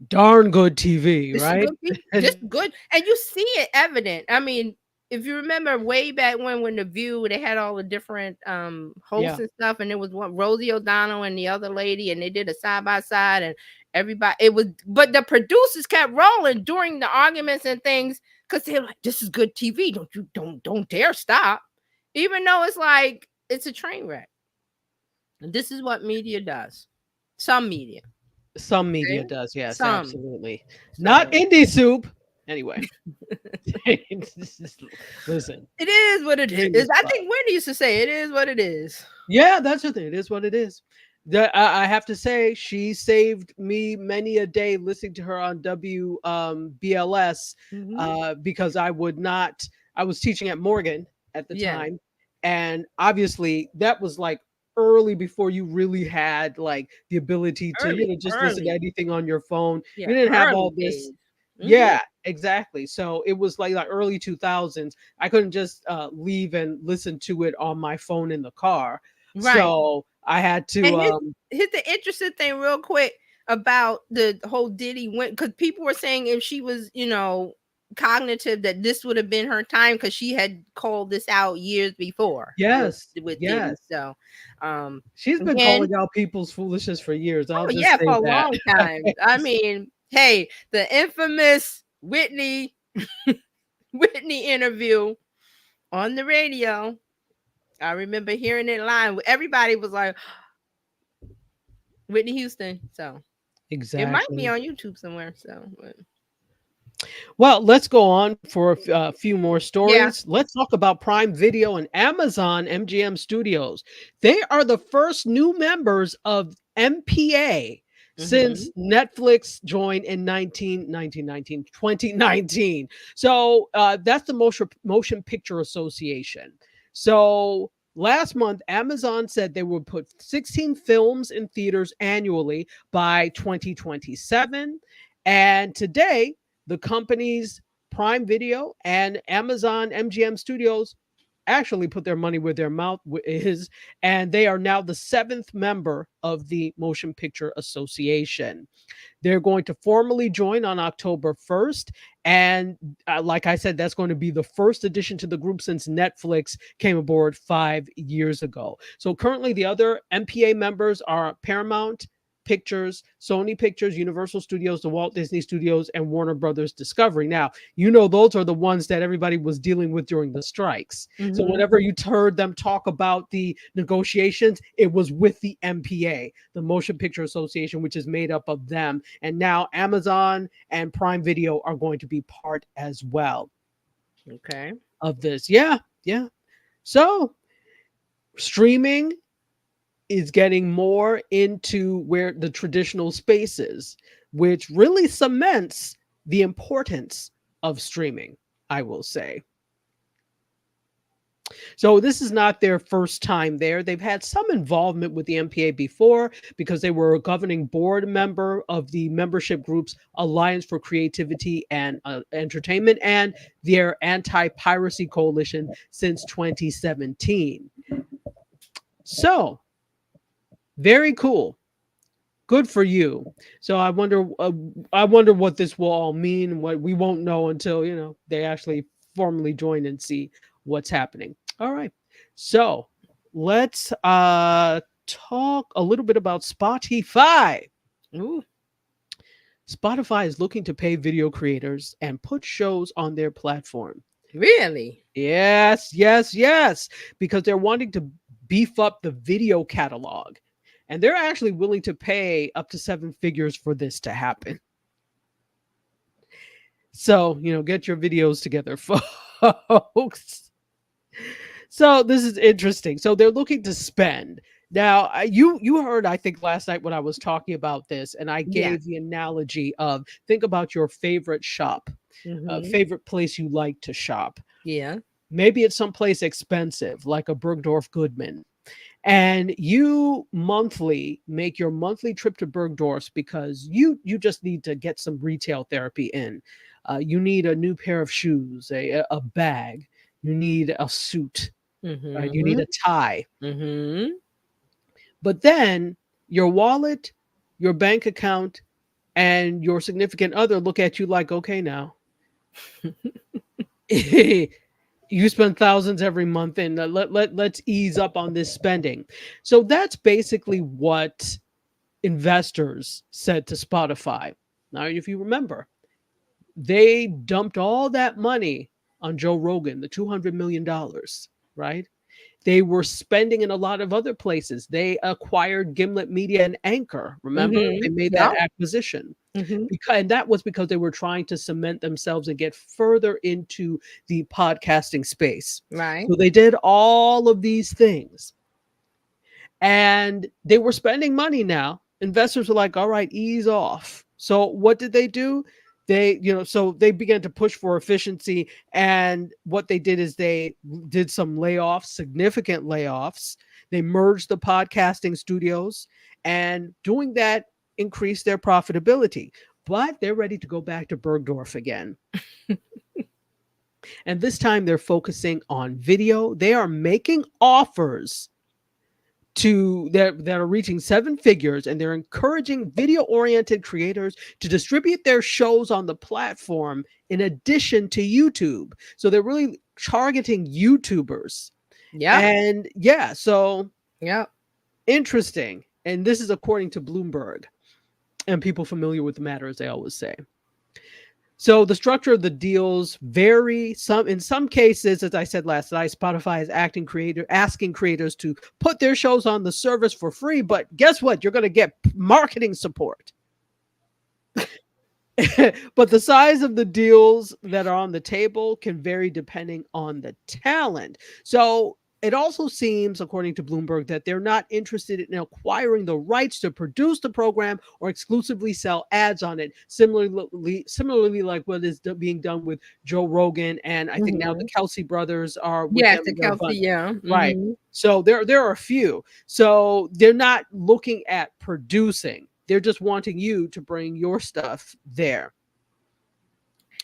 Darn good TV, This right? is good. This good, and you see it evident. I mean, if you remember way back when the View, they had all the different hosts and stuff, and it was one Rosie O'Donnell and the other lady, and they did a side by side, and everybody but the producers kept rolling during the arguments and things because they're like, "This is good TV. Don't dare stop," even though it's like it's a train wreck. And this is what media does. Some media. Does, yes, Some. absolutely. Not indie soup. Anyway. Listen. It is what it is. I think Wendy used to say, it is what it is. Yeah, that's the thing. It is what it is. I have to say, she saved me many a day listening to her on BLS because I was teaching at Morgan at the time. And obviously that was like early before you really had like the ability to just listen to anything on your phone. You didn't have all this. Yeah, exactly. So it was like early 2000s. I couldn't just leave and listen to it on my phone in the car. Right. So I had And to here's the interesting thing, real quick, about the whole Diddy went, because people were saying if she was, cognitive, that this would have been her time, because she had called this out years before yes, with Diddy. yes. So, She's been again, calling out people's foolishness for years. I'll oh just yeah, say for a that. long time. I mean, hey, the infamous Whitney interview on the radio. I remember hearing it live. Everybody was like, Whitney Houston. So it might be Exactly. on YouTube somewhere. So, Well, let's go on for a few more yeah. stories. Let's talk about Prime Video and Amazon MGM Studios. They are the first new members of MPA since Netflix joined in 2019. So that's the Motion Picture Association. So last month, Amazon said they would put 16 films in theaters annually by 2027. And today, the companies Prime Video and Amazon MGM Studios actually put their money where their mouth is, and they are now the seventh member of the Motion Picture Association. They're going to formally join on October 1st. And like I said, that's going to be the first addition to the group since Netflix came aboard 5 years ago. So currently, the other MPA members are Paramount Pictures, Sony Pictures, Universal Studios, the Walt Disney Studios, and Warner Brothers Discovery. Now, those are the ones that everybody was dealing with during the strikes. So whenever you heard them talk about the negotiations, it was with the MPA, the Motion Picture Association, which is made up of them. And now Amazon and Prime Video are going to be part as well. Okay. Of this. Yeah. So streaming is getting more into where the traditional spaces, which really cements the importance of streaming, I will say. So this is not their first time there. They've had some involvement with the MPA before because they were a governing board member of the membership group's Alliance for Creativity and Entertainment and their anti-piracy coalition since 2017. So very cool. Good for you. So I wonder what this will all mean. What we won't know until they actually formally join and see what's happening. All right. So let's talk a little bit about Spotify. Ooh. Spotify is looking to pay video creators and put shows on their platform. Really? Yes, because they're wanting to beef up the video catalog. And they're actually willing to pay up to 7 figures for this to happen. So, get your videos together, folks. So this is interesting. So they're looking to spend. Now, you heard, I think, last night when I was talking about this, and I gave the analogy of think about your favorite shop, favorite place you like to shop. Yeah. Maybe it's someplace expensive, like a Bergdorf Goodman. And you make your monthly trip to Bergdorf's because you just need to get some retail therapy in. You need a new pair of shoes, a bag. You need a suit. Right? You need a tie. But then your wallet, your bank account, and your significant other look at you like, okay, now. You spend thousands every month, and let's ease up on this spending. So that's basically what investors said to Spotify. Now, if you remember, they dumped all that money on Joe Rogan, the $200 million, right? They were spending in a lot of other places. They acquired Gimlet Media and Anchor. Remember? They made that acquisition. And that was because they were trying to cement themselves and get further into the podcasting space. Right. So they did all of these things. And they were spending money now. Investors were like, all right, ease off. So what did they do? So they began to push for efficiency. And what they did is they did some layoffs, significant layoffs. They merged the podcasting studios, and doing that increased their profitability. But they're ready to go back to Bergdorf again. And this time they're focusing on video. They are making offers that are reaching 7 figures, and they're encouraging video-oriented creators to distribute their shows on the platform in addition to YouTube. So they're really targeting YouTubers. Yeah. And yeah, so Yeah. interesting. And this is according to Bloomberg and people familiar with the matter, as they always say. So the structure of the deals vary. In some cases, as I said last night, Spotify is asking creators to put their shows on the service for free. But guess what? You're going to get marketing support. But the size of the deals that are on the table can vary depending on the talent. So it also seems, according to Bloomberg, that they're not interested in acquiring the rights to produce the program or exclusively sell ads on it. Similarly, like what is being done with Joe Rogan, and I think now the Kelsey brothers are with Yes, them the in their Kelsey, bundle. yeah. Right. Mhm. So there are a few. So they're not looking at producing. They're just wanting you to bring your stuff there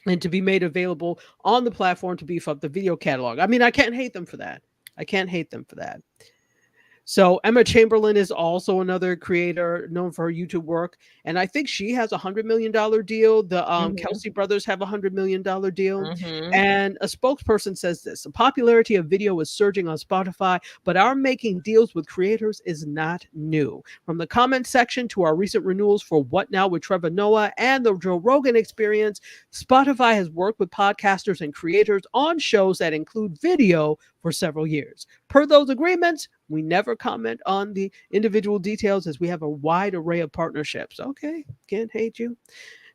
and to be made available on the platform to beef up the video catalog. I mean, I can't hate them for that. So Emma Chamberlain is also another creator known for her YouTube work, and I think she has $100 million deal. The Kelsey brothers have $100 million deal. And a spokesperson says this: the popularity of video is surging on Spotify, but our making deals with creators is not new. From the comment section to our recent renewals for What Now with Trevor Noah and the Joe Rogan Experience, Spotify has worked with podcasters and creators on shows that include video for several years. Per those agreements, we never comment on the individual details as we have a wide array of partnerships. Okay, can't hate you.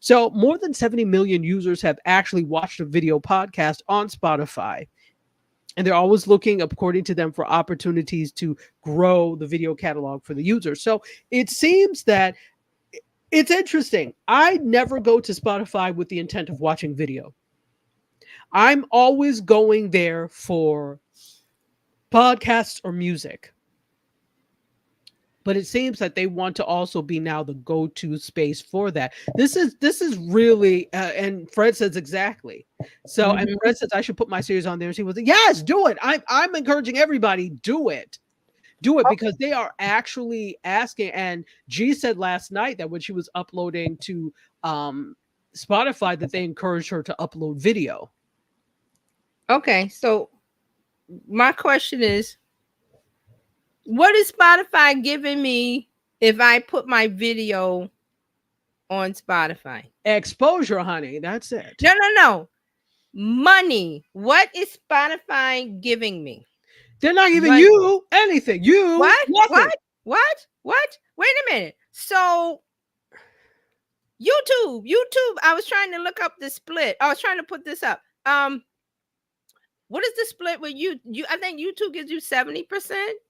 So more than 70 million users have actually watched a video podcast on Spotify. And they're always looking, according to them, for opportunities to grow the video catalog for the user. So it seems that it's interesting. I never go to Spotify with the intent of watching video. I'm always going there for podcasts or music. But it seems that they want to also be now the go-to space for that. This is really, and Fred says exactly. So, and Fred says I should put my series on there. And she was like, yes, do it. I'm encouraging everybody, do it because they are actually asking. And G said last night that when she was uploading to Spotify, that they encouraged her to upload video. Okay, so my question is, what is Spotify giving me if I put my video on Spotify? Exposure, honey. That's it. No. Money. What is Spotify giving me? They're not giving you anything. What? Nothing. What? Wait a minute. So YouTube. I was trying to look up the split. I was trying to put this up. What is the split with you? I think YouTube gives you 70%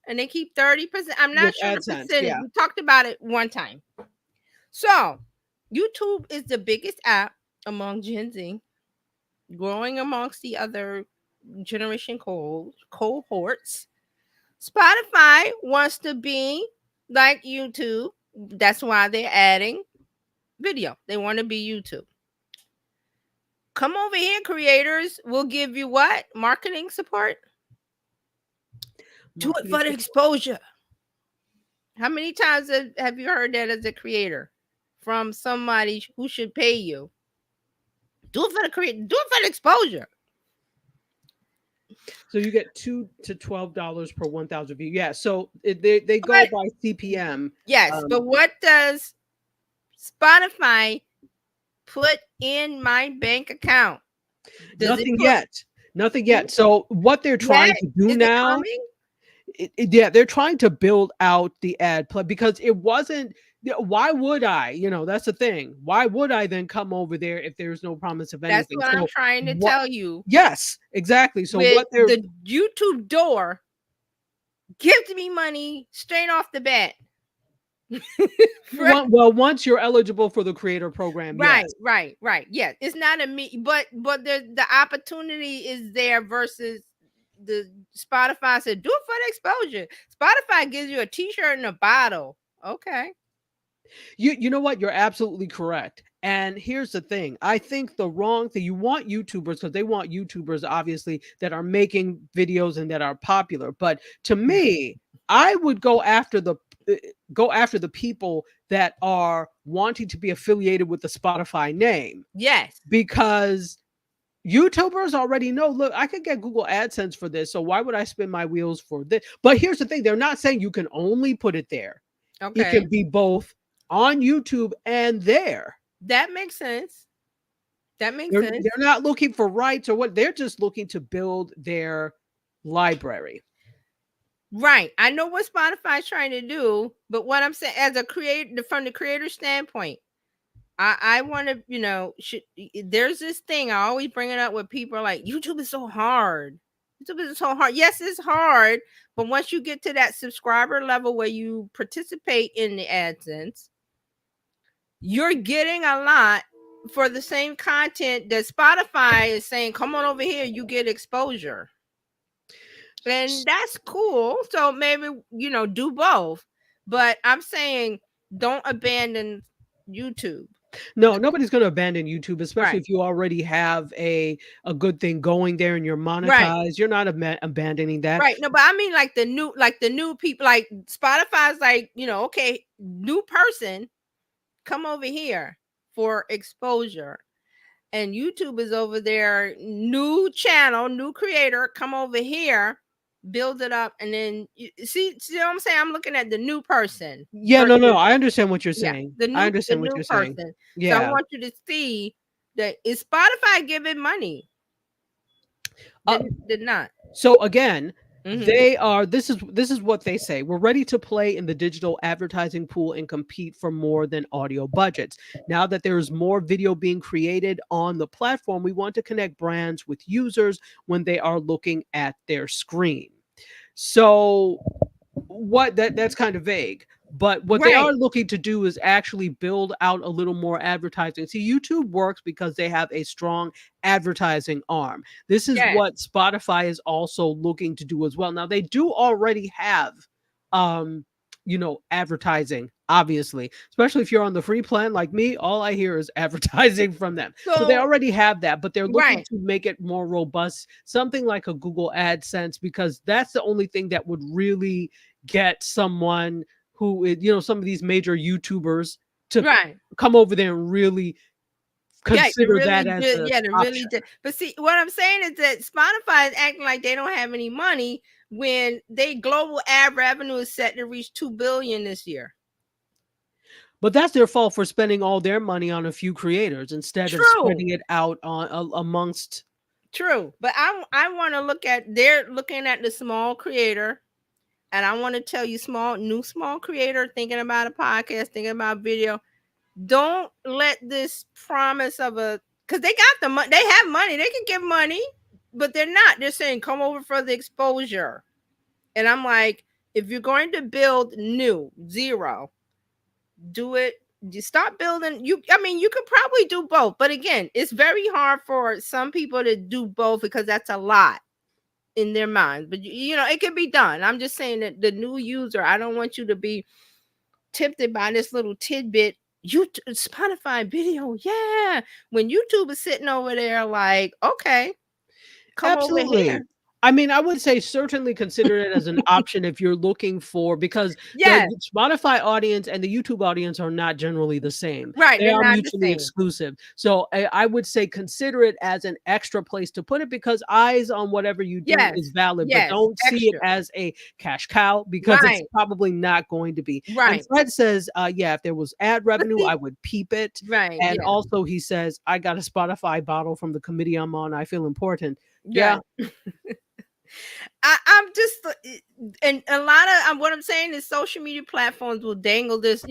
and they keep 30%. I'm not sure the percentage. Yeah. We talked about it one time. So YouTube is the biggest app among Gen Z, growing amongst the other generation cohorts. Spotify wants to be like YouTube. That's why they're adding video. They want to be YouTube. Come over here, creators. We'll give you what? Marketing support? Do it for the exposure. How many times have you heard that as a creator from somebody who should pay you? Do it for the exposure. So you get $2 to $12 per 1,000 views. Yeah. So they go by CPM. Yes, but what does Spotify put in my bank account? Nothing yet. So what they're trying to do now, they're trying to build out the ad play because it wasn't. Why would I? That's the thing. Why would I then come over there if there's no promise of anything? That's what I'm trying to tell you. Yes, exactly. So the YouTube door gives me money straight off the bat. Well, once you're eligible for the creator program, right. Yeah, it's not but the opportunity is there versus the Spotify said do it for the exposure. Spotify gives you a t-shirt and a bottle. Okay. You know what? You're absolutely correct. And here's the thing. I think the wrong thing, you want YouTubers because they want YouTubers, obviously, that are making videos and that are popular. But to me, I would go after the people that are wanting to be affiliated with the Spotify name, Yes. because YouTubers already know, look, I could get Google AdSense for this, so why would I spin my wheels for this? But here's the thing, they're not saying you can only put it there. It Okay. can be both on YouTube and there. That makes sense. That makes They're, sense. they're not looking for rights or what, they're just looking to build their library. Right. I know what Spotify's trying to do, but what I'm saying as a creator, from the creator standpoint, I want to, there's this thing I always bring it up with people are like, YouTube is so hard. YouTube is so hard. Yes, it's hard, but once you get to that subscriber level where you participate in the AdSense, you're getting a lot for the same content that Spotify is saying, come on over here, you get exposure. And that's cool. So maybe, do both. But I'm saying don't abandon YouTube. No, nobody's going to abandon YouTube, especially Right. if you already have a good thing going there and you're monetized. Right. You're not abandoning that. Right. No, but I mean like the new people, like Spotify's like, okay, new person, come over here for exposure. And YouTube is over there, new channel, new creator, come over here, build it up, and then see what I'm saying? I'm looking at the new person. Yeah, no, I understand what you're Yeah, saying. the I understand what new you're person. saying. So Yeah. I want you to see that is Spotify giving money? Did not. So again, Mhm. they are. This is what they say. We're ready to play in the digital advertising pool and compete for more than audio budgets. Now that there is more video being created on the platform, we want to connect brands with users when they are looking at their screen. So that's kind of vague. But what they Right. are looking to do is actually build out a little more advertising. See, YouTube works because they have a strong advertising arm. This is Yes. what Spotify is also looking to do as well. Now, they do already have advertising, obviously, especially if you're on the free plan like me, all I hear is advertising from them. So they So already have that, but they're looking right. to make it more robust, something like a Google AdSense, because that's the only thing that would really get someone who is, some of these major YouTubers to Right. come over there and really consider really that as did. an Yeah, they option. really did. But see, what I'm saying is that Spotify is acting like they don't have any money when their global ad revenue is set to reach $2 billion this year. But that's their fault for spending all their money on a few creators instead of spreading it out on amongst. True, but I want to look at, they're looking at the small creator, and I want to tell you, small creator thinking about a podcast, thinking about video. Don't let this promise of because they got the money, they have money, they can give money, but they're not. They're saying come over for the exposure, and I'm like, if you're going to build zero, do it. You stop building. You could probably do both, but again, it's very hard for some people to do both because that's a lot in their minds. But it can be done. I'm just saying that the new user, I don't want you to be tempted by this little tidbit. Spotify video, yeah. When YouTube is sitting over there, like, okay, come over here. I mean, I would say certainly consider it as an option if you're looking for, because Yes. the Spotify audience and the YouTube audience are not generally the same. Right, They they're are not the mutually same. exclusive. So I would say consider it as an extra place to put it, because eyes on whatever you do Yes, is valid, yes, but don't see it extra. as a cash cow, because Right. it's probably not going to be. And Right. Fred says, yeah, if there was ad revenue, I would peep it. Right. And yeah. also he says, I got a Spotify bottle from the committee I'm on. I feel important. Yeah. I'm just, and a lot of what I'm saying is social media platforms will dangle this,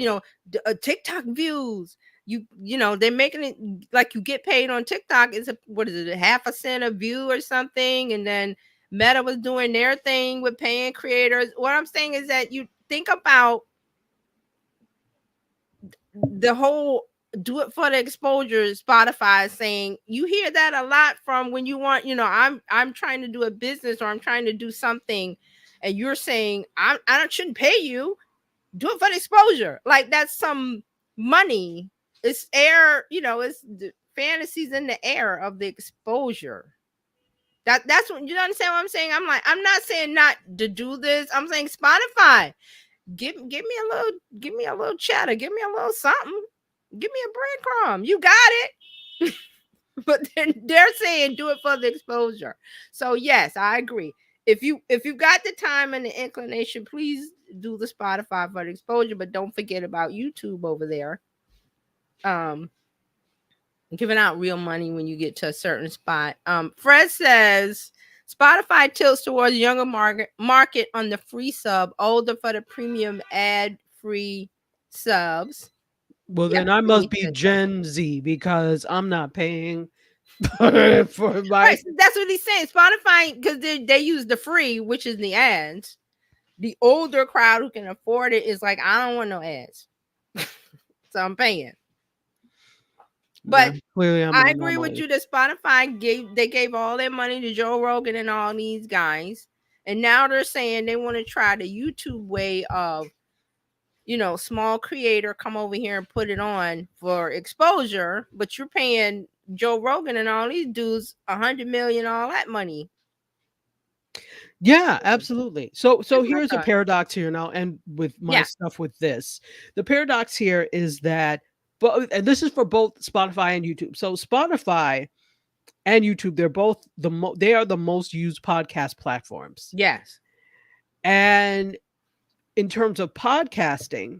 TikTok views. They're making it like you get paid on TikTok. It's what is it, 0.5 cent a view or something? And then Meta was doing their thing with paying creators. What I'm saying is that you think about the whole do it for the exposure. Spotify is saying, you hear that a lot from when you want, I'm trying to do a business or I'm trying to do something, and you're saying I shouldn't pay you. Do it for the exposure. Like that's some money. It's air, it's the fantasies in the air of the exposure. That's what you understand what I'm saying. I'm like, I'm not saying not to do this. I'm saying Spotify, give me a little cheddar, give me a little something, give me a breadcrumb. You got it. But then they're saying do it for the exposure. So yes, I agree. If you got the time and the inclination, please do the Spotify for the exposure, but don't forget about YouTube over there. Giving out real money when you get to a certain spot. Fred says Spotify tilts towards younger market on the free sub, older for the premium ad free subs. Well, then I must be Gen Z because I'm not paying for my. Right, so that's what he's saying. Spotify, because they use the free, which is the ads. The older crowd who can afford it is like, I don't want no ads, so I'm paying. But clearly, I agree with you that Spotify gave all their money to Joe Rogan and all these guys, and now they're saying they want to try the YouTube way of, small creator come over here and put it on for exposure, but you're paying Joe Rogan and all these dudes $100 million, all that money. Yeah, absolutely. So here's a paradox here now, and with my stuff with this, the paradox here is that, and this is for both Spotify and YouTube. So Spotify and YouTube, they're both they are the most used podcast platforms. Yes. And in terms of podcasting,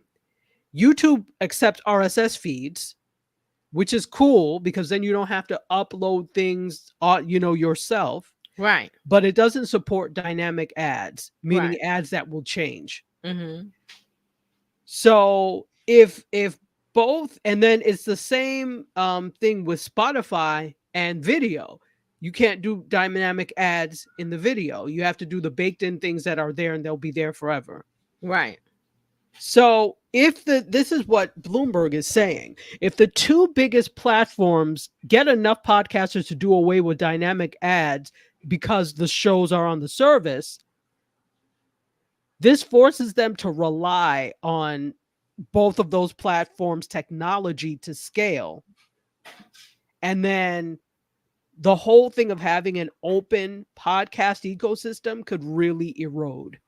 YouTube accepts RSS feeds, which is cool because then you don't have to upload things, yourself. Right. But it doesn't support dynamic ads, meaning ads that will change. Mm-hmm. So if both, and then it's the same thing with Spotify and video. You can't do dynamic ads in the video. You have to do the baked in things that are there and they'll be there forever. Right. So this is what Bloomberg is saying. If the two biggest platforms get enough podcasters to do away with dynamic ads because the shows are on the service, this forces them to rely on both of those platforms' technology to scale. And then the whole thing of having an open podcast ecosystem could really erode.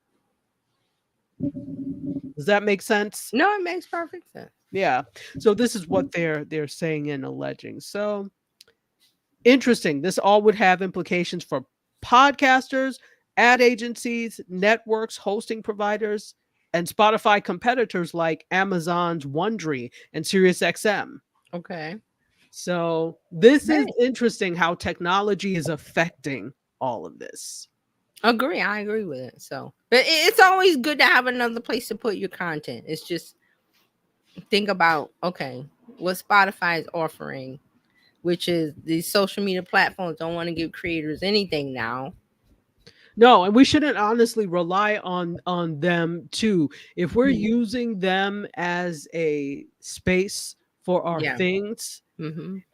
Does that make sense? No, it makes perfect sense. Yeah. So this is what they're saying and alleging. So interesting. This all would have implications for podcasters, ad agencies, networks, hosting providers, and Spotify competitors like Amazon's Wondery and SiriusXM. Okay. So this is interesting how technology is affecting all of this. I agree with it. So, but it's always good to have another place to put your content. It's just think about, okay, what Spotify is offering, which is these social media platforms don't want to give creators anything now. No, and we shouldn't honestly rely on them too. If we're using them as a space for our things,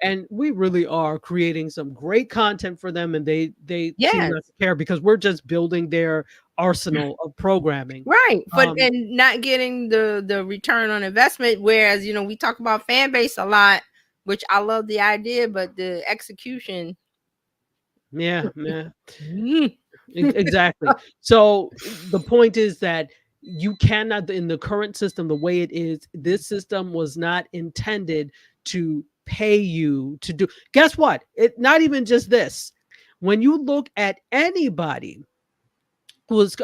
and we really are creating some great content for them, and they seem not to care because we're just building their arsenal of programming, right? But and not getting the return on investment. Whereas we talk about fan base a lot, which I love the idea, but the execution. Yeah. Exactly. So the point is that you cannot, in the current system, the way it is, this system was not intended to pay you to do. Guess what? It not even just this. When you look at anybody who is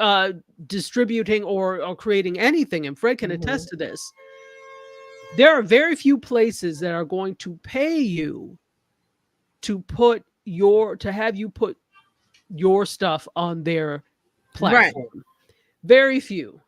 distributing or creating anything, and Fred can attest to this, there are very few places that are going to pay you to have you put your stuff on their platform. Right. Very few.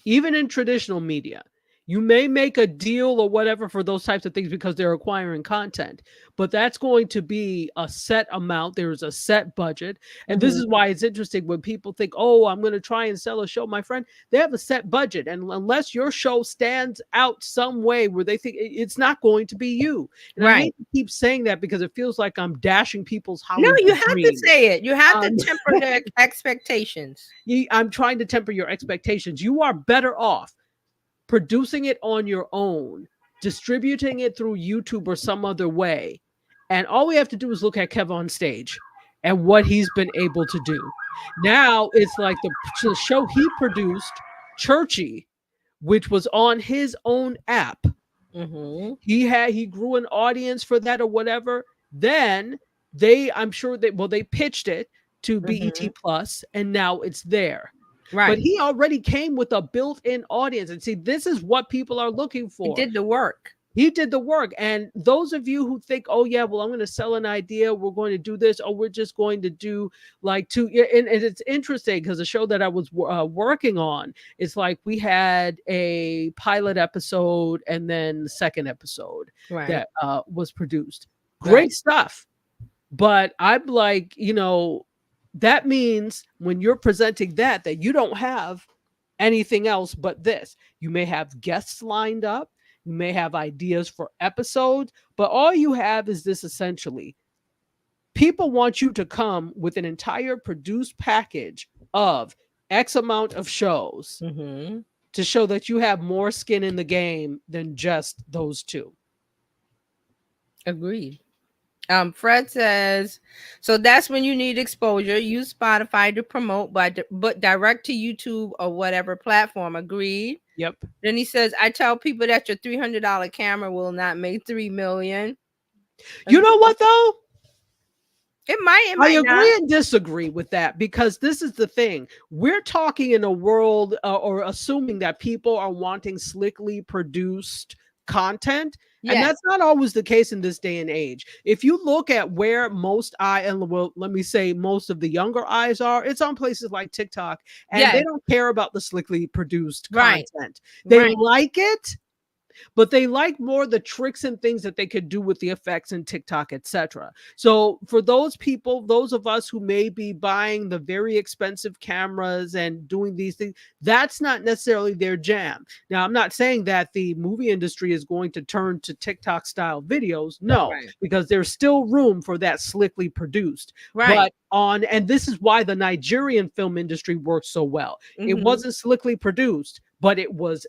Even in traditional media, you may make a deal or whatever for those types of things because they're acquiring content, but that's going to be a set amount. There's a set budget. And this is why it's interesting when people think, oh, I'm going to try and sell a show. My friend, they have a set budget. And unless your show stands out some way where they think it's not going to be you. And I hate to keep saying that because it feels like I'm dashing people's Hollywood No, you have dreams. to say it. You have to temper their expectations. I'm trying to temper your expectations. You are better off producing it on your own, distributing it through YouTube or some other way. And all we have to do is look at Kev on stage and what he's been able to do. Now it's like the show he produced, Churchy, which was on his own app. Mm-hmm. He grew an audience for that or whatever. Then I'm sure they pitched it to BET Mm-hmm. Plus, and now it's there. But Right. he already came with a built-in audience. And see, this is what people are looking He for. did the work. He did the work. And those of you who think, oh, yeah, well, I'm going to sell an idea. We're going to do this. Or we're just going to do like two. And it's interesting because the show that I was working on, it's like we had a pilot episode and then the second episode Right. that was produced. Great Right. stuff. But I'm like, that means when you're presenting that you don't have anything else but this. You may have guests lined up. You may have ideas for episodes, but all you have is this essentially. People want you to come with an entire produced package of X amount of shows Mm-hmm. to show that you have more skin in the game than just those two. Agreed. Fred says, so that's when you need exposure. Use Spotify to promote, but direct to YouTube or whatever platform. Agreed. Yep. Then he says, I tell people that your $300 camera will not make $3 million. You know what though? It might I agree not. and disagree with that, because this is the thing. We're talking in a world or assuming that people are wanting slickly produced content. Yes. And that's not always the case in this day and age. If you look at where most let me say most of the younger eyes are, it's on places like TikTok, and Yes. they don't care about the slickly produced Right. content. They Right. like it, but they like more the tricks and things that they could do with the effects in TikTok, etc. So for those people, those of us who may be buying the very expensive cameras and doing these things, that's not necessarily their jam. Now, I'm not saying that the movie industry is going to turn to TikTok style videos. No, Right. because there's still room for that slickly produced. Right. And this is why the Nigerian film industry works so well. It Mhm. wasn't slickly produced, but it was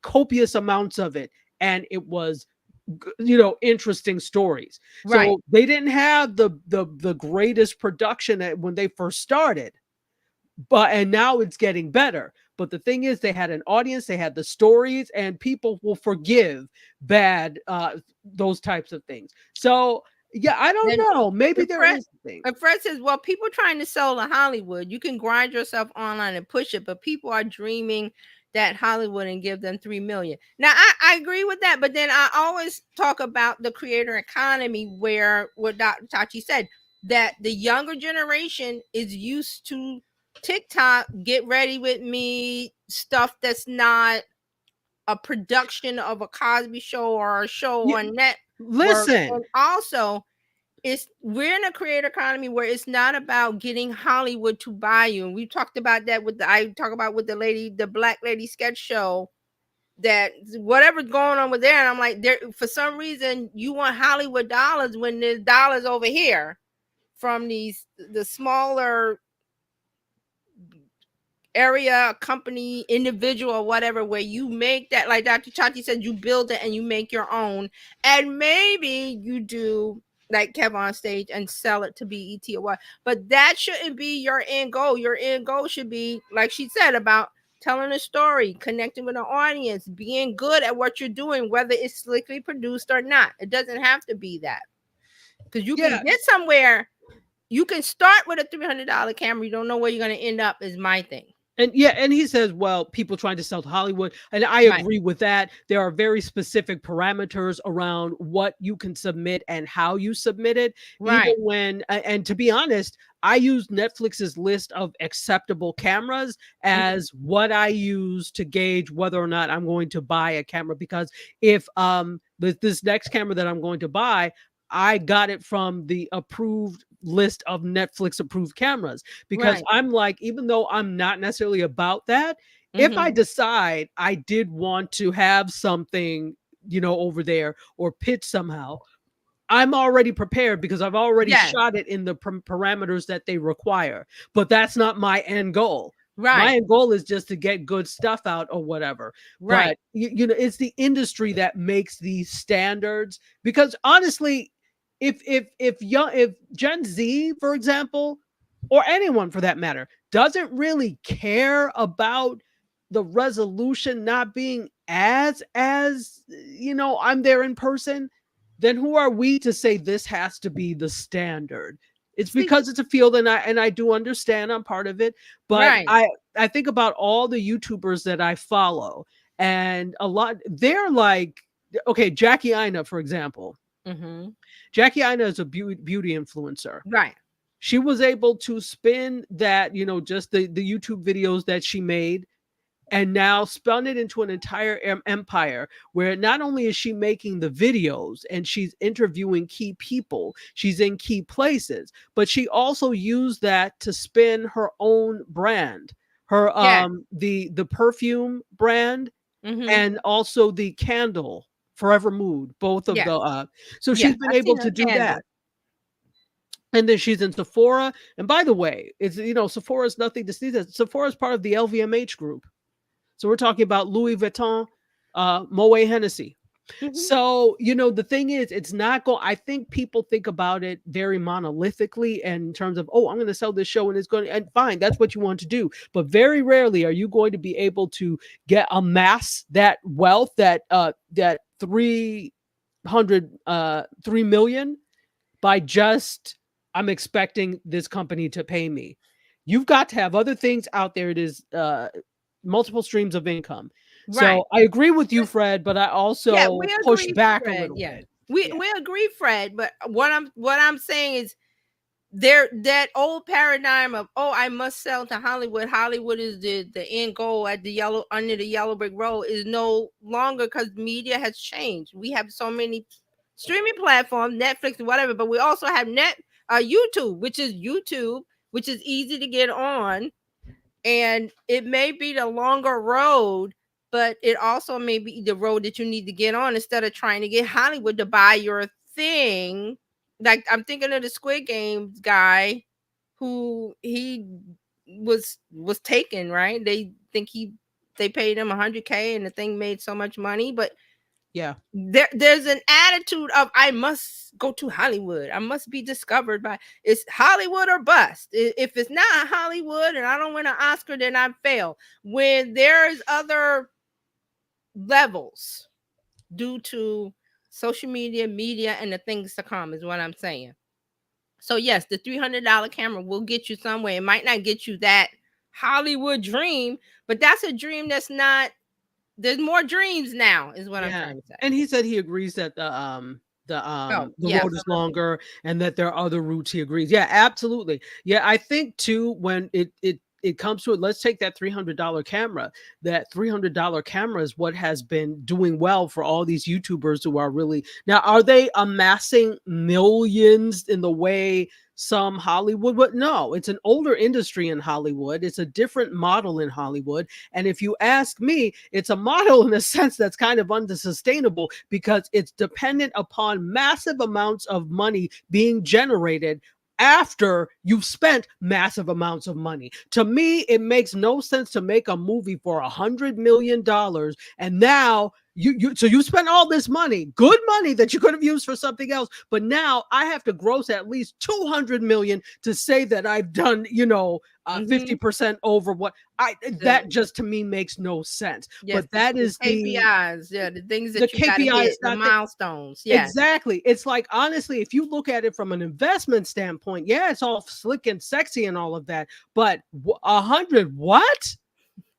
copious amounts of it, and it was interesting stories. Right. So they didn't have the greatest production when they first started, and now it's getting better. But the thing is, they had an audience, they had the stories, and people will forgive bad those types of things. So yeah, I don't know. Maybe there is a thing. And Fred says, well, people trying to sell to Hollywood, you can grind yourself online and push it, but people are dreaming that Hollywood and give them 3 million. Now, I agree with that, but then I always talk about the creator economy, where what Dr. Tachi said, that the younger generation is used to TikTok, get ready with me, stuff that's not a production of a Cosby show or a show on net. Listen, and also we're in a creator economy where it's not about getting Hollywood to buy you. And we talked about that with the Black Lady sketch show, that whatever's going on with there. And I'm like, for some reason you want Hollywood dollars when there's dollars over here from the smaller area, company, individual, or whatever, where you make that, like Dr. Chachi said, you build it and you make your own. And maybe you do like Kev on stage and sell it to BET or what. But that shouldn't be your end goal. Your end goal should be, like she said, about telling a story, connecting with an audience, being good at what you're doing, whether it's slickly produced or not. It doesn't have to be that. Because you can get somewhere. You can start with a $300 camera. You don't know where you're going to end up, is my thing. And he says, well, people trying to sell to Hollywood. And I agree with that. There are very specific parameters around what you can submit and how you submit it. Right. Even when, and to be honest, I use Netflix's list of acceptable cameras as what I use to gauge whether or not I'm going to buy a camera. Because if this next camera that I'm going to buy, I got it from the approved list of Netflix approved cameras, because I'm like, even though I'm not necessarily about that, if I decide I did want to have something, over there or pitch somehow, I'm already prepared because I've already shot it in the parameters that they require. But that's not my end goal. My end goal is just to get good stuff out or whatever. But it's the industry that makes these standards, because honestly, if Gen Z, for example, or anyone for that matter, doesn't really care about the resolution not being as I'm there in person, then who are we to say this has to be the standard? It's See, because it's a field, and I do understand I'm part of it, but right. I think about all the YouTubers that I follow, and a lot they're like, okay, Jackie Ina, for example. Mm-hmm. Jackie Ina is a beauty influencer. Right. She was able to spin that, just the YouTube videos that she made, and now spun it into an entire empire where not only is she making the videos and she's interviewing key people, she's in key places, but she also used that to spin her own brand, her Yes. the perfume brand, Mm-hmm. and also the candle Forever Mood, both of Yes. the so she's Yes. been I've able seen to her do candle. that. And then she's in Sephora. And by the way, it's Sephora is nothing to sneeze at. Sephora is part of the LVMH group. So we're talking about Louis Vuitton, Moet Hennessy. Mm-hmm. So, the thing is, it's not going, I think people think about it very monolithically and in terms of, oh, I'm going to sell this show and it's going to, and fine, that's what you want to do. But very rarely are you going to be able to amass that wealth, that 3 million by just, I'm expecting this company to pay me. You've got to have other things out there. It is multiple streams of income. Right. So I agree with you, Fred, but I also We push agree, back Fred. a little Yeah. bit. We agree, Fred. But what I'm saying is there, that old paradigm of, oh, I must sell to Hollywood. Hollywood is the end goal at under the yellow brick road is no longer, because media has changed. We have so many streaming platforms, Netflix and whatever, but we also have YouTube, which is easy to get on, and it may be the longer road, but it also may be the road that you need to get on instead of trying to get Hollywood to buy your thing. Like, I'm thinking of the Squid Games guy who he was taken, right? They think they paid him $100K and the thing made so much money, but yeah, there's an attitude of, I must go to Hollywood. I must be discovered by, it's Hollywood or bust. If it's not Hollywood and I don't win an Oscar, then I fail. When there's other levels due to social media, and the things to come is what I'm saying. So yes, the $300 camera will get you somewhere. It might not get you that Hollywood dream, but that's a dream that's not, there's more dreams now, is what I'm trying to say. And he said he agrees that the road is longer and that there are other routes. He agrees. Yeah, absolutely. Yeah, I think too, when it comes to it, let's take that $300 camera. That $300 camera is what has been doing well for all these YouTubers who are really, now, are they amassing millions in the way some Hollywood would? No, it's an older industry in Hollywood. It's a different model in Hollywood. And if you ask me, it's a model in a sense that's kind of unsustainable because it's dependent upon massive amounts of money being generated after you've spent massive amounts of money. To me, it makes no sense to make a movie for $100 million and now so you spent all this money, good money that you could have used for something else, but now I have to gross at least 200 million to say that I've done, 50% over what that just to me makes no sense. Yes, but that is KPIs, the things that you KPIs, gotta hit, the milestones. Yeah, exactly. It's like, honestly, if you look at it from an investment standpoint, yeah, it's all slick and sexy and all of that, but 100 what?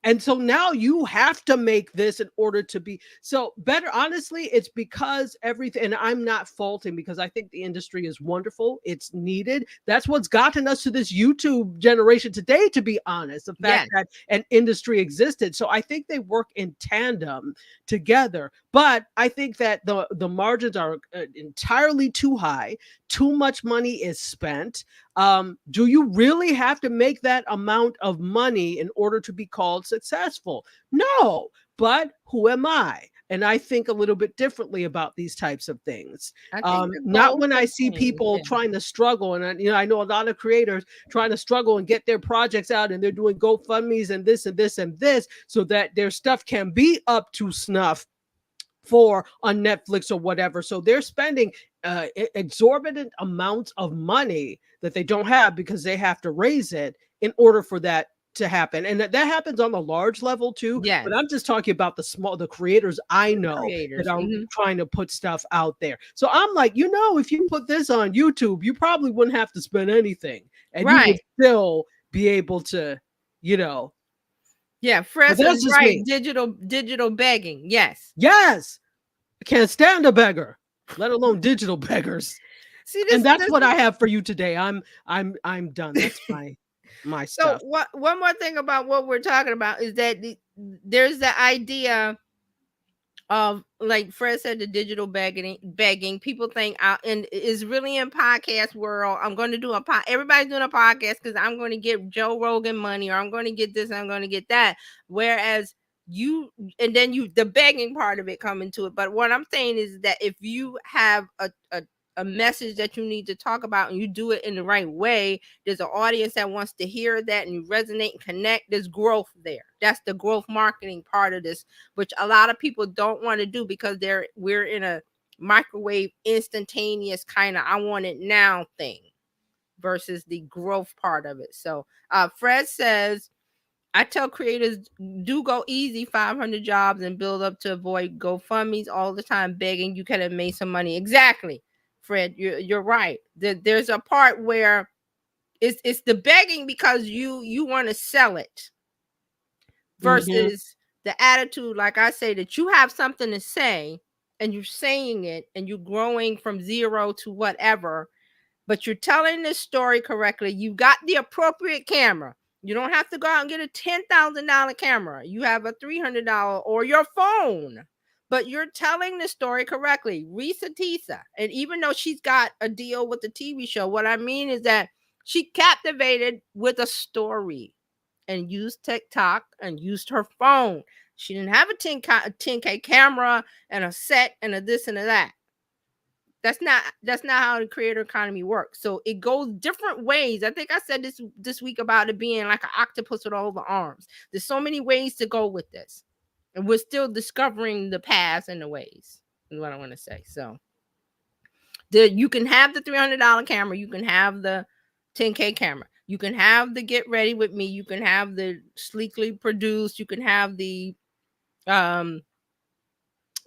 And so now you have to make this in order to be so better. Honestly, it's because everything, and I'm not faulting because I think the industry is wonderful. It's needed. That's what's gotten us to this YouTube generation today, to be honest, the fact that an industry existed. So I think they work in tandem together. But I think that the margins are entirely too high. Too much money is spent. Do you really have to make that amount of money in order to be called successful? No, but who am I? And I think a little bit differently about these types of things. Not when I see people trying to struggle. And I know a lot of creators trying to struggle and get their projects out, and they're doing GoFundMe's and this and this and this so that their stuff can be up to snuff for on Netflix or whatever. So they're spending exorbitant amounts of money that they don't have because they have to raise it in order for that to happen. And that happens on the large level too. Yes. But I'm just talking about the creators I know that are trying to put stuff out there. So I'm like, if you put this on YouTube, you probably wouldn't have to spend anything. And you would still be able to, Yeah, Fred that's is just right. me. Digital begging. Yes. Yes. I can't stand a beggar, let alone digital beggars. See, and that's what I have for you today. I'm done. That's my stuff. So one more thing about what we're talking about is that there's the idea of, like Fred said, the digital begging. People think and is really in podcast world. I'm going to do everybody's doing a podcast because I'm going to get Joe Rogan money, or I'm going to get this, I'm going to get that. Whereas the begging part of it come into it. But what I'm saying is that if you have a message that you need to talk about and you do it in the right way, there's an audience that wants to hear that and you resonate and connect. There's growth there. That's the growth marketing part of this, which a lot of people don't want to do because we're in a microwave instantaneous kind of I want it now thing versus the growth part of it. So Fred says, I tell creators, do go easy, 500 jobs and build up to avoid GoFundMe's all the time begging. You could have made some money. Exactly, Fred, you're right. There's a part where it's the begging because you want to sell it versus the attitude, like I say, that you have something to say and you're saying it and you're growing from zero to whatever, but you're telling this story correctly. You got the appropriate camera. You don't have to go out and get a $10,000 camera. You have a $300 or your phone, but you're telling the story correctly. Risa Tisa, and even though she's got a deal with the TV show, what I mean is that she captivated with a story and used TikTok and used her phone. She didn't have a 10K camera and a set and a this and a that. That's not how the creator economy works. So it goes different ways. I think I said this week about it being like an octopus with all the arms. There's so many ways to go with this, and we're still discovering the paths and the ways. Is what I want to say. So you can have the $300 camera, you can have the 10K camera, you can have the get ready with me, you can have the sleekly produced, you can have the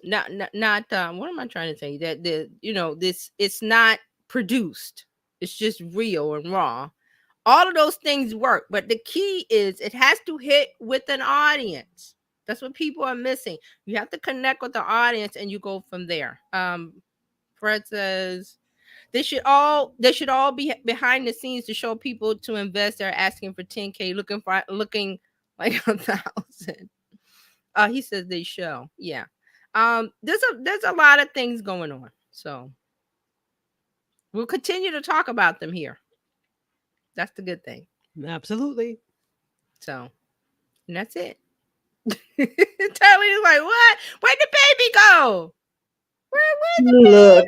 not what am I trying to say, that this, it's not produced, it's just real and raw. All of those things work, but the key is it has to hit with an audience. That's what people are missing. You have to connect with the audience and you go from there. Fred says they should all be behind the scenes to show people to invest. They're asking for 10K, looking like 1,000. He says they show. Yeah. There's a lot of things going on, so we'll continue to talk about them here. That's the good thing. Absolutely. So, and that's it. Totally like, what? Where'd the baby go? Where'd the Look,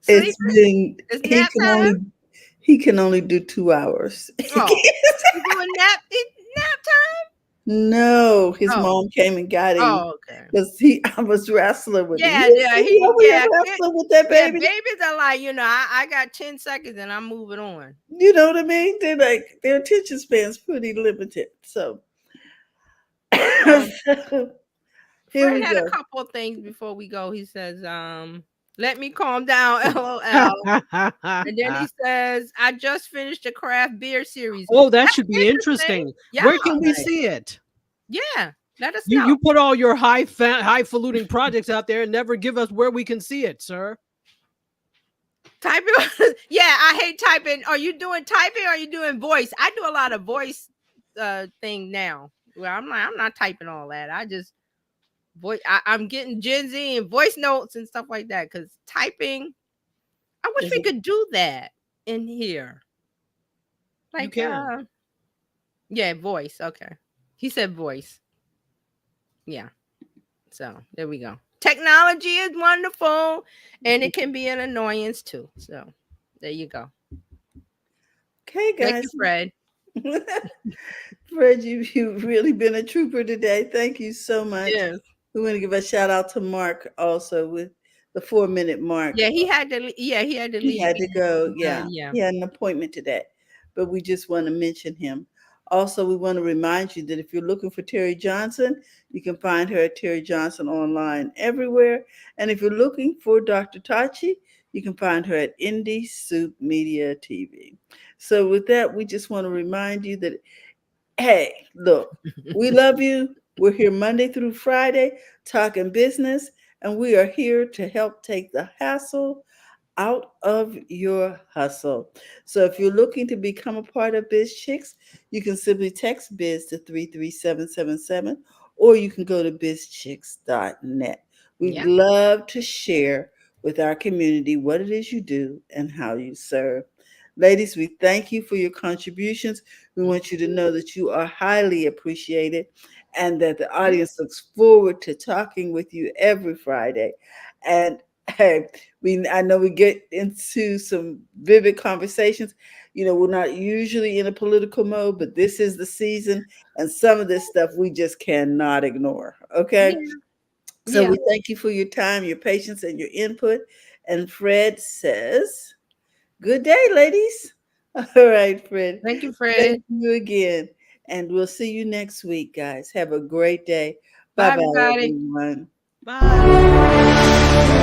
baby? it's been It's nap time? He can only do 2 hours. Oh, you doing nap time? No, his mom came and got him. Oh, okay. Because I was wrestling with him. Wrestling with that baby. Yeah, babies are like, I got 10 seconds and I'm moving on. You know what I mean? They're like, their attention span's pretty limited. So here Fred we had go. a couple of things before we go. He says, let me calm down, LOL. And then he says, I just finished a craft beer series. Oh, that should be interesting. Yeah. Where can we see it? Yeah, let us know. You put all your highfalutin projects out there and never give us where we can see it, sir. Typing. Yeah, I hate typing. Are you doing typing or are you doing voice? I do a lot of voice thing now. Well, I'm not typing all that. I just voice. I'm getting Gen Z and voice notes and stuff like that, because typing, I wish we could do that in here. Like, you can. Yeah, voice. Okay. He said voice. Yeah. So there we go. Technology is wonderful and it can be an annoyance too. So there you go. Okay, guys. Thank you, Fred. Fred, you've really been a trooper today. Thank you so much. Yes. We want to give a shout out to Mark also with the 4 minute mark. Yeah, he had to. Yeah, he had to He leave. had to go. Yeah. Yeah. He had an appointment today, but we just want to mention him. Also, we want to remind you that if you're looking for Terry Johnson, you can find her at Terry Johnson online everywhere. And if you're looking for Dr. Tachi, you can find her at Indie Soup Media TV. So, with that, we just want to remind you that, hey, look, we love you. We're here Monday through Friday talking business, and we are here to help take the hassle out of your hustle. So if you're looking to become a part of BizChicks, you can simply text Biz to 33777, or you can go to bizchicks.net. We'd Yeah. love to share with our community what it is you do and how you serve. Ladies, we thank you for your contributions. We want you to know that you are highly appreciated and that the audience looks forward to talking with you every Friday. And hey, I know we get into some vivid conversations. You know, we're not usually in a political mode, but this is the season, and some of this stuff we just cannot ignore. Okay. Yeah. So Yeah. we thank you for your time, your patience, and your input. And Fred says, good day, ladies. All right, Fred. Thank you, Thank Fred. you again. And we'll see you next week, guys. Have a great day. Bye Bye, bye, everybody. everyone. Bye.